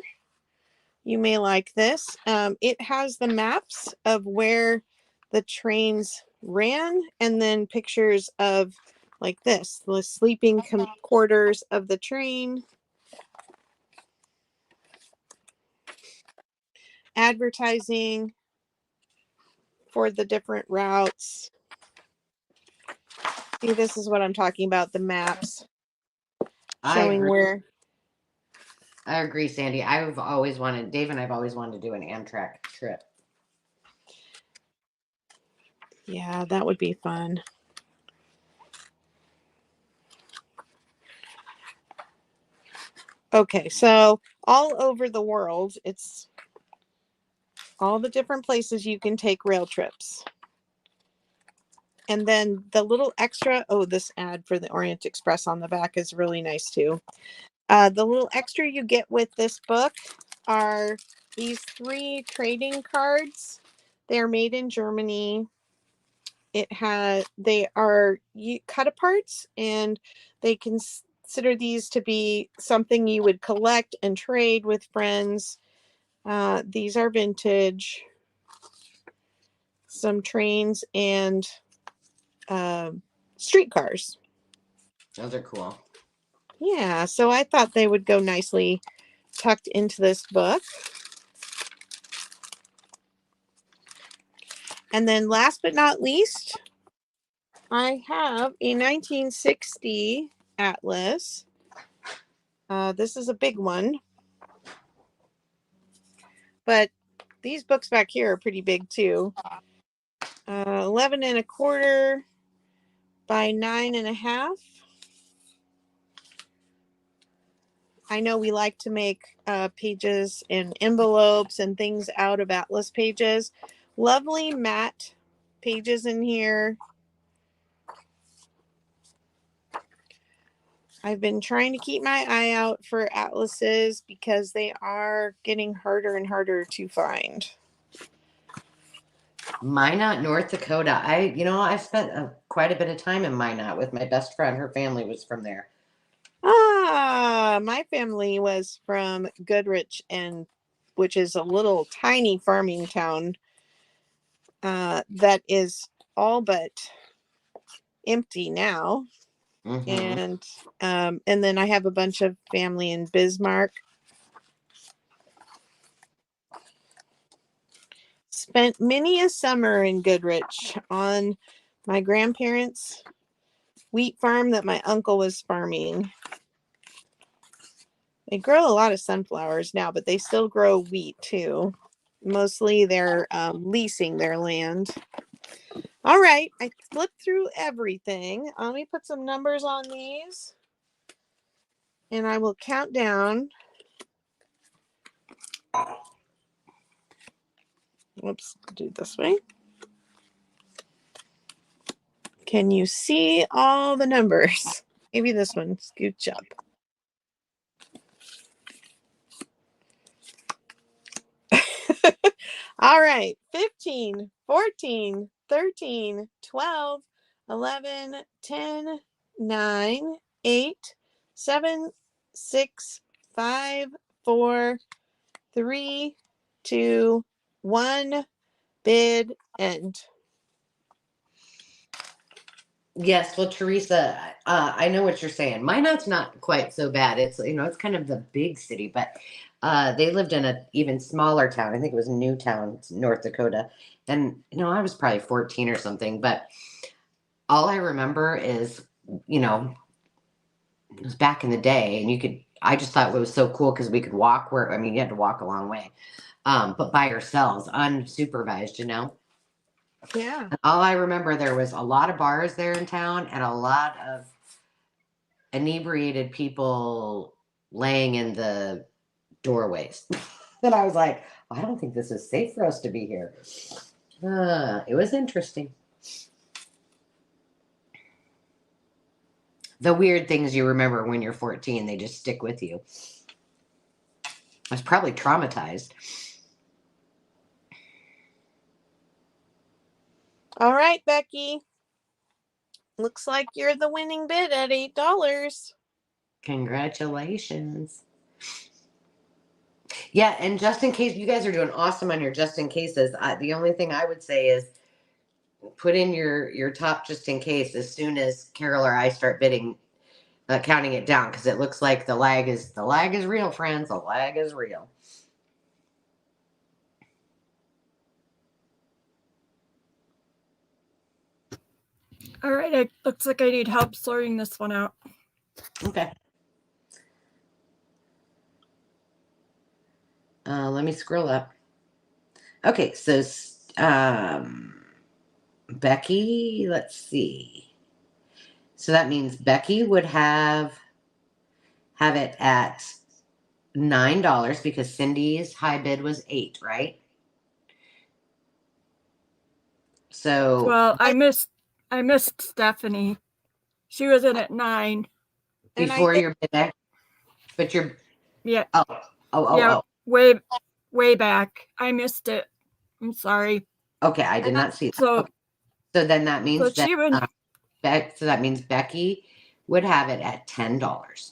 you may like this. It has the maps of where the trains ran, and then pictures of like this, the sleeping quarters of the train, advertising for the different routes. See, this is what I'm talking about, the maps showing where. I agree, Sandy. Dave and I've always wanted to do an Amtrak trip. Yeah, that would be fun. Okay, so all over the world, it's all the different places you can take rail trips. And then the little extra, this ad for the Orient Express on the back is really nice too. The little extra you get with this book are these 3 trading cards. They're made in Germany. They are cut aparts, and they consider these to be something you would collect and trade with friends. These are vintage. Some trains and streetcars. Those are cool. Yeah, so I thought they would go nicely tucked into this book. And then last but not least, I have a 1960 atlas. This is a big one. But these books back here are pretty big too. 11 1/4 by 9 1/2. I know we like to make pages and envelopes and things out of atlas pages. Lovely matte pages in here. I've been trying to keep my eye out for atlases because they are getting harder and harder to find. Minot, North Dakota. I've spent quite a bit of time in Minot with my best friend. Her family was from there. My family was from Goodrich, which is a little tiny farming town that is all but empty now. Mm-hmm. And then I have a bunch of family in Bismarck. spent many a summer in Goodrich on my grandparents' wheat farm that my uncle was farming. They grow a lot of sunflowers now, but they still grow wheat too. Mostly they're leasing their land. All right, I flipped through everything. Let me put some numbers on these. And I will count down. Whoops, do it this way. Can you see all the numbers? Maybe this one, scooch up. All right, 15, 14, 13, 12, 11, 10, 9, 8, 7, 6, 5, 4, 3, 2, 1, bid end. Yes, well, Teresa, I know what you're saying. Minot's not quite so bad. It's it's kind of the big city, but they lived in an even smaller town. I think it was Newtown, North Dakota, and I was probably 14 or something. But all I remember is, it was back in the day, and you could. I just thought it was so cool because we could walk where. I mean, you had to walk a long way, but by ourselves, unsupervised. Yeah. All I remember, there was a lot of bars there in town and a lot of inebriated people laying in the doorways. And I was like, I don't think this is safe for us to be here. It was interesting. The weird things you remember when you're 14, they just stick with you. I was probably traumatized. All right, Becky. Looks like you're the winning bid at $8. Congratulations. Yeah, and just in case, you guys are doing awesome on your just in cases. The only thing I would say is put in your top just in case as soon as Carol or I start bidding, counting it down, because it looks like the lag is real, friends. The lag is real. All right, it looks like I need help sorting this one out. Okay. Let me scroll up. Okay, so Becky, let's see. So that means Becky would have it at $9 because Cindy's high bid was $8, right? So Well, I missed Stephanie. She was in at 9. before your bid, but you're Yeah. oh. Way back. I missed it. I'm sorry. Okay, I did not see that. So Okay. So then that means so she would, so that means Becky would have it at $10.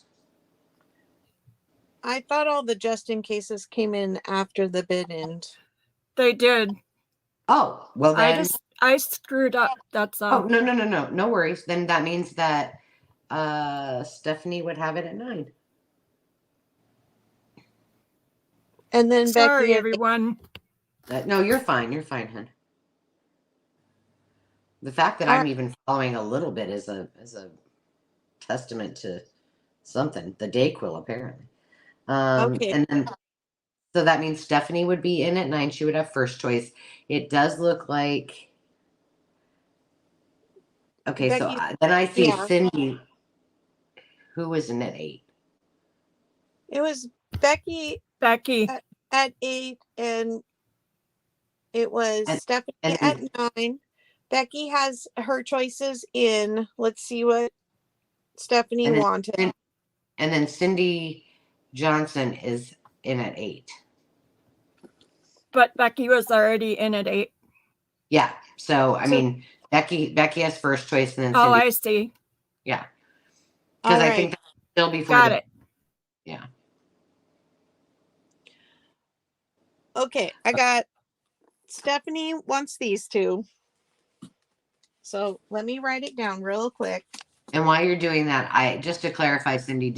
I thought all the just in cases came in after the bid end. they did. Oh, well then. I screwed up. That's all. Oh, no worries. Then that means that Stephanie would have it at 9. And then Sorry, Becky, No, everyone. you're fine. You're fine, hon. The fact that I'm even following a little bit is a testament to something. The Dayquil, apparently. Okay. And then so that means Stephanie would be in at 9. She would have first choice. It does look like. Okay, Becky, so then I see yeah. Cindy, who was in at 8. It was Becky at 8, and it was Stephanie at 9. Becky has her choices in. Let's see what Stephanie wanted. And then Cindy Johnson is in at 8. But Becky was already in at 8. Yeah. So I mean, Becky has first choice, and then Oh, Cindy. I see. Yeah. Because I think that's still before. Got it. Yeah. Okay, I got Stephanie wants these two. So let me write it down real quick. And while you're doing that, just to clarify, Cindy,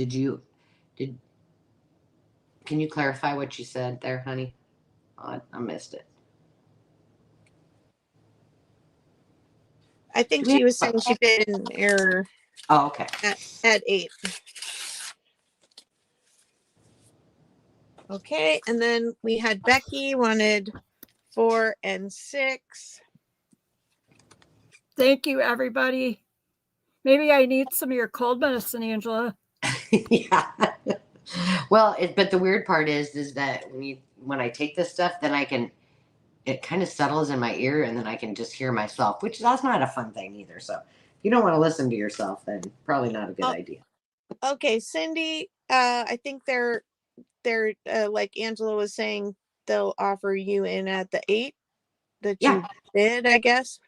can you clarify what you said there, honey? I missed it. I think Do we she have was saying she did an error Oh, okay. at 8. Okay, and then we had Becky wanted 4 and 6. Thank you, everybody. Maybe I need some of your cold medicine, Angela. Yeah. Well, but the weird part is that when I take this stuff, then it kind of settles in my ear, and then I can just hear myself, which that's not a fun thing either. So if you don't want to listen to yourself, then probably not a good idea. Okay, Cindy, I think they're like Angela was saying, they'll offer you in at the 8 that Yeah. you did, I guess.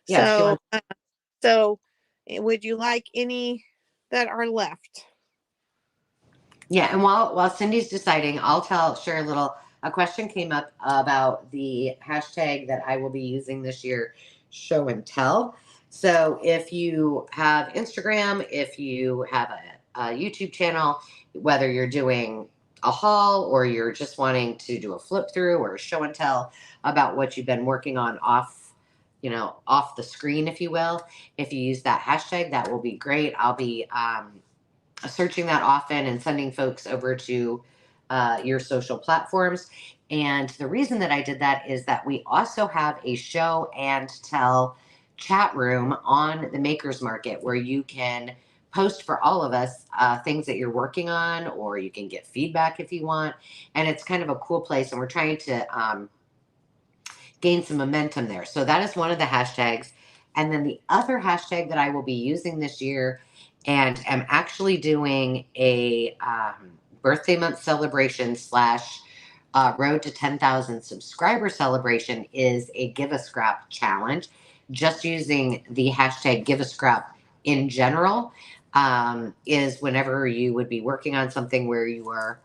Yeah, she So, wants- would you like any that are left? Yeah, and while Cindy's deciding, I'll share a little. A question came up about the hashtag that I will be using this year, show and tell. So if you have Instagram, if you have a YouTube channel, whether you're doing a haul or you're just wanting to do a flip through or a show and tell about what you've been working on off the screen, if you will, if you use that hashtag, that will be great. I'll be searching that often and sending folks over to your social platforms. And the reason that I did that is that we also have a show and tell chat room on the Makers Market where you can post for all of us things that you're working on, or you can get feedback if you want. And it's kind of a cool place. And we're trying to gain some momentum there. So that is one of the hashtags. And then the other hashtag that I will be using this year, and I'm actually doing a birthday month celebration / road to 10,000 subscriber celebration, is a Give a Scrap challenge. Just using the hashtag Give a Scrap in general is whenever you would be working on something where you are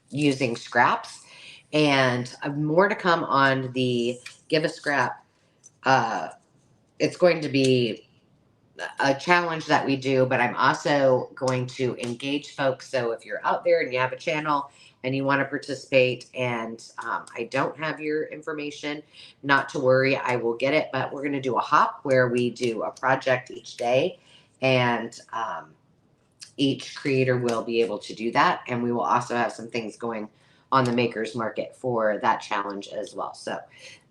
using scraps. And more to come on the Give a Scrap. It's going to be a challenge that we do, but I'm also going to engage folks. So if you're out there and you have a channel and you want to participate, and I don't have your information, not to worry, I will get it. But we're going to do a hop where we do a project each day, and each creator will be able to do that. And we will also have some things going on the Makers Market for that challenge as well. So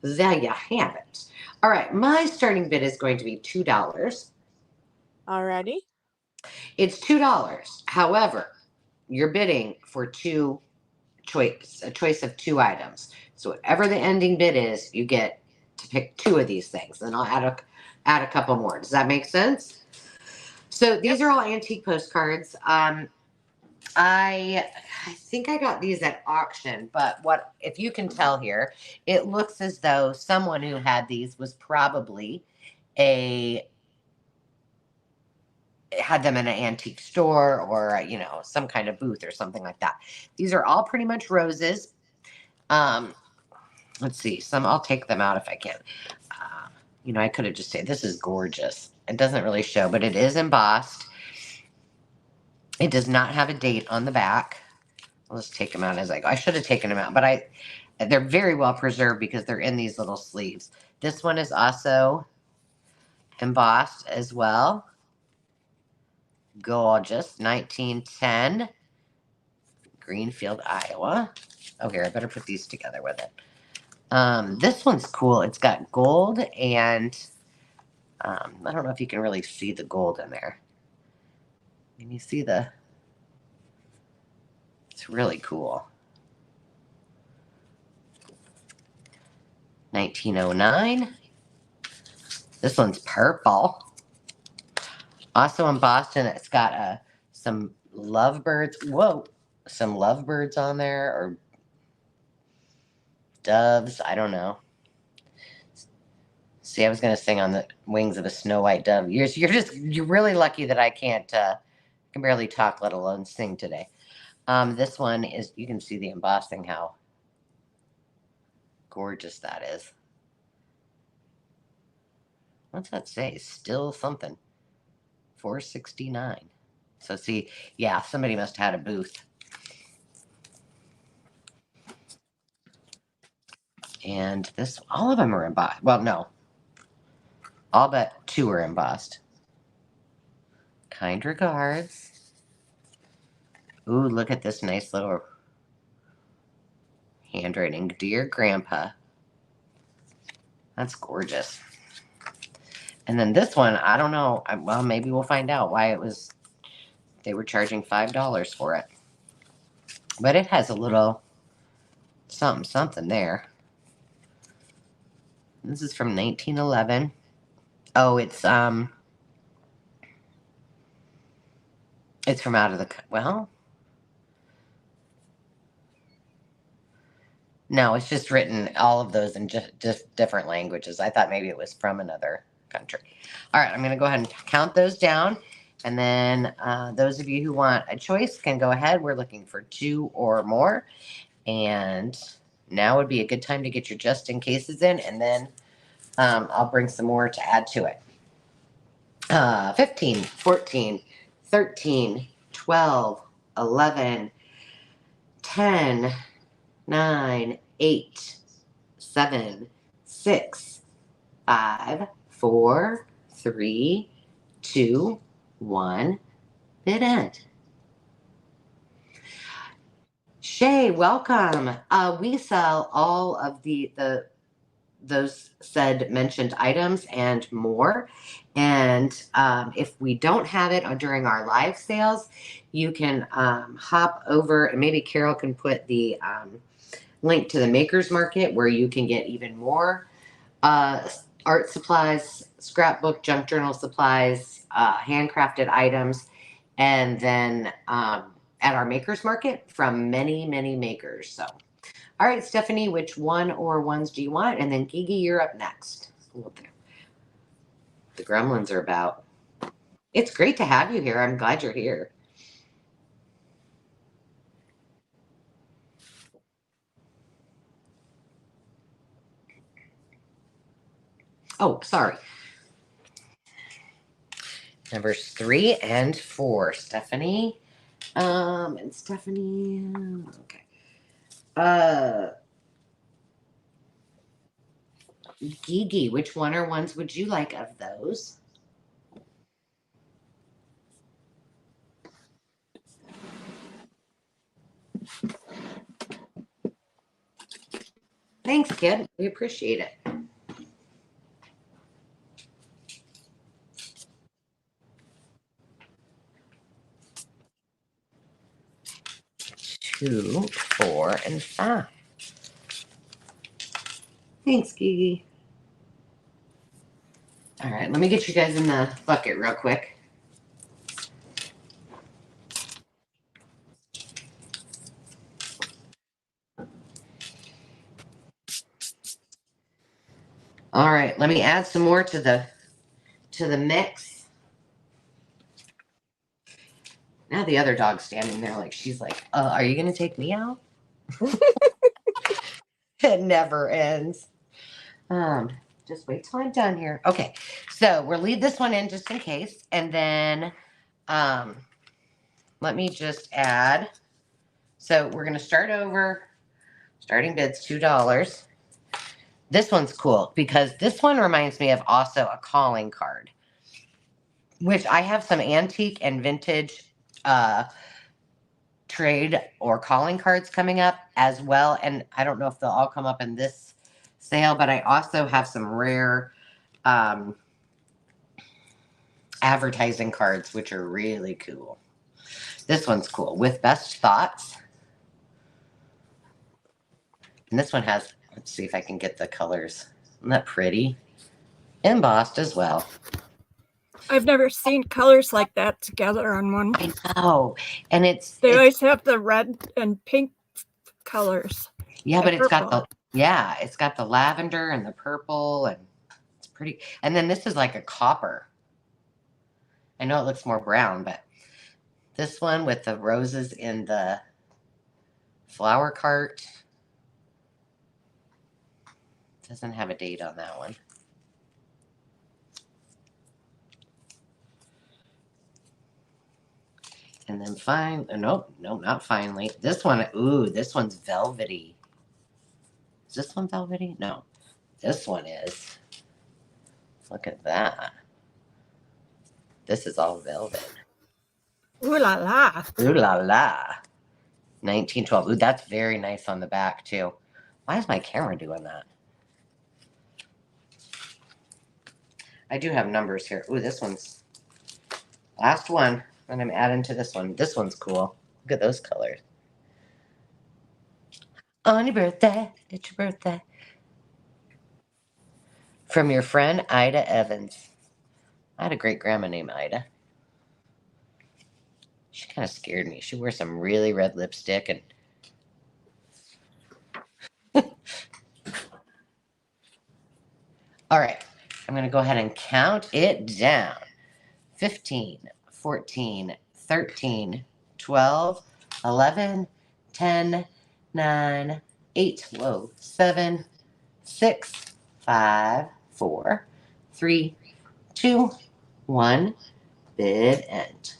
there you have it. All right, my starting bid is going to be $2. Alrighty. It's $2. However, you're bidding for a choice of 2 items. So whatever the ending bid is, you get to pick 2 of these things. Then I'll add a couple more. Does that make sense? So these are all antique postcards. I think I got these at auction, but what if you can tell here, it looks as though someone who had these was probably had them in an antique store or some kind of booth or something like that. These are all pretty much roses. Let's see, I'll take them out if I can. I could have just said this is gorgeous. It doesn't really show, but it is embossed. It does not have a date on the back. I'll just take them out as I go. I should have taken them out, but they're very well preserved because they're in these little sleeves. This one is also embossed as well. Gorgeous. 1910. Greenfield, Iowa. Oh, here, I better put these together with it. This one's cool. It's got gold and I don't know if you can really see the gold in there. Can you see it's really cool. 1909. This one's purple. Also in Boston, it's got some lovebirds. Whoa, some lovebirds on there, or doves. I don't know. See, I was gonna sing on the wings of a snow white dove. You're really lucky that I can barely talk, let alone sing today. This one is, you can see the embossing, how gorgeous that is. What's that say? Still something. 469. So see, yeah, somebody must have had a booth. And all of them are embossed. Well, no. All but 2 are embossed. Kind regards. Ooh, look at this nice little handwriting. Dear Grandpa. That's gorgeous. And then this one, I don't know. Well, maybe we'll find out why they were charging $5 for it. But it has a little something there. This is from 1911. Oh, it's from out of the, well, no, it's just written all of those in just different languages. I thought maybe it was from another country. All right, I'm going to go ahead and count those down. And then those of you who want a choice can go ahead. We're looking for 2 or more. And now would be a good time to get your just in cases in. And then I'll bring some more to add to it. 15, 14, 13, 12, 11, 10, 9, 8, 7, 6, 5, 4, 3, 2, 1. Bid end. Shay, welcome. We sell all of those said mentioned items and more. And if we don't have it during our live sales, you can hop over, and maybe Carol can put the link to the Makers Market where you can get even more art supplies, scrapbook, junk journal supplies, handcrafted items, and then at our Makers Market from many, many makers. So, all right, Stephanie, which one or ones do you want? And then Gigi, you're up next. The gremlins are about. It's great to have you here. I'm glad you're here. Oh, sorry. Numbers 3 and 4, Stephanie. And Stephanie, okay. Gigi, which one or ones would you like of those? Thanks, kid. We appreciate it. Two, 4, and 5. Thanks, Gigi. All right, let me get you guys in the bucket real quick. All right, let me add some more to the mix. Now the other dog's standing there like she's like, are you gonna take me out? It never ends. Just wait till I'm done here. Okay, so we'll leave this one in just in case, and then let me just add. So we're gonna start over. Starting bid's $2. This one's cool because this one reminds me of also a calling card, which I have some antique and vintage trade or calling cards coming up as well. And I don't know if they'll all come up in this sale, but I also have some rare advertising cards, which are really cool. This one's cool with best thoughts. And this one has, let's see if I can get the colors. Isn't that pretty? Embossed as well. I've never seen colors like that together on one. I know. And they always have the red and pink colors. Yeah, but it's got the lavender and the purple, and it's pretty. And then this is like a copper. I know it looks more brown, but this one with the roses in the flower cart doesn't have a date on that one. And then nope, not finally. This one, this one's velvety. Is this one velvety? No, this one is. Look at that. This is all velvet. Ooh la la. Ooh la la. 1912. Ooh, that's very nice on the back too. Why is my camera doing that? I do have numbers here. Ooh, this one's last one. And I'm adding to this one. This one's cool. Look at those colors. On your birthday. It's your birthday. From your friend Ida Evans. I had a great grandma named Ida. She kind of scared me. She wore some really red lipstick and all right. I'm going to go ahead and count it down. 15, 14, 13, 12, 11, 10, 9, 8, 7, 6, 5, 4, 3, 2, 1. Bid end.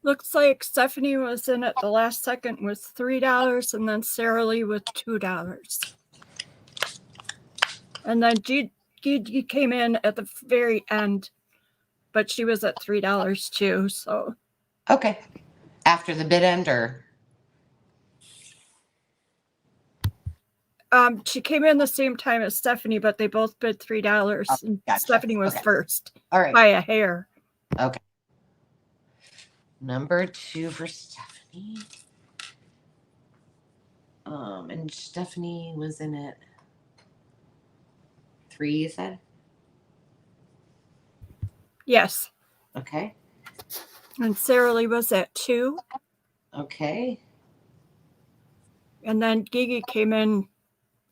Looks like Stephanie was in at the last second with $3, and then Sarah Lee with $2. And then Gigi came in at the very end, but she was at $3 too. So Okay. After the bid end, or she came in the same time as Stephanie, but they both bid $3, and gotcha. Stephanie was Okay. first all right. by a hair. Okay. Number 2 for Stephanie. And Stephanie was in it 3, you said? Yes. Okay. And Sarah Lee was at 2. Okay. And then Gigi came in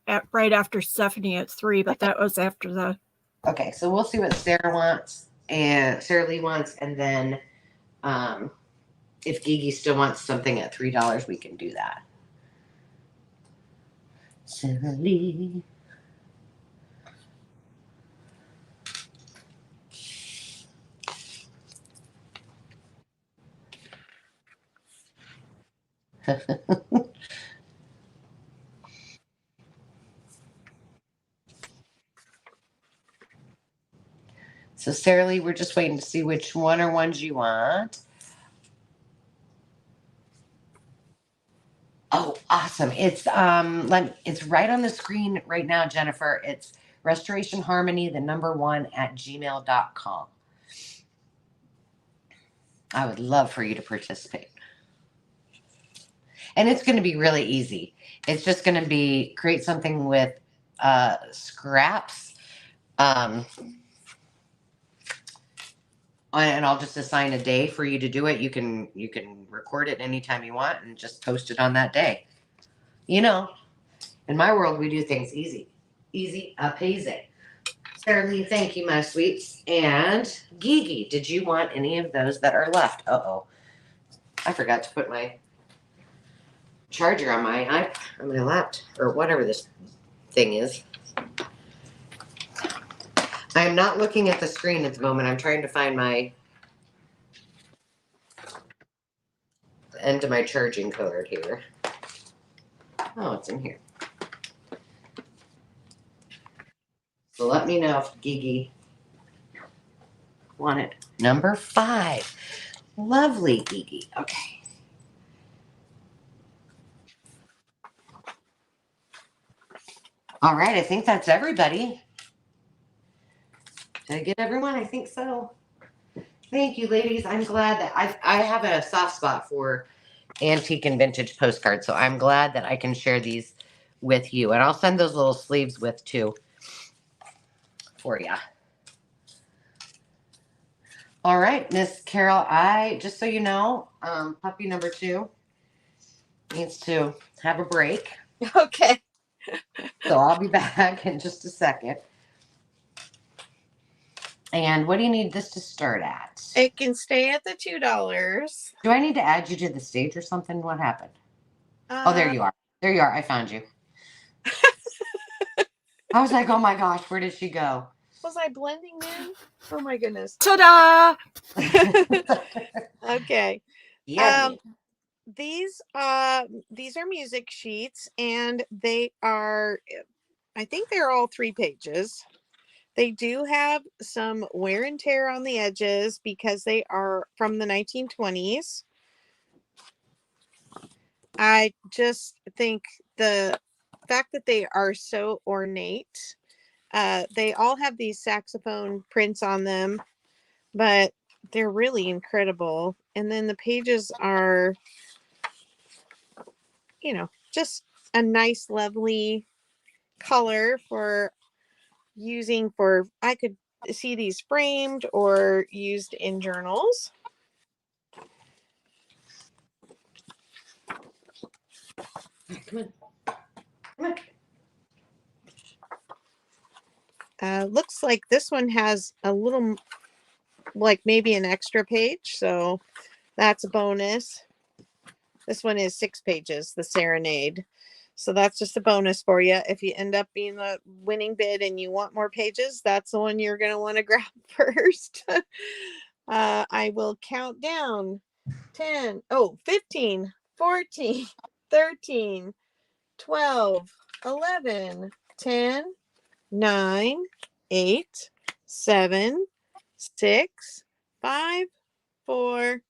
at right after Stephanie at 3, but that was after the. Okay, so we'll see what Sarah wants and Sarah Lee wants, and then if Gigi still wants something at $3, we can do that. Sarah Lee. So Sarah Lee, we're just waiting to see which one or ones you want. Oh, awesome. It's right on the screen right now, Jennifer. It's Restoration Harmony, the number 1 at gmail.com. I would love for you to participate. And it's going to be really easy. It's just going to be create something with scraps. And I'll just assign a day for you to do it. You can record it anytime you want and just post it on that day. You know, in my world, we do things easy. Easy peasy. Sarah Lee, thank you, my sweets. And Gigi, did you want any of those that are left? Uh-oh. I forgot to put my charger on my laptop, or whatever this thing is. I am not looking at the screen at the moment. I'm trying to find the end of my charging cord here. Oh, it's in here. So let me know if Gigi wanted number 5. Lovely, Gigi. Okay. All right, I think that's everybody. Did I get everyone? I think so. Thank you, ladies. I'm glad that I have a soft spot for antique and vintage postcards, so I'm glad that I can share these with you. And I'll send those little sleeves with too for you. All right, Miss Carol, just so you know, puppy number 2 needs to have a break. Okay. So I'll be back in just a second. And what do you need this to start at? It can stay at the $2. Do I need to add you to the stage or something? What happened? Oh, there you are. There you are. I found you. I was like, oh my gosh, where did she go? Was I blending in? Oh my goodness. Ta-da! Okay. Yeah. These are music sheets, and they are, I think they're all 3 pages. They do have some wear and tear on the edges because they are from the 1920s. I just think the fact that they are so ornate, they all have these saxophone prints on them, but they're really incredible. And then the pages are, you know, just a nice, lovely color for using for, I could see these framed or used in journals. Come on. Come on. Looks like this one has a little, like maybe an extra page, so that's a bonus. This one is 6 pages, the Serenade. So that's just a bonus for you. If you end up being the winning bid and you want more pages, that's the one you're going to want to grab first. I will count down 10, 15, 14, 13, 12, 11, 10, 9, 8, 7, 6, 5, 4,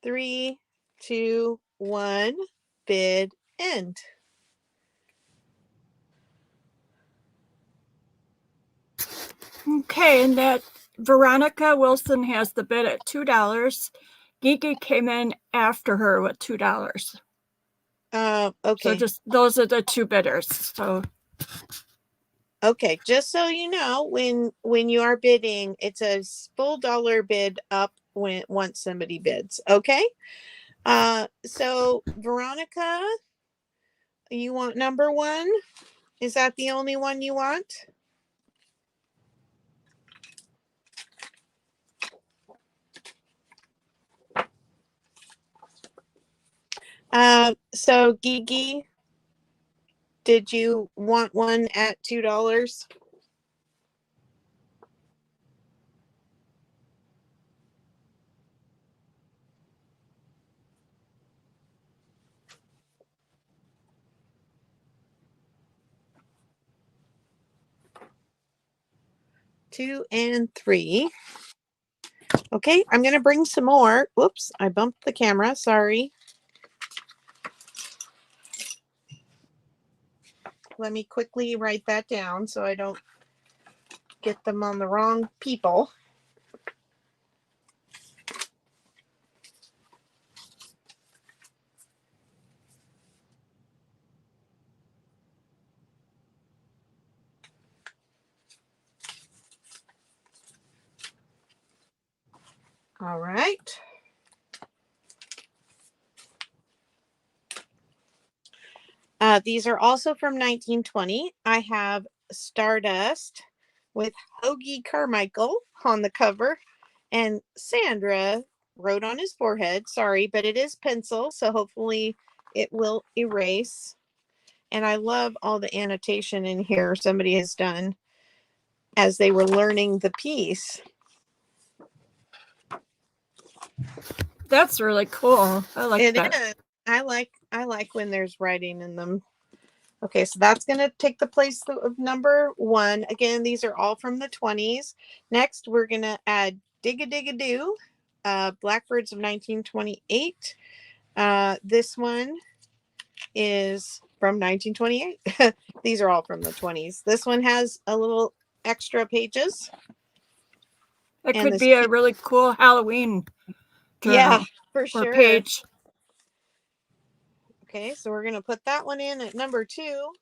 3, 2, 1. Bid end. Okay, and that Veronica Wilson has the bid at $2. Gigi came in after her with $2. So Okay. just those are the 2 bidders. So Okay, just so you know, when you are bidding, it's a full dollar bid up when once somebody bids. Okay. So Veronica, you want number 1? Is that the only one you want? So Gigi, did you want one at $2? Two and 3. Okay, I'm gonna bring some more. Whoops, I bumped the camera. Sorry. Let me quickly write that down so I don't get them on the wrong people. All right. These are also from 1920. I have Stardust with Hoagie Carmichael on the cover, and Sandra wrote on his forehead. Sorry, but it is pencil, so hopefully it will erase. And I love all the annotation in here somebody has done as they were learning the piece. that's really cool. I like It that. is. I like when there's writing in them. Okay, so that's going to take the place of number 1. Again, these are all from the 20s. Next, we're going to add Dig-a-Dig-a-Doo, Blackbirds of 1928. This one is from 1928. These are all from the 20s. This one has a little extra pages. It And could this be a really cool Halloween journal. Yeah, for or sure. page. Okay, so we're going to put that one in at number 2.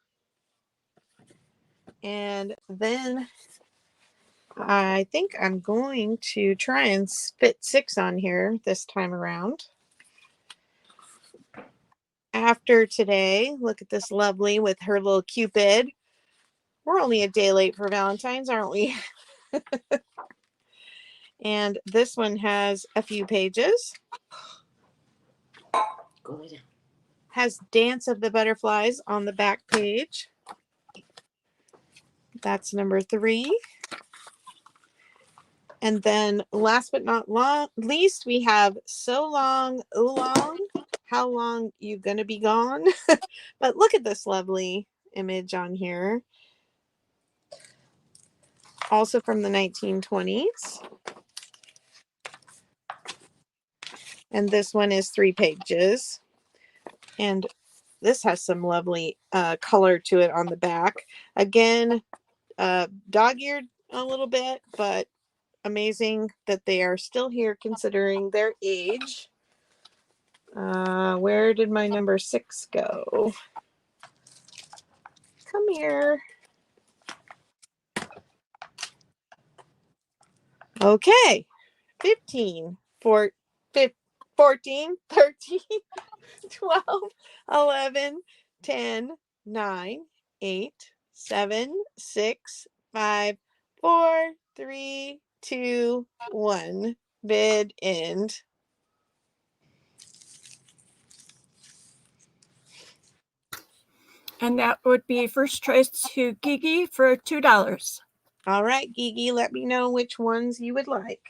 And then I think I'm going to try and fit 6 on here this time around. After today, look at this lovely with her little Cupid. We're only a day late for Valentine's, aren't we? And this one has a few pages. Go lay down. Has Dance of the Butterflies on the back page. That's number 3. And then last but not least, we have So Long, Oolong. How long you gonna be gone? But look at this lovely image on here. Also from the 1920s. And this one is 3 pages. And this has some lovely color to it on the back. Again, dog-eared a little bit, but amazing that they are still here considering their age. Where did my number 6 go? Come here. Okay. 15, 14, 13, 12, 11, 10, 9, 8, 7, 6, 5, 4, 3, 2, 1. Bid end. And that would be first choice to Gigi for $2. All right, Gigi, let me know which ones you would like.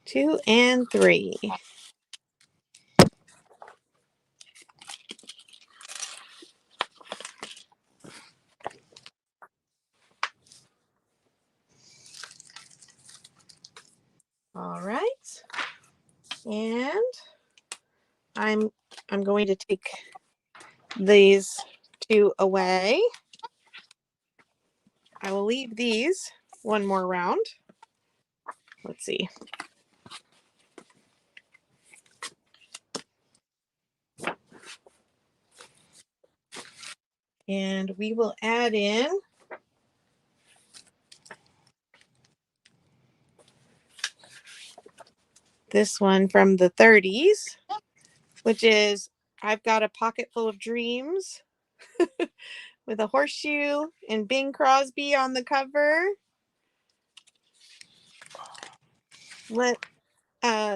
Two and three. All right. And I'm going to take these 2 away. I will leave these one more round. Let's see. And we will add in this one from the 30s, which is I've Got a Pocket Full of Dreams with a horseshoe and Bing Crosby on the cover.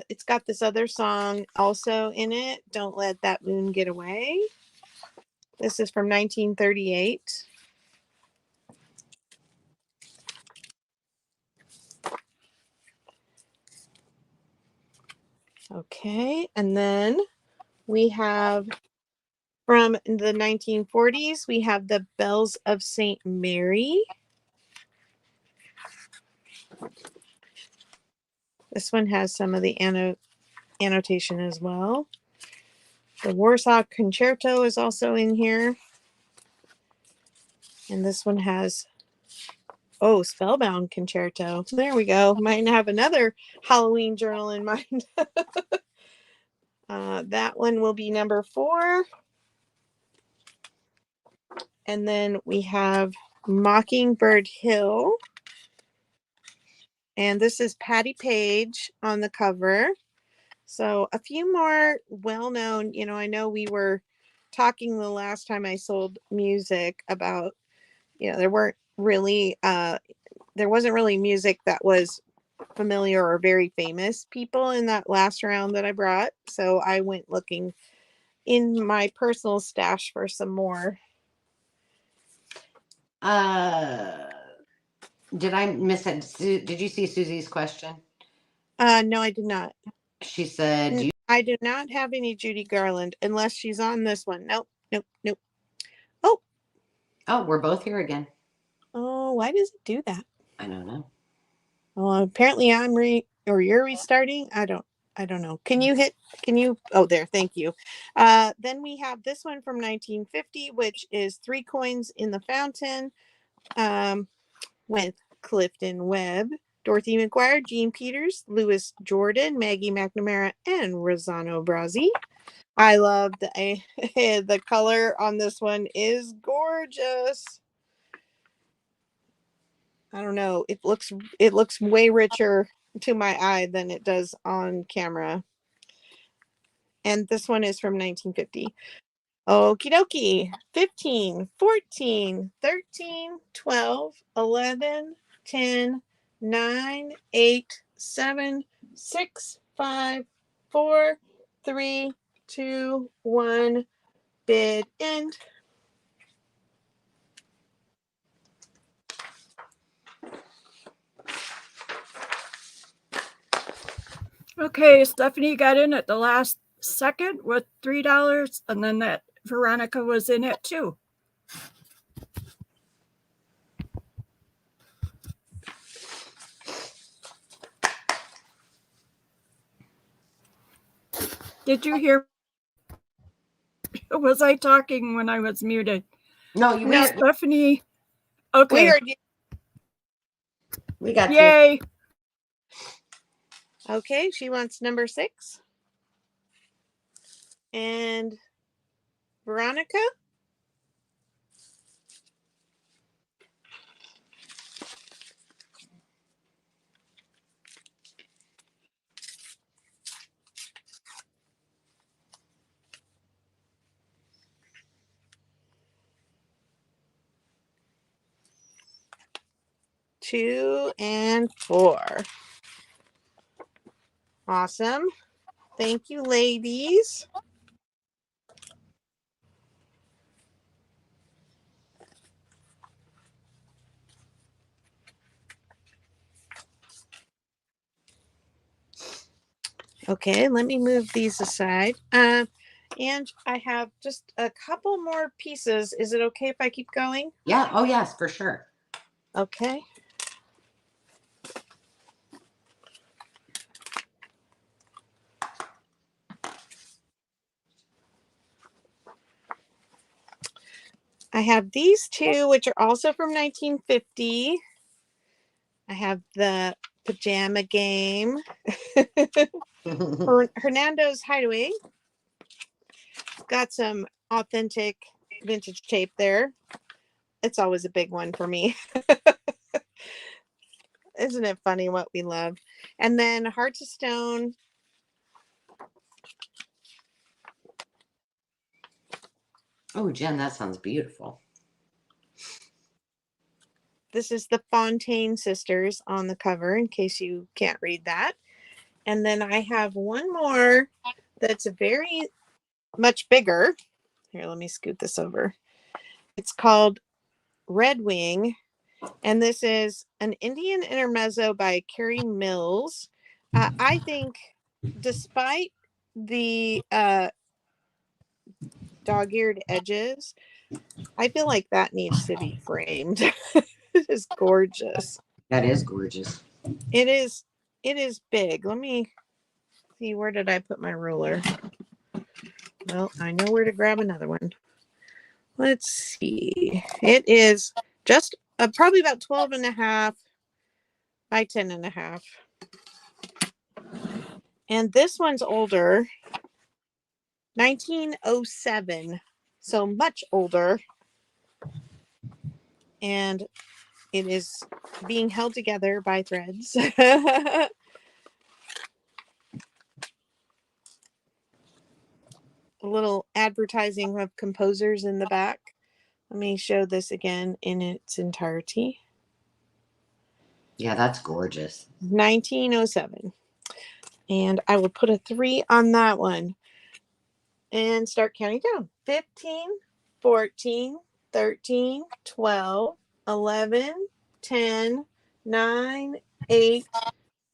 It's got this other song also in it, Don't Let That Moon Get Away. This is from 1938. Okay, and then we have from the 1940s, we have the Bells of St. Mary. This one has some of the annotation as well. The Warsaw Concerto is also in here. And this one has, Spellbound Concerto. There we go. Might have another Halloween journal in mind. That one will be number 4. And then we have Mockingbird Hill. And this is Patti Page on the cover. So a few more well-known, I know we were talking the last time I sold music about, there wasn't really music that was familiar or very famous people in that last round that I brought. So I went looking in my personal stash for some more. Did I miss it? Did you see Susie's question? No, I did not. She said, I do not have any Judy Garland unless she's on this one. Nope. Oh, we're both here again. Oh, why does it do that? I don't know. Well, apparently you're restarting. I don't know. Can you, oh, there, thank you. Then we have this one from 1950, which is 3 Coins in the Fountain, with Clifton Webb, Dorothy McGuire, Jean Peters, Louis Jordan, Maggie McNamara, and Rosanna Brazzi. I love the color on this one is gorgeous. I don't know. It looks way richer to my eye than it does on camera. And this one is from 1950. Okie dokie. 15, 14, 13, 12, 11, 10, 9, 8, 7, 6, 5, 4, 3, 2, 1. Bid end. Okay, Stephanie got in at the last second with $3, and then that Veronica was in at 2. Did you hear? Was I talking when I was muted? No, No. Stephanie. We Okay. heard you. we got you. Yay. Okay, she wants number 6. And Veronica? Two and 4. Awesome. Thank you, ladies. Okay, let me move these aside. And I have just a couple more pieces. Is it okay if I keep going? Yeah. Oh, yes, for sure. Okay. I have these two, which are also from 1950. I have the Pajama Game. Hernando's Hideaway. Got some authentic vintage tape there. It's always a big one for me. Isn't it funny what we love? And then Hearts of Stone. Oh, Jen, that sounds beautiful. This is the Fontaine sisters on the cover, in case you can't read that. And then I have one more that's very much bigger. Here, let me scoot this over. It's called Red Wing. And this is an Indian intermezzo by Carrie Mills. I think, despite the dog-eared edges, I feel like that needs to be framed. It is gorgeous. That is gorgeous. It is big. Let me see, where did I put my ruler? Well, I know where to grab another one. Let's see. It is just probably about 12 and a half by 10 and a half. And this one's older, 1907, so much older. And it is being held together by threads. A little advertising of composers in the back. Let me show this again in its entirety. Yeah, that's gorgeous. 1907. And I will put a 3 on that one. And start counting down. 15, 14, 13, 12, 11, 10, 9, 8,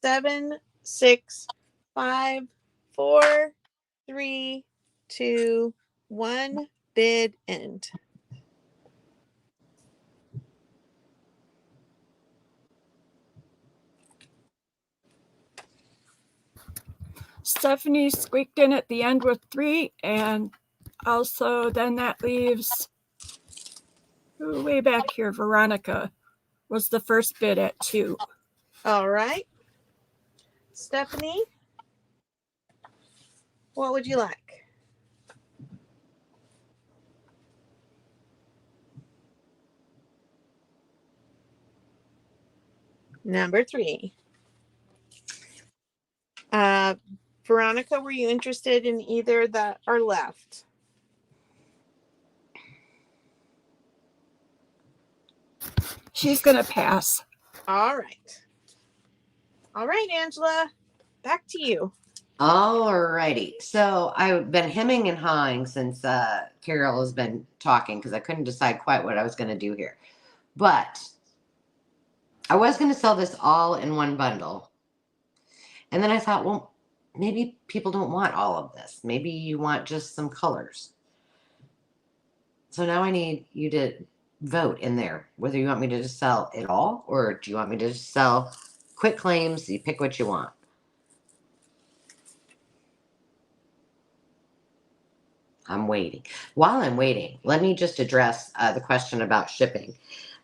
7, 6, 5, 4, 3, 2, 1. Bid end. Stephanie squeaked in at the end with 3, and also then that leaves way back here. Veronica was the first bid at 2. All right. Stephanie, what would you like? Number 3. Veronica, were you interested in either that or left? She's going to pass. All right. All right, Angela, back to you. Alrighty. So I've been hemming and hawing since Carol has been talking because I couldn't decide quite what I was going to do here. But I was going to sell this all in one bundle. And then I thought, well, maybe people don't want all of this. Maybe you want just some colors. So now I need you to vote in there whether you want me to just sell it all or do you want me to just sell quick claims. You pick what you want. I'm waiting. While I'm waiting, let me just address the question about shipping.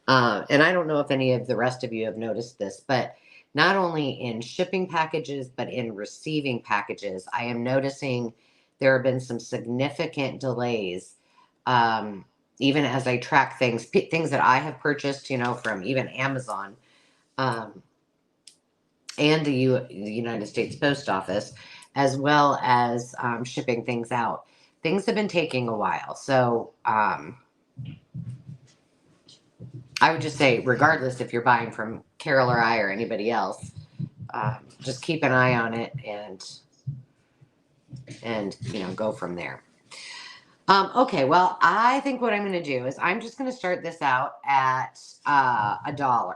And I don't know if any of the rest of you have noticed this, but not only in shipping packages, but in receiving packages, I am noticing there have been some significant delays. Even as I track things that I have purchased, from even Amazon and the United States Post Office, as well as shipping things out. Things have been taking a while. So I would just say, regardless if you're buying from Carol or I or anybody else, just keep an eye on it and go from there. Okay, well, I think what I'm going to do is I'm just going to start this out at $1.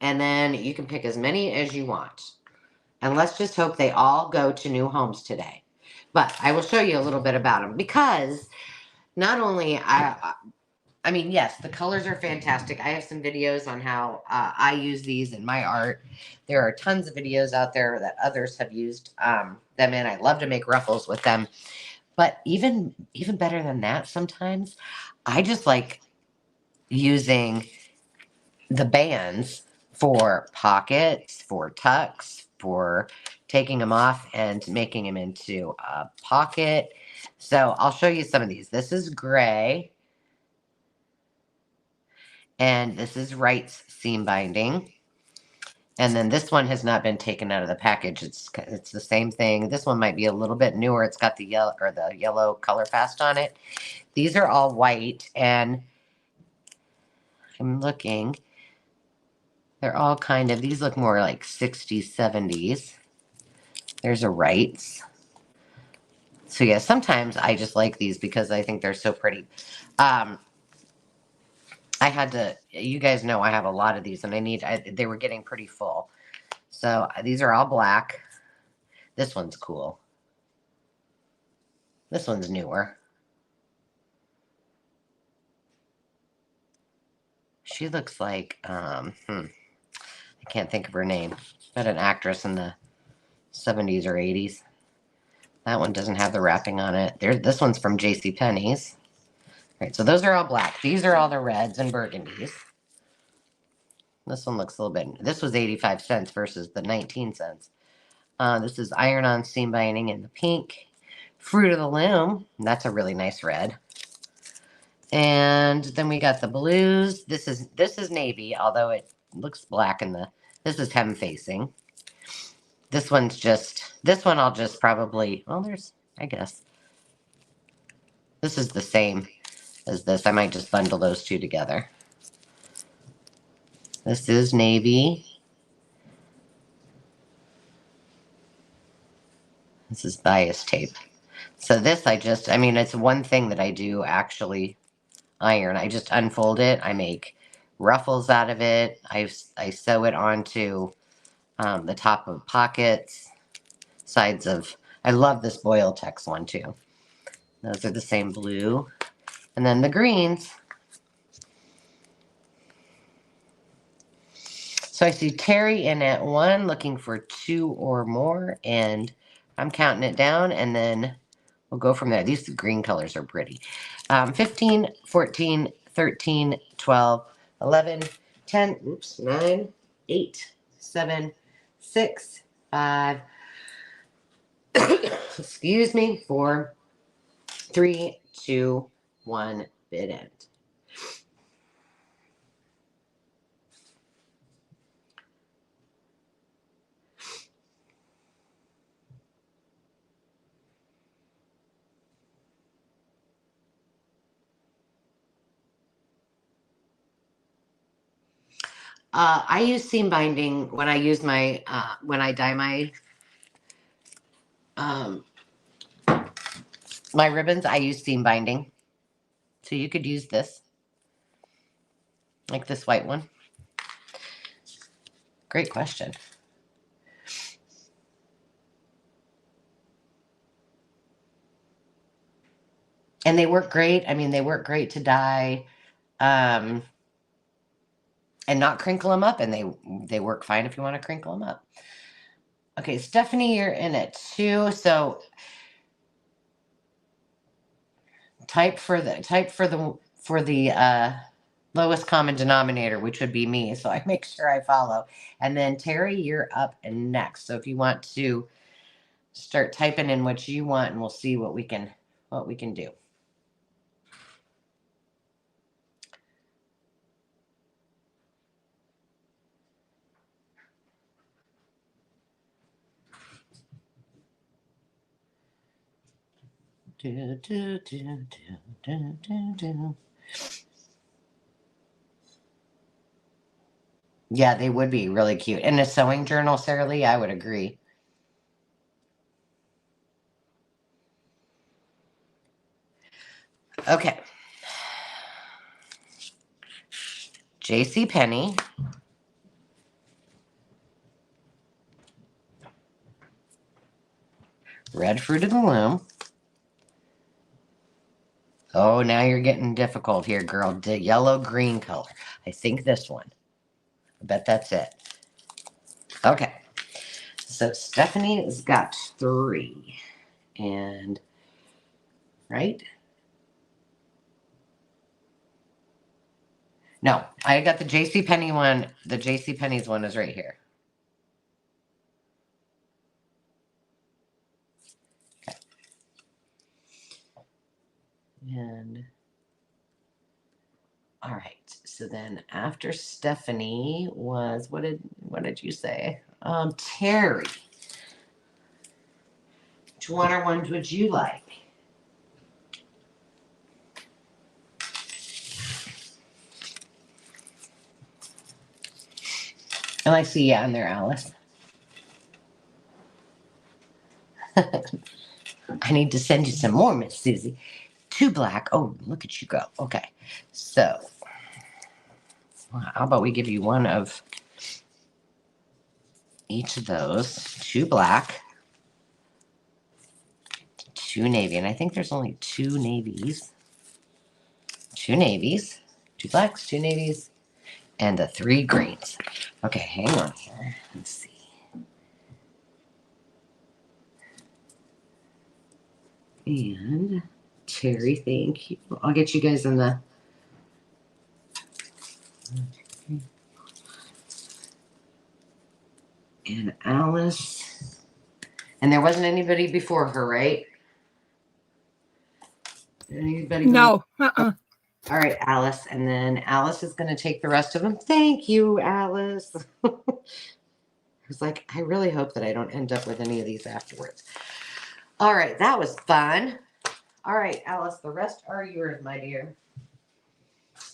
And then you can pick as many as you want. And let's just hope they all go to new homes today. But I will show you a little bit about them because not only I mean, yes, the colors are fantastic. I have some videos on how I use these in my art. There are tons of videos out there that others have used them in. I love to make ruffles with them. But even better than that, sometimes I just like using the bands for pockets, for tucks, for taking them off and making them into a pocket. So I'll show you some of these. This is gray. And this is Wright's seam binding. And then this one has not been taken out of the package. It's the same thing. This one might be a little bit newer. It's got the yellow color fast on it. These are all white, and I'm looking. They're all these look more like 60s, 70s. There's a Wright's. So yeah, sometimes I just like these because I think they're so pretty. You guys know I have a lot of these, and they were getting pretty full. So these are all black. This one's cool. This one's newer. She looks like, I can't think of her name. But an actress in the 70s or 80s. That one doesn't have the wrapping on it. This one's from JCPenney's. All right, so those are all black. These are all the reds and burgundies. This one looks a little bit, this was 85 cents versus the 19 cents. This is iron-on seam binding in the pink. Fruit of the Loom, that's a really nice red. And then we got the blues. This is navy, although it looks black this is hem facing. This one I'll just probably, I guess. This is the same as this. I might just bundle those two together. This is navy. This is bias tape. So this it's one thing that I do actually iron. I just unfold it. I make ruffles out of it. I sew it onto the top of pockets, sides of. I love this Boil Tex one too. Those are the same blue. And then the greens. So I see Terry in at 1, looking for 2 or more, and I'm counting it down, and then we'll go from there. These green colors are pretty. 15, 14, 13, 12, 11, 10, 9, 8, 7, 6, 5, excuse me, 4, 3, 2, 1, bid end. I use seam binding when I use my when I dye my ribbons. I use seam binding, so you could use this, like this white one. Great question. And they work great. I mean, they work great to dye, and not crinkle them up, and they work fine if you want to crinkle them up. Okay, Stephanie, you're in it too. So type for the lowest common denominator, which would be me. So I make sure I follow. And then Terry, you're up and next. So if you want to start typing in what you want, and we'll see what we can do. Do, do, do, do, do, do. Yeah, they would be really cute. In a sewing journal, Sarah Lee, I would agree. Okay. J.C. Penney. Red Fruit of the Loom. Oh, now you're getting difficult here, girl. The yellow-green color. I think this one. I bet that's it. Okay. So Stephanie's got 3. And, right? No, I got the JCPenney one. The JCPenney's one is right here. Okay. And, all right. So then after Stephanie was, what did you say? Terry. Which one or ones would you like? And I see you on there, Alice. I need to send you some more, Miss Susie. 2 black. Oh, look at you go. Okay. So, how about we give you one of each of those? 2 black, 2 navy. And I think there's only 2 navies. 2 navies, 2 blacks, 2 navies, and the 3 greens. Okay, hang on here. Let's see. And Terry, thank you. I'll get you guys in the. And Alice. And there wasn't anybody before her, right? Anybody? No. All right, Alice. And then Alice is going to take the rest of them. Thank you, Alice. I was like, I really hope that I don't end up with any of these afterwards. All right, that was fun. All right, Alice, the rest are yours, my dear.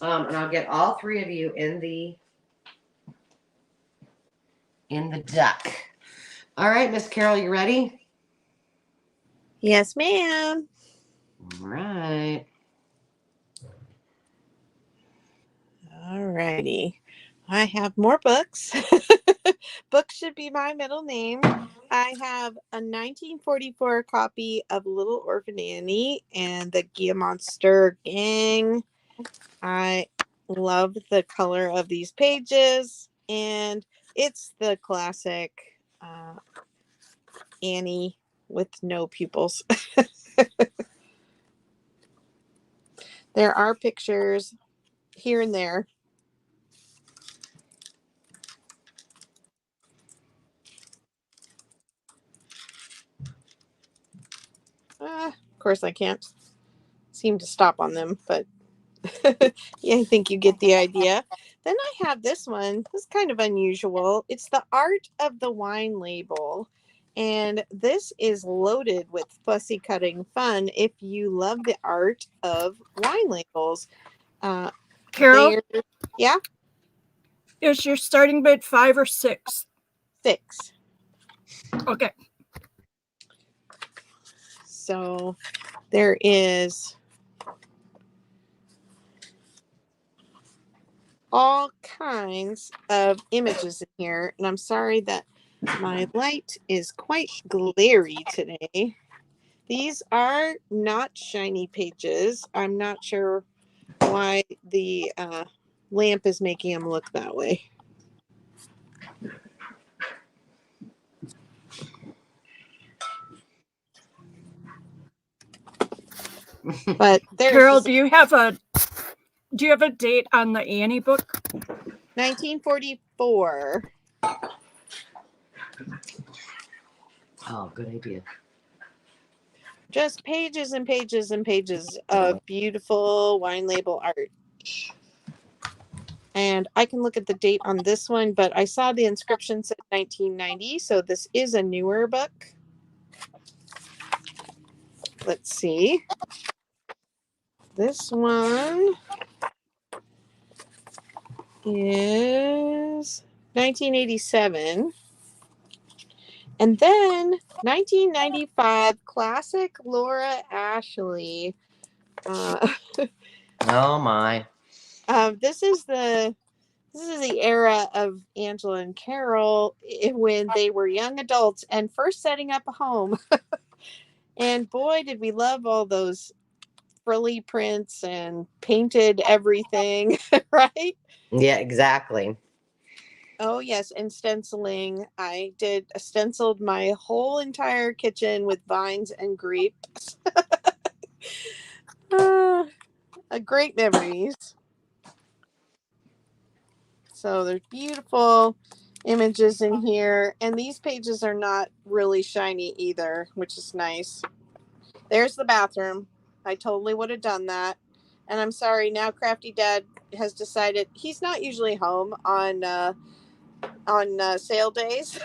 And I'll get all 3 of you in the duck. All right, Miss Carol, you ready? Yes, ma'am. All right. All righty. I have more books. Books should be my middle name. I have a 1944 copy of Little Orphan Annie and the Gia Monster Gang. I love the color of these pages, and it's the classic Annie with no pupils. There are pictures here and there. Of course, I can't seem to stop on them, but yeah, I think you get the idea. Then I have this one. This is kind of unusual. It's the Art of the Wine Label. And this is loaded with fussy cutting fun if you love the art of wine labels. Carol, Yeah? Is your starting bid 5 or 6? 6. Okay. So there is all kinds of images in here, and I'm sorry that my light is quite glary today. These are not shiny pages. I'm not sure why the lamp is making them look that way. But there's Carol, do you have a date on the Annie book? 1944. Oh, good idea. Just pages and pages and pages of beautiful wine label art. And I can look at the date on this one, but I saw the inscription said 1990, so this is a newer book. Let's see. This one is 1987. And then 1995, classic Laura Ashley. Oh my. This is the era of Angela and Carol when they were young adults and first setting up a home. And boy, did we love all those frilly prints and painted everything, right? Yeah, exactly. Oh, yes. And stenciling. I stenciled my whole entire kitchen with vines and grapes. Great memories. So there's beautiful images in here. And these pages are not really shiny either, which is nice. There's the bathroom. I totally would have done that. And I'm sorry, now Crafty Dad has decided he's not usually home on sale days.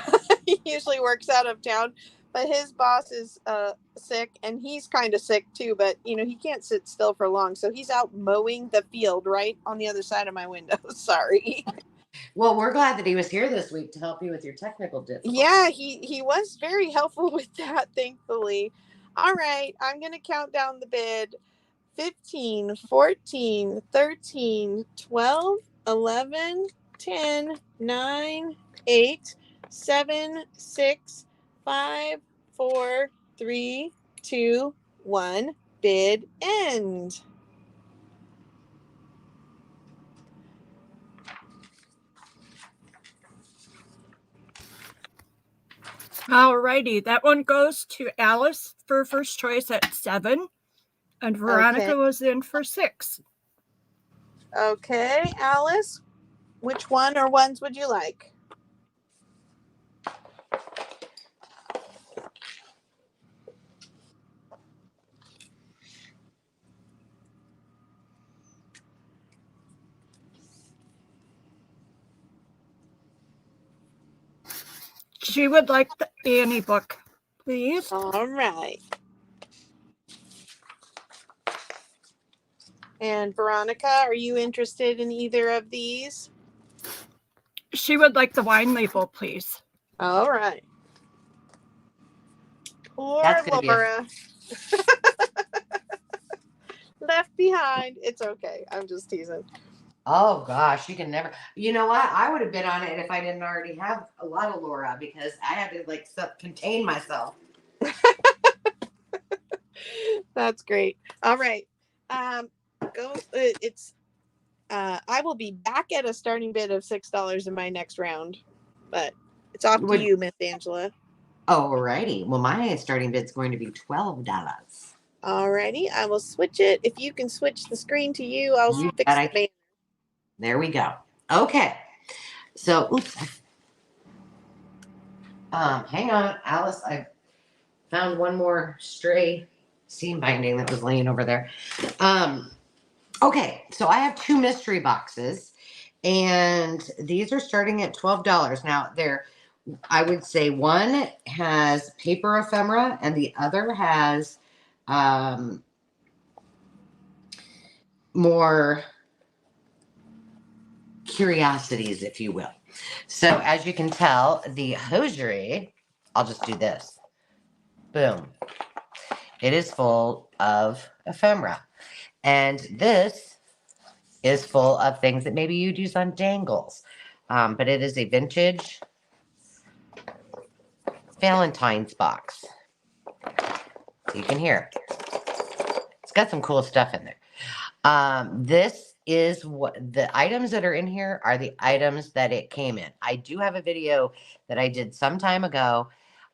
He usually works out of town, but his boss is sick, and he's kind of sick too, but he can't sit still for long, so he's out mowing the field right on the other side of my window. Sorry. Well, we're glad that he was here this week to help you with your technical difficulties. Yeah, he was very helpful with that, thankfully. All right, I'm going to count down the bid. 15, 14, 13, 12, 11, 10, 9, 8, 7, 6, 5, 4, 3, 2, 1. Bid end. Alrighty, that one goes to Alice for first choice at 7, and Veronica was in for 6. Okay, Alice, which one or ones would you like? She would like the Annie book, please. All right. And Veronica, are you interested in either of these? She would like the wine label, please. All right. Poor Laura. Left behind. It's okay. I'm just teasing. Oh gosh, you can never. You know what? I would have been on it if I didn't already have a lot of Laura, because I had to contain myself. That's great. All right. It's I will be back at a starting bid of $6 in my next round, but it's off to you, Miss Angela. Alrighty. Well, my starting bid is going to be $12. Alrighty, I will switch it. If you can switch the screen to you, I'll fix the banner. There we go. Okay. So, oops. Hang on, Alice. I found one more stray seam binding that was laying over there. Okay, so I have 2 mystery boxes, and these are starting at $12. Now, I would say one has paper ephemera, and the other has more curiosities, if you will. So as you can tell, the hosiery, I'll just do this. Boom. It is full of ephemera. And this is full of things that maybe you'd use on dangles. But it is a vintage Valentine's box. So you can hear. It's got some cool stuff in there. This is what the items that are in here are the items that it came in. I do have a video that I did some time ago.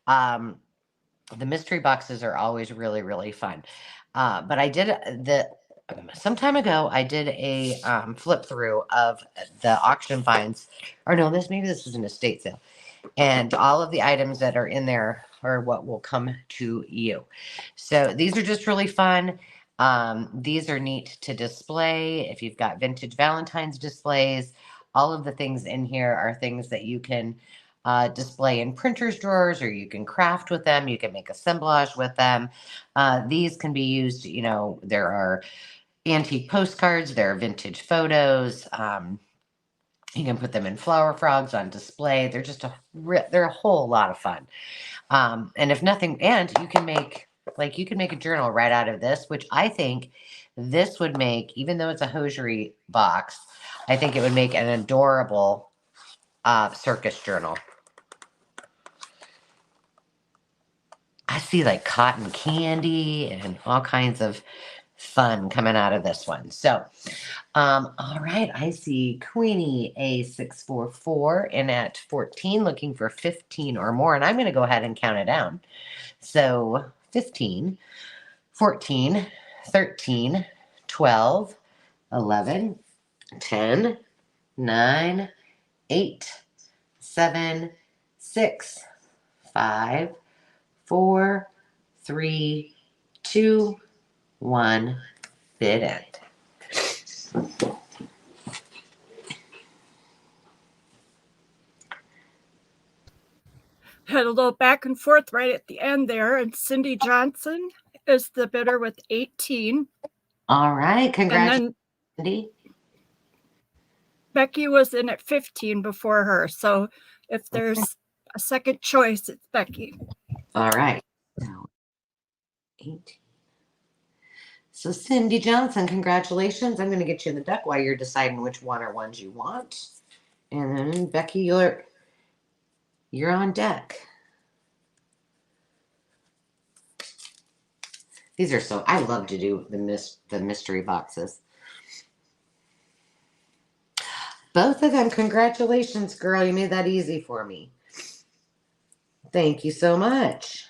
The mystery boxes are always really, really fun. But I did some time ago, I did a flip through of the auction finds, or no, maybe this was an estate sale. And all of the items that are in there are what will come to you. So these are just really fun. These are neat to display. If you've got vintage Valentine's displays, all of the things in here are things that you can display in printers drawers, or you can craft with them. You can make assemblage with them. These can be used, there are antique postcards, there are vintage photos. You can put them in flower frogs on display. They're just they're a whole lot of fun. And if nothing, and you can make a journal right out of this, which I think this would make, even though it's a hosiery box, I think it would make an adorable circus journal. I see like cotton candy and all kinds of fun coming out of this one. So, all right, I see Queenie A644 in at 14, looking for 15 or more, and I'm going to go ahead and count it down. So 15, 14, 13, 12, 11, 10, 9, 8, 7, 6, 5, 4, 3, 2, 1, bid end. Had a little back and forth right at the end there, and Cindy Johnson is the bidder with 18. All right, congratulations, Cindy. Becky was in at 15 before her, so if there's a second choice, it's Becky. All right. Now, 18. So Cindy Johnson, congratulations. I'm going to get you in the deck while you're deciding which one or ones you want. And then Becky, you're on deck. These are I love to do the mystery boxes. Both of them, congratulations, girl. You made that easy for me. Thank you so much.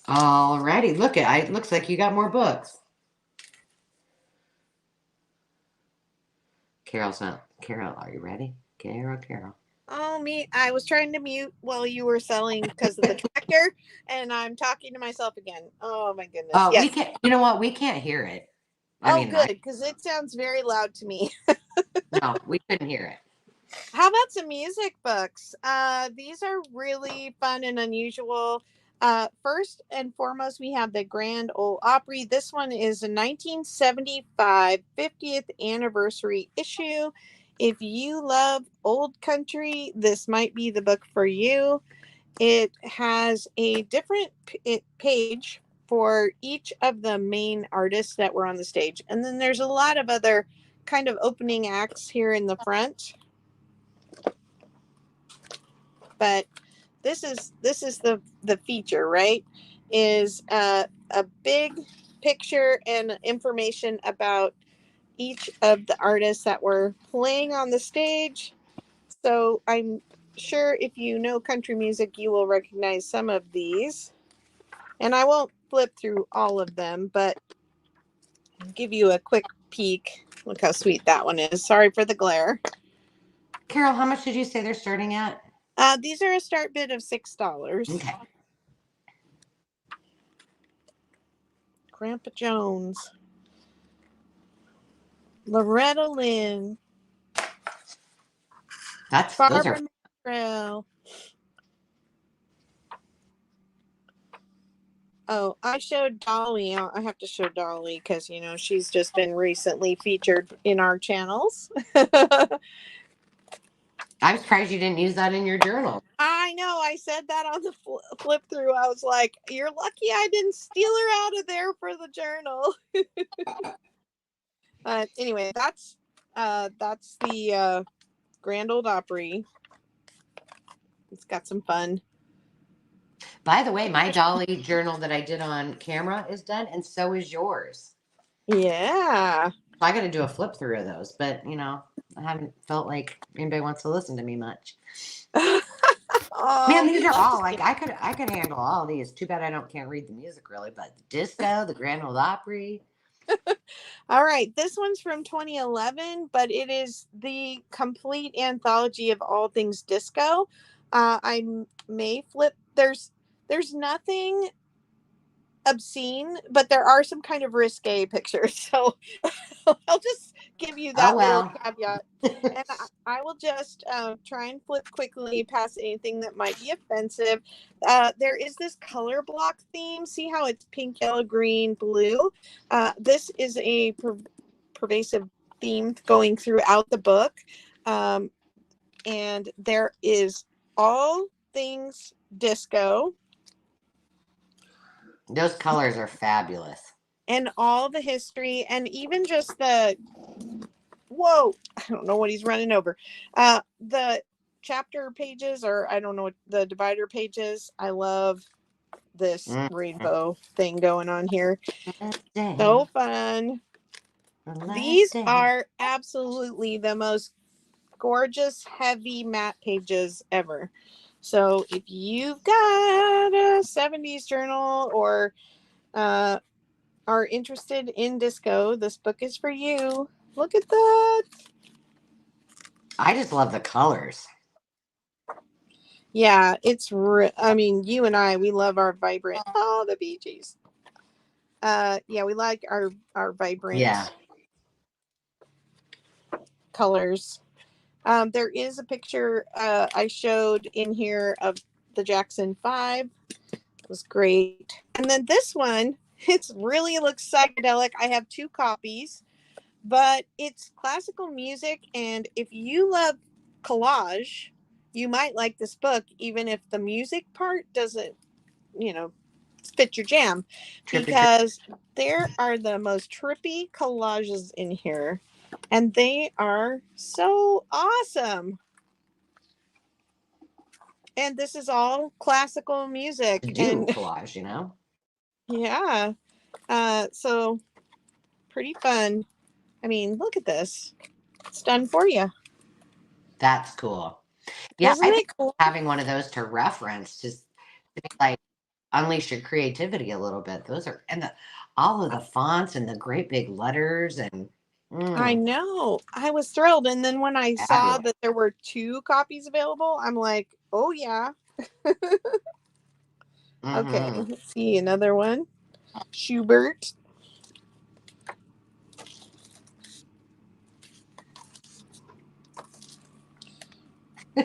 All righty. It looks like you got more books. Carol, are you ready? Carol. Oh, me. I was trying to mute while you were selling because of the tractor, and I'm talking to myself again. Oh, my goodness. Oh, yes. we can't, you know what? We can't hear it. Good, because it sounds very loud to me. No, we couldn't hear it. How about some music books? These are really fun and unusual. First and foremost, we have the Grand Ole Opry. This one is a 1975 50th anniversary issue. If you love old country, this might be the book for you. It has a different page for each of the main artists that were on the stage. And then there's a lot of other kind of opening acts here in the front. But this is the feature, right? Is a big picture and information about each of the artists that were playing on the stage. So I'm sure if you know country music, you will recognize some of these. And I won't flip through all of them, but I'll give you a quick peek. Look how sweet that one is. Sorry for the glare. Carol, how much did you say they're starting at? These are a start bid of $6. Okay. Grandpa Jones. Loretta Lynn. Those are Barbara. Oh, I showed Dolly. I have to show Dolly because, you know, she's just been recently featured in our channels. I'm surprised you didn't use that in your journal. I know. I said that on the flip through. I was like, you're lucky I didn't steal her out of there for the journal. But anyway, that's the Grand Old Opry. It's got some fun. By the way, my Dolly journal that I did on camera is done, and so is yours. Yeah. I got to do a flip through of those, but you know, I haven't felt like anybody wants to listen to me much. Man, Oh, these we are love to all see like I could handle all these. Too bad I can't read the music really, but the disco, the Grand Ole Opry. All right, this one's from 2011, but it is the complete anthology of all things disco. I may flip. There's nothing obscene, but there are some kind of risque pictures. So I'll just give you Oh that little well. caveat. And I will just try and flip quickly past anything that might be offensive. There is this color block theme. See how it's pink, yellow, green, blue? This is a pervasive theme going throughout the book. And there is all things disco. Those colors are fabulous. And all the history, and even just the whoa, I don't know what he's running over. The chapter pages, or I don't know what the divider pages. I love this rainbow thing going on here. So fun. These are absolutely the most gorgeous heavy matte pages ever. So if you've got a 70s journal or are interested in disco, this book is for you. Look at that. I just love the colors. Yeah, it's I mean, you and I, we love our vibrant. Oh, the Bee Gees. Yeah, we like our vibrant colors. There is a picture I showed in here of the Jackson 5. It was great. And then this one, it's really looks psychedelic. I have 2 copies, but it's classical music, and if you love collage, you might like this book, even if the music part doesn't, you know, fit your jam, because there are the most trippy collages in here, and they are so awesome. And this is all classical music. Do collage, you know? Yeah. So pretty fun. I mean, look at this. It's done for you. That's cool. Yeah, Isn't I it think cool? having one of those to reference, just to be like unleash your creativity a little bit. Those are and all of the fonts and the great big letters and I know. I was thrilled. And then when I saw fabulous. that there were 2 copies available, I'm like, oh, yeah. Okay. Let's see. Another one. Schubert.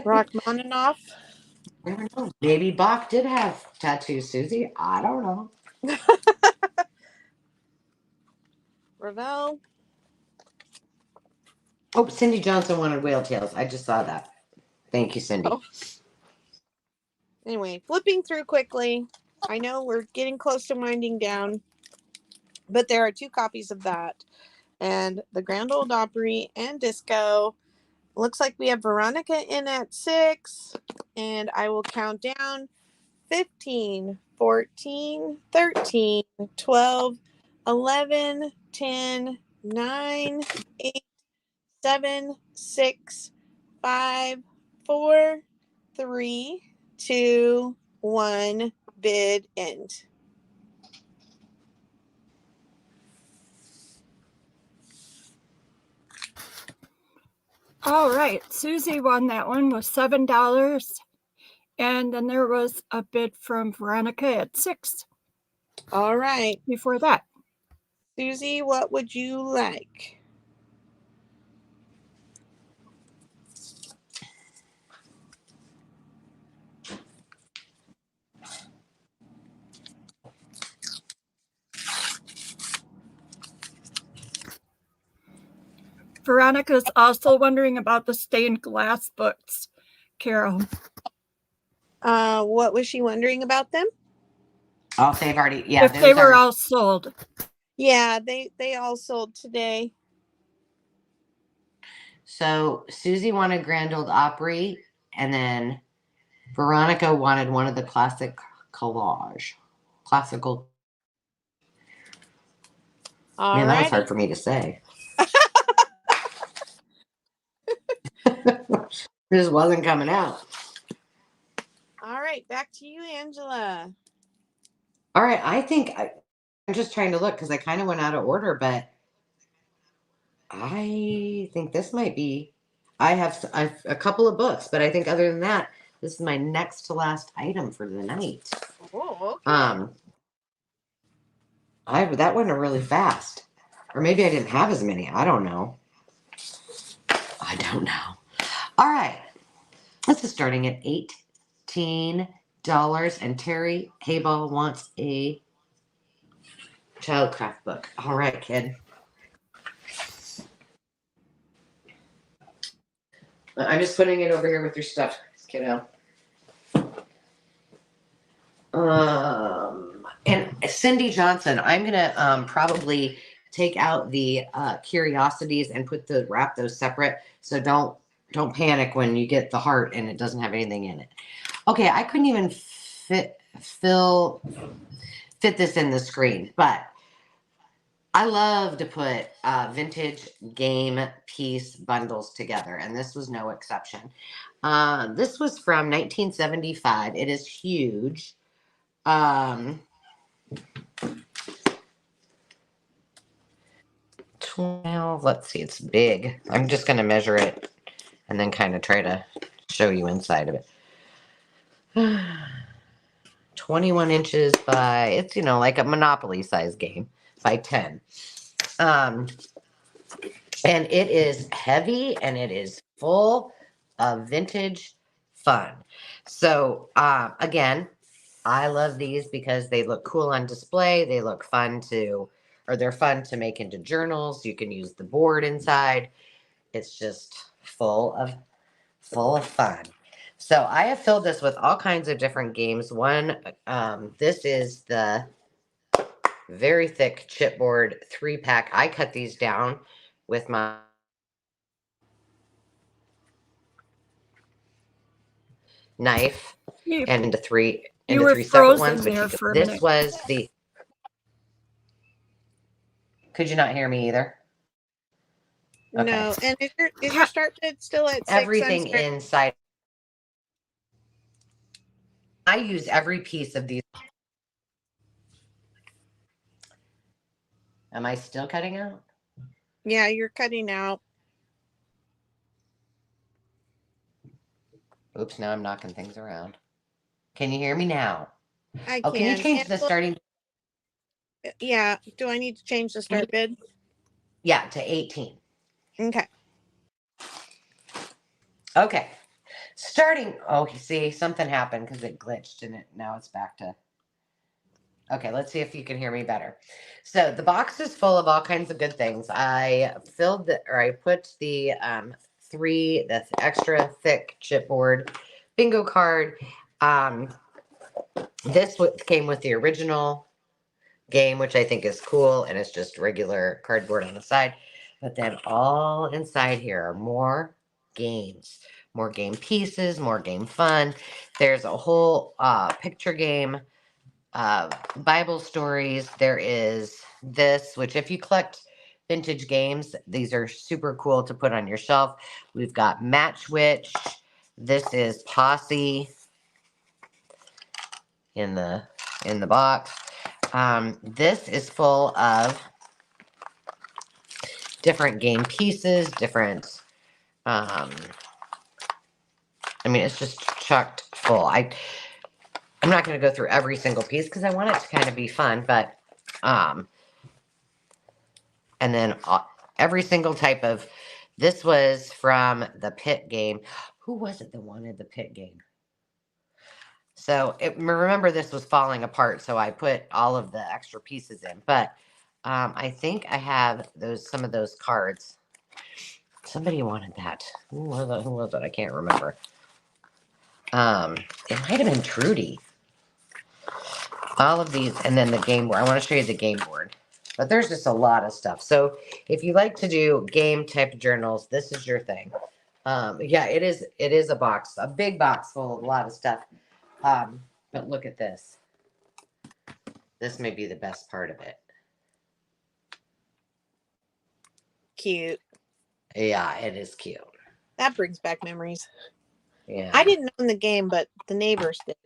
Rachmaninoff. Never know. Maybe Bach did have tattoos, Susie. I don't know. Ravel. Oh, Cindy Johnson wanted Whale Tails. I just saw that. Thank you, Cindy. Oh. Anyway, flipping through quickly. I know we're getting close to winding down, but there are 2 copies of that. And the Grand Old Opry and Disco. Looks like we have Veronica in at 6. And I will count down 15, 14, 13, 12, 11, 10, 9, 8, 7, 6, 5, 4, 3, 2, 1. Bid end. All right. Susie won that one with $7. And then there was a bid from Veronica at 6. All right. Before that. Susie, what would you like? Veronica's also wondering about the stained glass books, Carol. What was she wondering about them? Oh, they've already, yeah, If they those were are, all sold. Yeah, they all sold today. so Susie wanted Grand Old Opry, and then Veronica wanted one of the classical. All Man, that was right. hard for me to say. It just wasn't coming out. All right, back to you, Angela. All right, I'm just trying to look because I kind of went out of order, but I think this might be. I've a couple of books, but I think other than that, this is my next to last item for the night. Oh, okay. That went really fast, or maybe I didn't have as many. I don't know. All right, this is starting at $18, and Terry Hayball wants a childcraft book. All right, kid. I'm just putting it over here with your stuff, kiddo. And Cindy Johnson, I'm gonna probably take out the curiosities and wrap those separate. So don't panic when you get the heart and it doesn't have anything in it. Okay, I couldn't even fit this in the screen, but I love to put vintage game piece bundles together, and this was no exception. This was from 1975. It is huge. 12, let's see, it's big. I'm just going to measure it and then kind of try to show you inside of it. 21 inches by, it's, like a Monopoly size game by 10. And it is heavy and it is full of vintage fun. So, again, I love these because they look cool on display. They look fun they're fun to make into journals. You can use the board inside. It's just full of fun. So I have filled this with all kinds of different games. This is the very thick chipboard 3-pack. I cut these down with my knife and into three separate ones. But this was the. Could you not hear me either? Okay. No, and is your start bid still at 6? Everything inside. I use every piece of these. Am I still cutting out? Yeah, you're cutting out. Oops, now I'm knocking things around. Can you hear me now? I can. Can you change the starting? Yeah. Do I need to change the start bid? Yeah, to 18. Okay. Okay. Starting. Oh, you see, something happened because it glitched and now it's back to. Okay, let's see if you can hear me better. So the box is full of all kinds of good things. I put the the extra thick chipboard bingo card. This came with the original game, which I think is cool, and it's just regular cardboard on the side. But then all inside here are more games, more game pieces, more game fun. There's a whole picture game, Bible stories. There is this, which if you collect vintage games, these are super cool to put on your shelf. We've got Match Witch. This is Posse in the box. This is full of different game pieces, different. It's just chocked full. I'm not going to go through every single piece because I want it to kind of be fun, but and then every single type of. This was from the Pit game. Who was it that wanted the Pit game? So remember, this was falling apart, so I put all of the extra pieces in. But I think I have some of those cards. Somebody wanted that. Who was it? I can't remember. It might have been Trudy. All of these, and then the game board. I want to show you the game board. But there's just a lot of stuff. So if you like to do game type journals, this is your thing. Yeah, it is. It is a box, a big box full of a lot of stuff. But look at this. This may be the best part of it. Cute. Yeah, it is cute. That brings back memories. Yeah. I didn't own the game, but the neighbors did.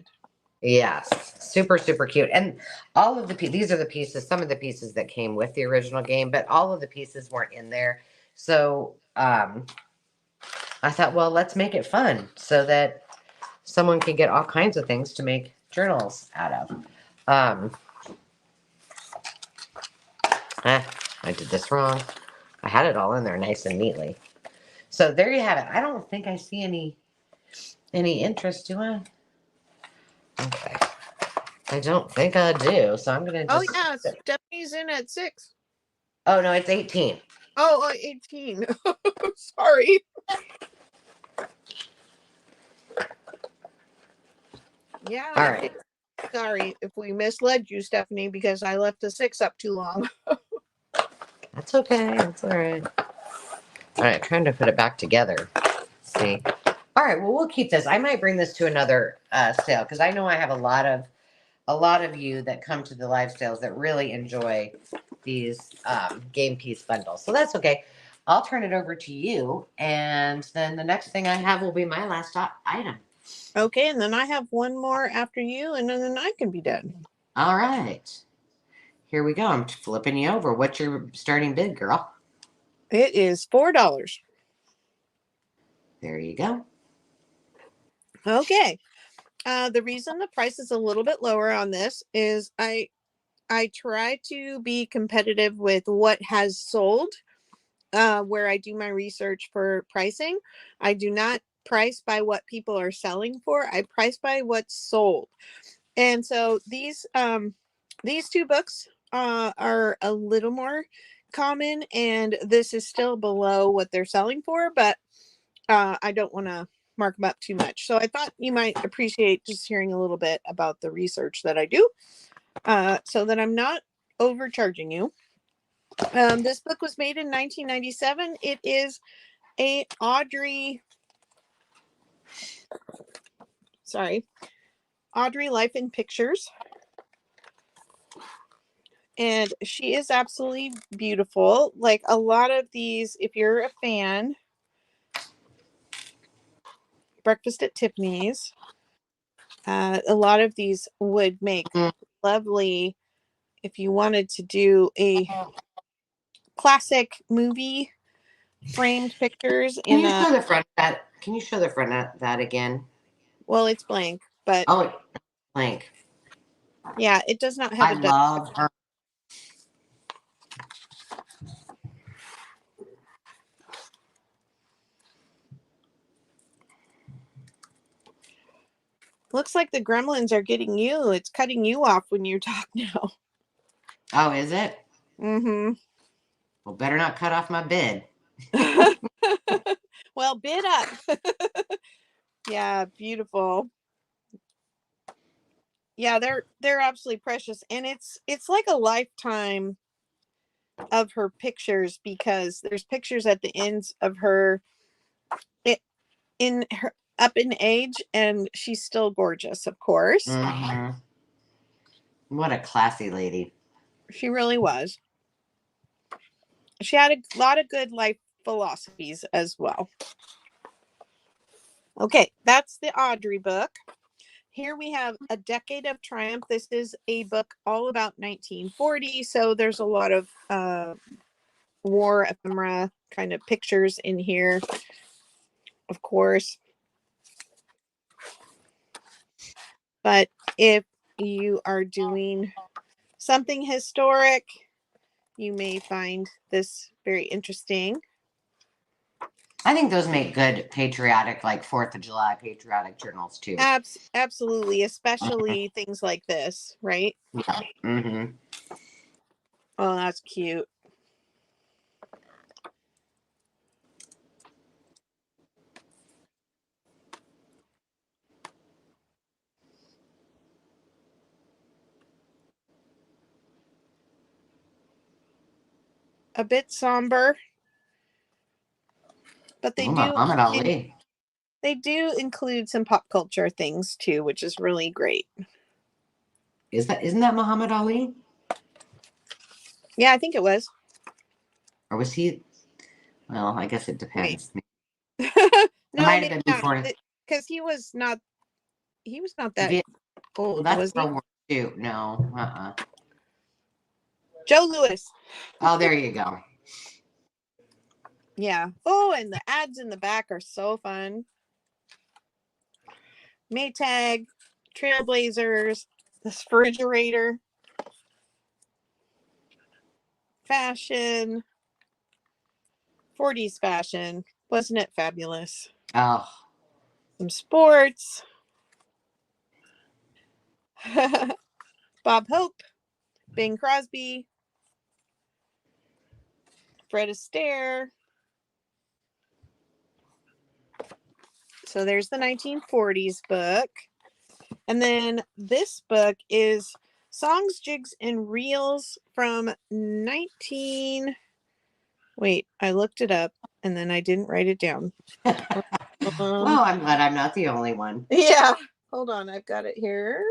Yes, super, super cute. And all of the these are the pieces, some of the pieces that came with the original game, but all of the pieces weren't in there. So I thought, well, let's make it fun so that someone can get all kinds of things to make journals out of. I did this wrong. I had it all in there nice and neatly. So there you have it. I don't think I see any interest, do I? Okay. I don't think I do. So I'm going to Oh, just... yeah. Stephanie's in at 6. Oh, no, it's 18. Oh, 18. Sorry. Yeah. All right. Sorry if we misled you, Stephanie, because I left the 6 up too long. That's okay. That's all right. All right. Trying to put it back together. Let's see. All right. Well, we'll keep this. I might bring this to another sale because I know I have a lot of you that come to the live sales that really enjoy these game piece bundles. So that's okay. I'll turn it over to you. And then the next thing I have will be my last item. Okay. And then I have one more after you, and then I can be done. All right. Here we go. I'm flipping you over. What's your starting bid, girl? It is $4. There you go. Okay. The reason the price is a little bit lower on this is I try to be competitive with what has sold, where I do my research for pricing. I do not price by what people are selling for. I price by what's sold. And so these two books are a little more common, and this is still below what they're selling for, but I don't want to mark them up too much. So I thought you might appreciate just hearing a little bit about the research that I do, so that I'm not overcharging you. This book was made in 1997. It is a Audrey Life in Pictures. And she is absolutely beautiful. Like a lot of these, if you're a fan, Breakfast at Tiffany's, a lot of these would make lovely, if you wanted to do a classic movie framed pictures Can you show the front of that? Can you show the front of that again? Well, it's blank, but oh, blank. Yeah, it does not have I love her. Looks like the gremlins are getting you. It's cutting you off when you talk now. Oh, is it? Mm-hmm. Well, better not cut off my bid. Well, bid up. Yeah, beautiful. Yeah, they're absolutely precious, and it's like a lifetime of her pictures, because there's pictures at the ends of her in her up in age, and she's still gorgeous, of course. Mm-hmm. What a classy lady. She really was. She had a lot of good life philosophies as well. Okay, that's the Audrey book. Here we have A Decade of Triumph. This is a book all about 1940. So there's a lot of war ephemera kind of pictures in here, of course. But if you are doing something historic, you may find this very interesting. I think those make good patriotic, like 4th of July patriotic journals too. Absolutely, especially things like this, right? Yeah. Mm-hmm. Oh, that's cute. a bit somber, but they Oh, do Muhammad Ali. they do include some pop culture things too, which is really great. Isn't that Muhammad Ali? Yeah, I think it was. Or was he? Well, I guess it depends. No, It might have maybe been not, before. because he was not that Well, old, that's was he? World War II. No. Joe Louis. Oh, there you go. Yeah. Oh, and the ads in the back are so fun. Maytag, Trailblazers, this refrigerator, fashion, 40s fashion. Wasn't it fabulous? Oh, Some sports. Bob Hope, Bing Crosby, Fred Astaire. So there's the 1940s book. And then this book is Songs, Jigs, and Reels from 19. Wait, I looked it up and then I didn't write it down. well, I'm glad I'm not the only one. Yeah. Hold on, I've got it here.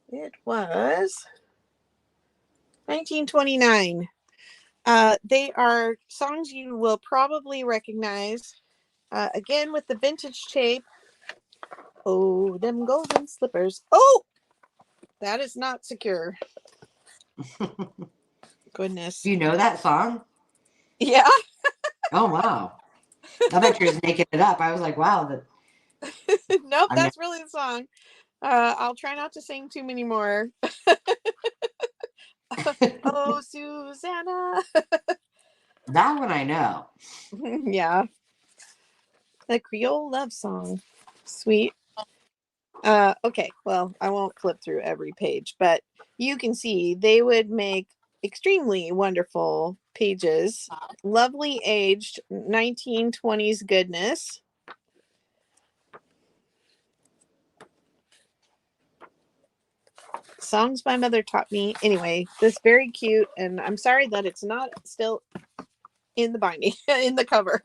It was 1929. They are songs you will probably recognize. Again, with the vintage tape. Oh, them golden slippers. Oh, that is not secure. Goodness. Do you know that song? Yeah. Oh, wow. I bet you're just making it up. I was like, wow. Nope, I'm that's really the song. I'll try not to sing too many more. Oh, Susanna. that one I know. Yeah. The Creole love song. Sweet. Okay, well, I won't flip through every page, but you can see they would make extremely wonderful pages. Lovely aged 1920s goodness. Songs my mother taught me. Anyway, this very cute, and I'm sorry that it's not still in the binding, in the cover.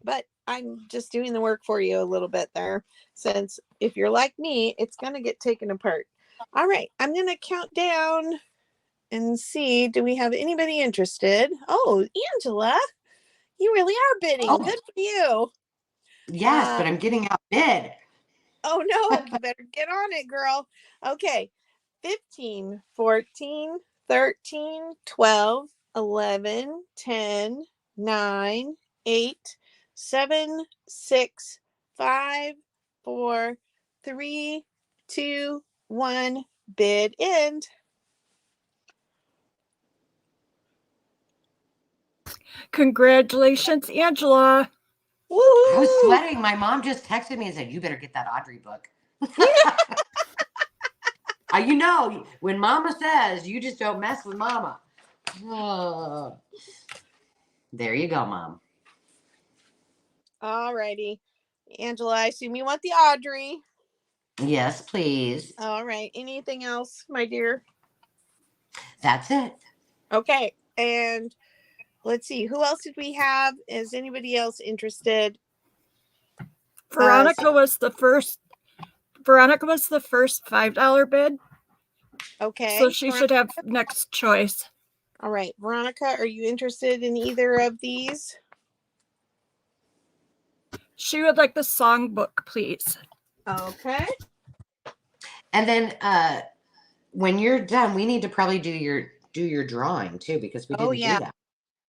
But I'm just doing the work for you a little bit there, since if you're like me, it's going to get taken apart. All right, I'm going to count down and see, do we have anybody interested? Oh, Angela, you really are bidding. Oh, Good for you. yes, but I'm getting outbid. Oh, no, you better get on it, girl. Okay, 15, 14, 13, 12, 11, 10, 9, 8, 7, 6, 5, 4, 3, 2, 1. Bid end. Congratulations, Angela. Woo! I was sweating. My mom just texted me and said, you better get that Audrey book. You know, when mama says, you just don't mess with mama. Oh. There you go, Mom. All righty. Angela, I assume you want the Audrey. Yes, please. All right. Anything else, my dear? That's it. Okay. And let's see. Who else did we have? Is anybody else interested? Veronica was the first. Veronica was the first $5 bid. Okay. So she should have next choice. All right. Veronica, are you interested in either of these? She would like the songbook, please. Okay. And then when you're done, we need to probably do your drawing too, because we didn't do that.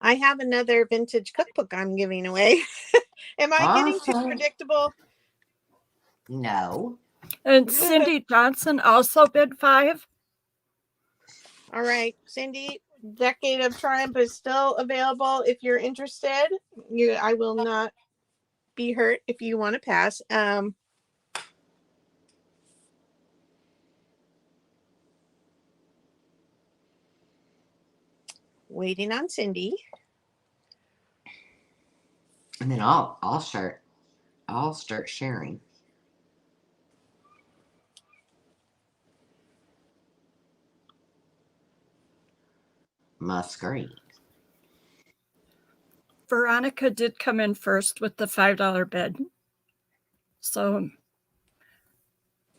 I have another vintage cookbook I'm giving away. Am I getting too Awesome. predictable? No. And Cindy Johnson also bid 5. All right, Cindy, Decade of Triumph is still available. If you're interested, I will not be hurt if you want to pass. Waiting on Cindy. And then I'll start sharing. my screen. Veronica did come in first with the $5 bid. So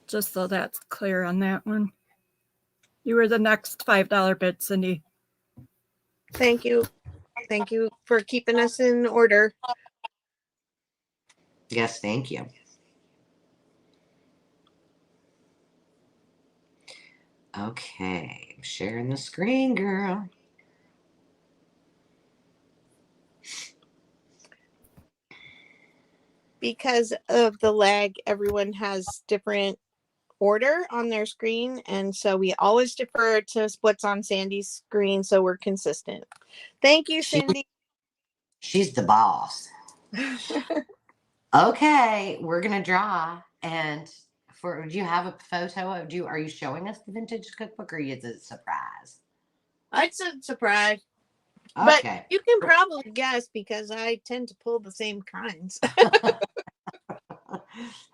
just so that's clear on that one. You were the next $5 bid, Cindy. Thank you. Thank you for keeping us in order. Yes, thank you. Okay, I'm sharing the screen, girl. Because of the lag, everyone has different order on their screen. And so we always defer to what's on Sandy's screen so we're consistent. Thank you, Cindy. She's the boss. Okay, we're gonna draw. And do you have a photo of are you showing us the vintage cookbook, or is it a surprise? It's a surprise. Okay. But you can probably guess because I tend to pull the same kinds.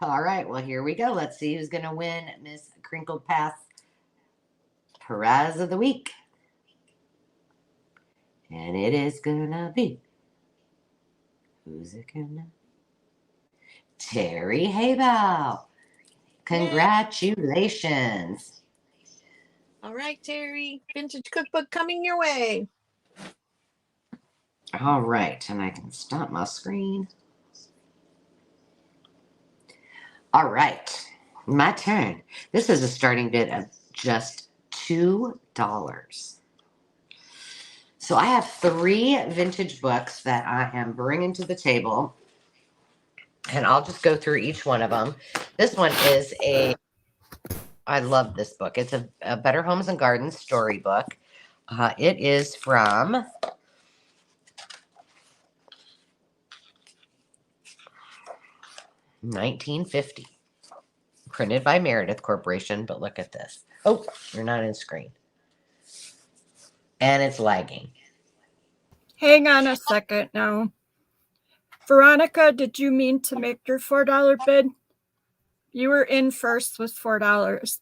All right, well, here we go. Let's see who's going to win Miss Crinkled Path Prize of the Week. And it is going to be, who's it going to? Terry Haybow. Congratulations. All right, Terry. Vintage cookbook coming your way. All right, and I can stop my screen. All right, my turn. This is a starting bid of just $2. So I have 3 vintage books that I am bringing to the table, and I'll just go through each one of them. This one is I love this book. It's a Better Homes and Gardens storybook. It is from $1950, printed by Meredith Corporation. But look at this. Oh, you're not in screen. And it's lagging. Hang on a second now. Veronica, did you mean to make your $4 bid? You were in first with $4.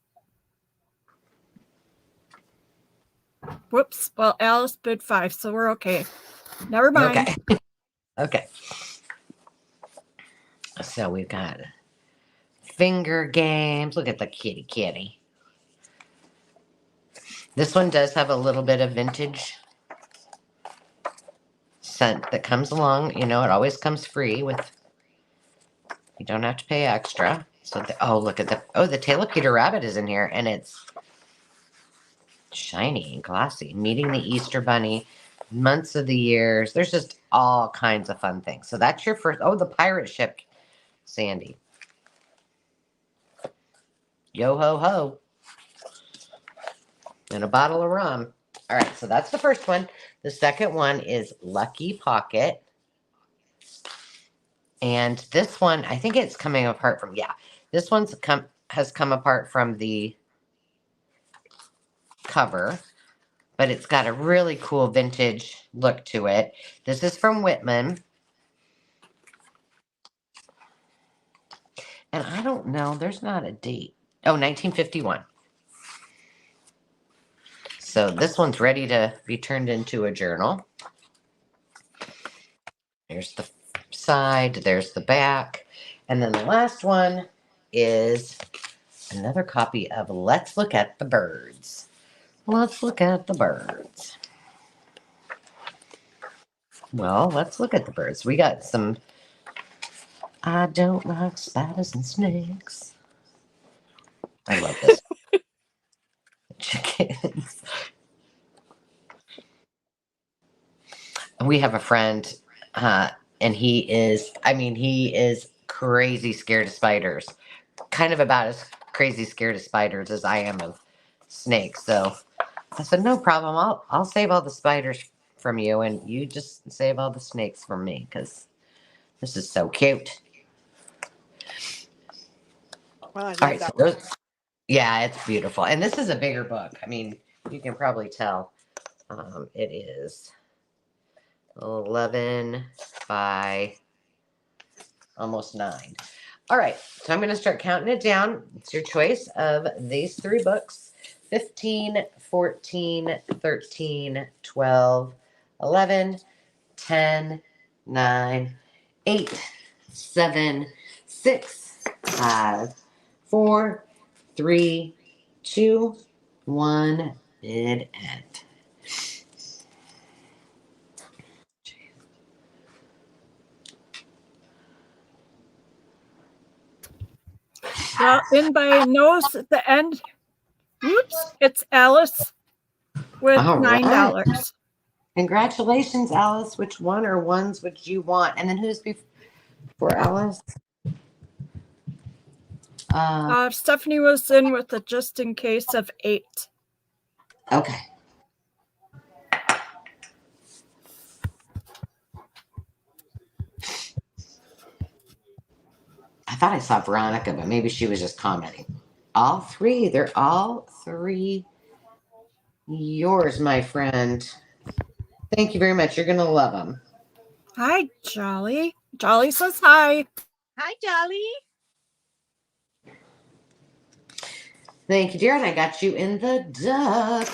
Whoops. Well, Alice bid 5, so we're okay. Never mind. Okay. Okay. So we've got Finger Games. Look at the kitty. This one does have a little bit of vintage scent that comes along. You know, it always comes free with, you don't have to pay extra. So, look at the tail of Peter Rabbit is in here, and it's shiny and glossy. Meeting the Easter Bunny, months of the years. There's just all kinds of fun things. So that's your first. Oh, the pirate ship, Sandy. Yo ho ho. And a bottle of rum. All right, so that's the first one. The second one is Lucky Pocket. And this one, I think it's coming apart from, this one's has come apart from the cover, but it's got a really cool vintage look to it. This is from Whitman. And I don't know, there's not a date. Oh, 1951. So this one's ready to be turned into a journal. There's the side, there's the back. And then the last one is another copy of Let's Look at the Birds. Let's look at the birds. Well, let's look at the birds. We got some I don't like spiders and snakes. I love this. Chickens. We have a friend, and he is crazy scared of spiders. Kind of about as crazy scared of spiders as I am of snakes. So I said, no problem. I'll save all the spiders from you, and you just save all the snakes from me, because this is so cute. Well, I love All right, that. so it's beautiful. And this is a bigger book. I mean, you can probably tell. It is 11 by almost 9. All right, so I'm going to start counting it down. It's your choice of these 3 books. 15, 14, 13, 12, 11, 10, 9, 8, 7, 6, 5, 4, 3, 2, 1, bid end. Well, anybody knows at the end, whoops, it's Alice with All right. $9. Congratulations, Alice. Which one or ones would you want? And then who's before Alice? Stephanie was in with a just in case of 8. Okay. I thought I saw Veronica, but maybe she was just commenting. All three. They're all three yours, my friend. Thank you very much. You're going to love them. Hi, Jolly. Jolly says hi. Hi, Jolly. Thank you, dear. And I got you in the duck.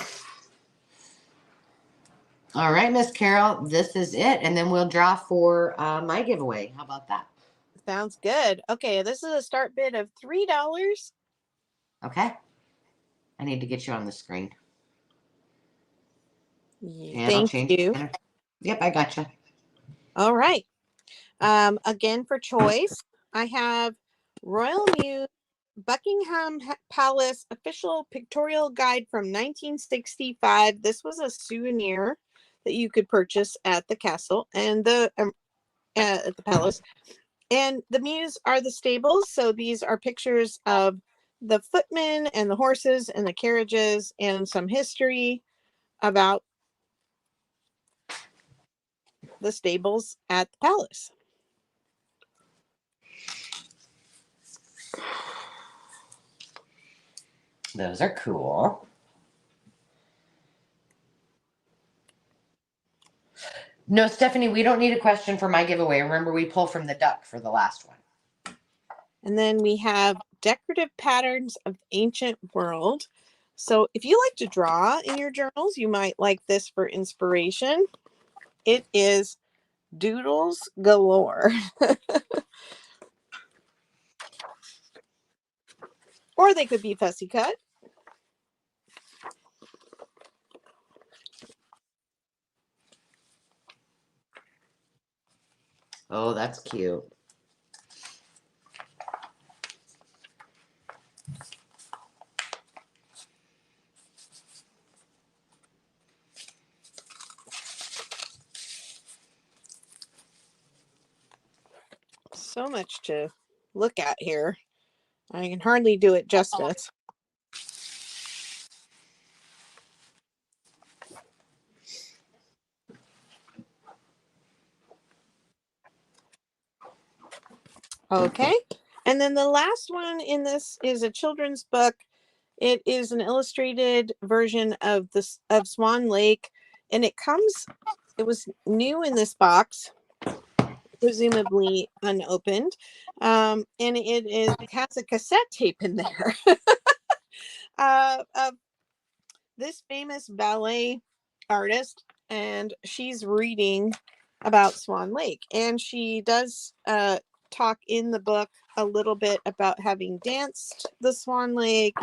All right, Miss Carol, this is it. And then we'll draw for my giveaway. How about that? Sounds good. Okay, this is a start bid of $3. Okay. I need to get you on the screen. And Thank you. Yep, I got you. All right. Again, for choice, I have Royal Muse Buckingham Palace Official Pictorial Guide from 1965. This was a souvenir that you could purchase at the castle and at the palace. And the Muse are the stables. So these are pictures of the footmen and the horses and the carriages and some history about the stables at the palace. Those are cool. No, Stephanie, we don't need a question for my giveaway. Remember, we pull from the duck for the last one. And then we have Decorative Patterns of Ancient World. So if you like to draw in your journals, you might like this for inspiration. It is doodles galore. Or they could be fussy cut. Oh, that's cute. So much to look at here. I can hardly do it justice. Okay. And then the last one in this is a children's book. It is an illustrated version of Swan Lake, and it was new in this box, presumably unopened, and it has a cassette tape in there of this famous ballet artist, and she's reading about Swan Lake, and she does talk in the book a little bit about having danced the Swan Lake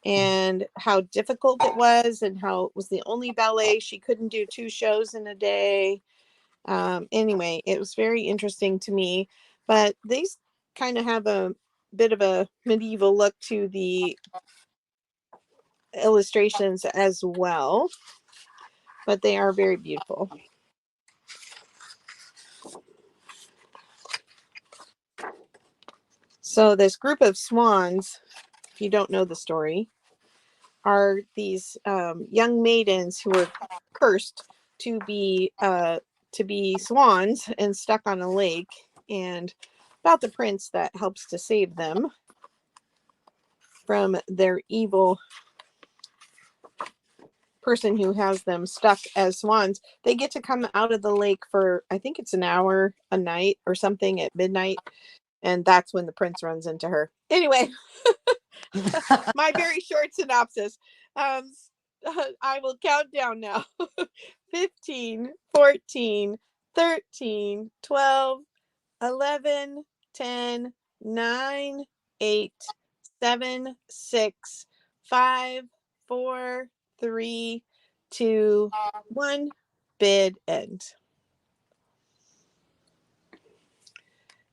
and how difficult it was and how it was the only ballet. She couldn't do 2 shows in a day. Anyway, it was very interesting to me, but these kind of have a bit of a medieval look to the illustrations as well, but they are very beautiful. So this group of swans, if you don't know the story, are these young maidens who were cursed to be swans and stuck on a lake, and about the prince that helps to save them from their evil person who has them stuck as swans. They get to come out of the lake for, I think it's an hour a night or something at midnight, and that's when the prince runs into her. Anyway, My very short synopsis. I will count down now. 15, 14, 13, 12, 11, 10, 9, 8, 7, 6, 5, 4, 3, 2, 1. Bid end.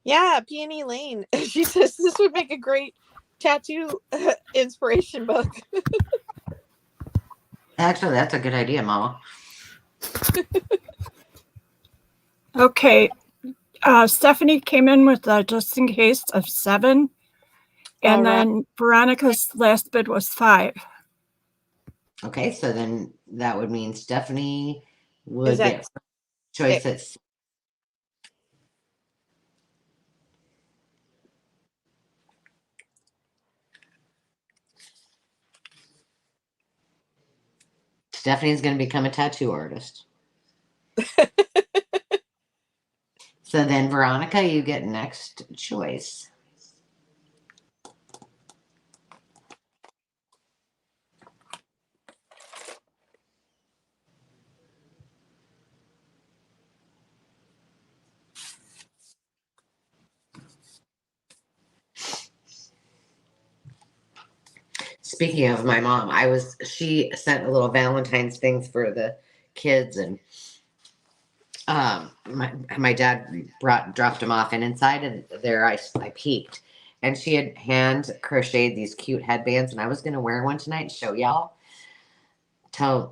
Yeah, Peony Lane. She says this would make a great tattoo inspiration book. Actually, that's a good idea, Mama. Okay. Stephanie came in with a just in case of 7. And then Veronica's last bid was 5. Okay, so then that would mean Stephanie would that get choice at 6. Stephanie's going to become a tattoo artist. So then, Veronica, you get next choice. Speaking of my mom, she sent a little Valentine's things for the kids, and my dad dropped them off, and inside of there I peeked, and she had hand crocheted these cute headbands, and I was going to wear one tonight and show y'all, to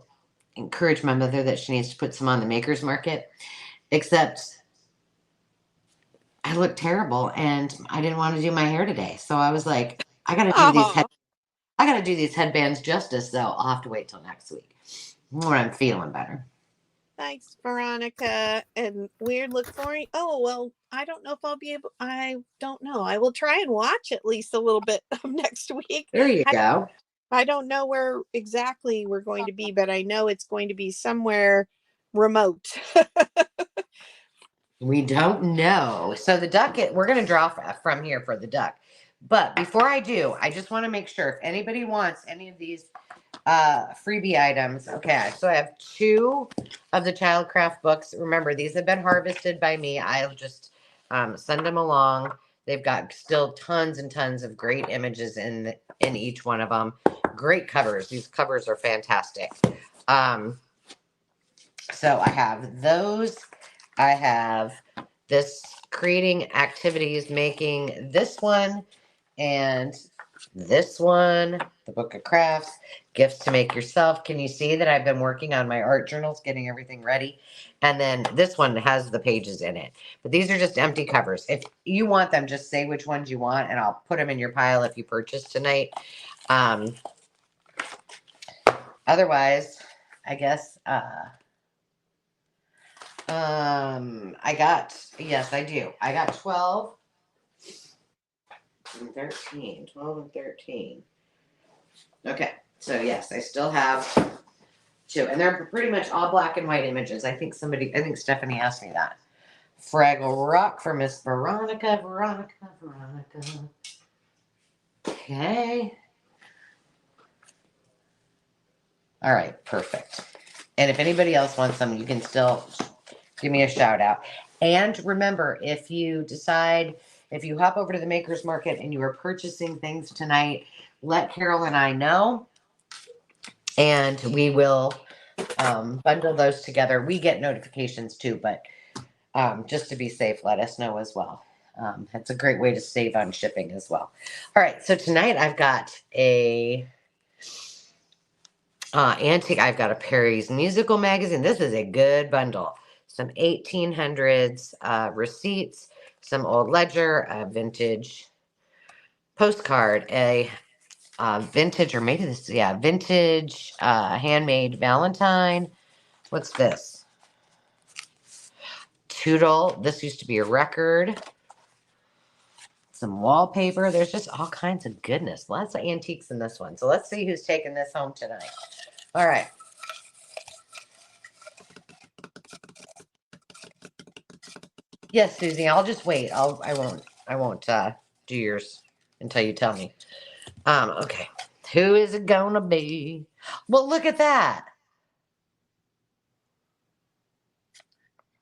encourage my mother that she needs to put some on the Maker's Market, except I look terrible and I didn't want to do my hair today, so I was like, I got to do these headbands justice, so I'll have to wait till next week when I'm feeling better. Thanks, Veronica. And weird look for me. Oh, well, I don't know if I'll be able. I don't know. I will try and watch at least a little bit of next week. There you go. I don't know where exactly we're going to be, but I know it's going to be somewhere remote. We don't know. So the duck, we're going to draw from here for the duck. But before I do, I just want to make sure if anybody wants any of these freebie items. Okay, so I have 2 of the Childcraft books. Remember, these have been harvested by me. I'll just send them along. They've got still tons and tons of great images in each one of them. Great covers. These covers are fantastic. So I have those. I have this creating activities, making this one and this one, the book of crafts, gifts to make yourself. Can you see that I've been working on my art journals, getting everything ready? And then this one has the pages in it, but these are just empty covers. If you want them, just say which ones you want and I'll put them in your pile if you purchase tonight. Otherwise, I guess, yes, I do. I got 12 and 13, 12 and 13. Okay. So yes, I still have 2 and they're pretty much all black and white images. I think Stephanie asked me that. Fraggle Rock for Miss Veronica. Okay. All right. Perfect. And if anybody else wants them, you can still give me a shout out. And remember, if you hop over to the Maker's Market and you are purchasing things tonight, let Carol and I know, and we will bundle those together. We get notifications too, but just to be safe, let us know as well. It's a great way to save on shipping as well. All right, so tonight I've got a antique. I've got a Perry's Musical Magazine. This is a good bundle. Some 1800s receipts, some old ledger, a vintage postcard, a vintage handmade Valentine. What's this? Toodle. This used to be a record. Some wallpaper. There's just all kinds of goodness. Lots of antiques in this one. So let's see who's taking this home tonight. All right. Yes, Susie, I'll just wait. I won't do yours until you tell me. Okay. Who is it gonna be? Well, look at that.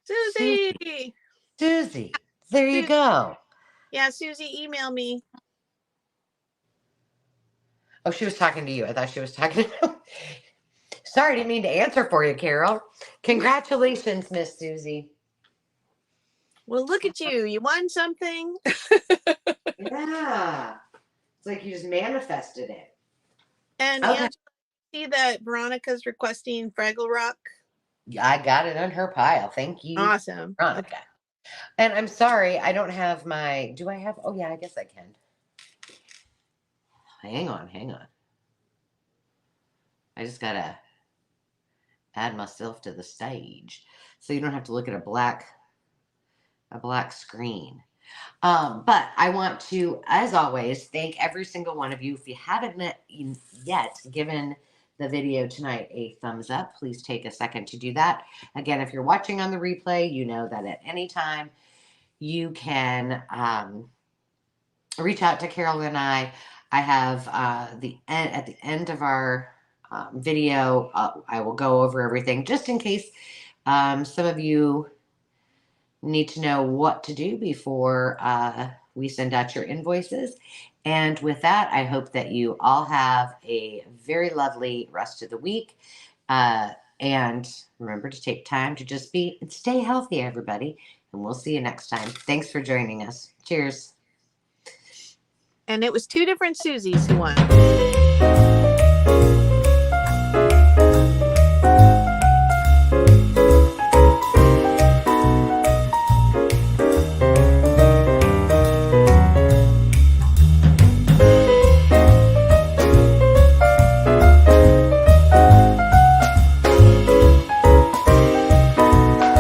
Susie. Susie. There you Susie. go. Yeah, Susie, email me. Oh, she was talking to you. I thought she was talking to Sorry, didn't mean to answer for you, Carol. Congratulations, Miss Susie. Well, look at you. You won something. Yeah. It's like you just manifested it. And Okay. Angela, see that Veronica's requesting Fraggle Rock? I got it on her pile. Thank you, Awesome. Veronica. Okay. And I'm sorry, I don't have my. Do I have? Oh, yeah, I guess I can. Hang on. I just got to add myself to the stage so you don't have to look at a black screen. But I want to, as always, thank every single one of you. If you haven't yet given the video tonight a thumbs up, please take a second to do that. Again, if you're watching on the replay, you know that at any time you can reach out to Carol and I. I have at the end of our video, I will go over everything just in case some of you need to know what to do before we send out your invoices. And with that, I hope that you all have a very lovely rest of the week. And remember to take time to just be and stay healthy, everybody. And we'll see you next time. Thanks for joining us. Cheers. And it was two different Susies who won.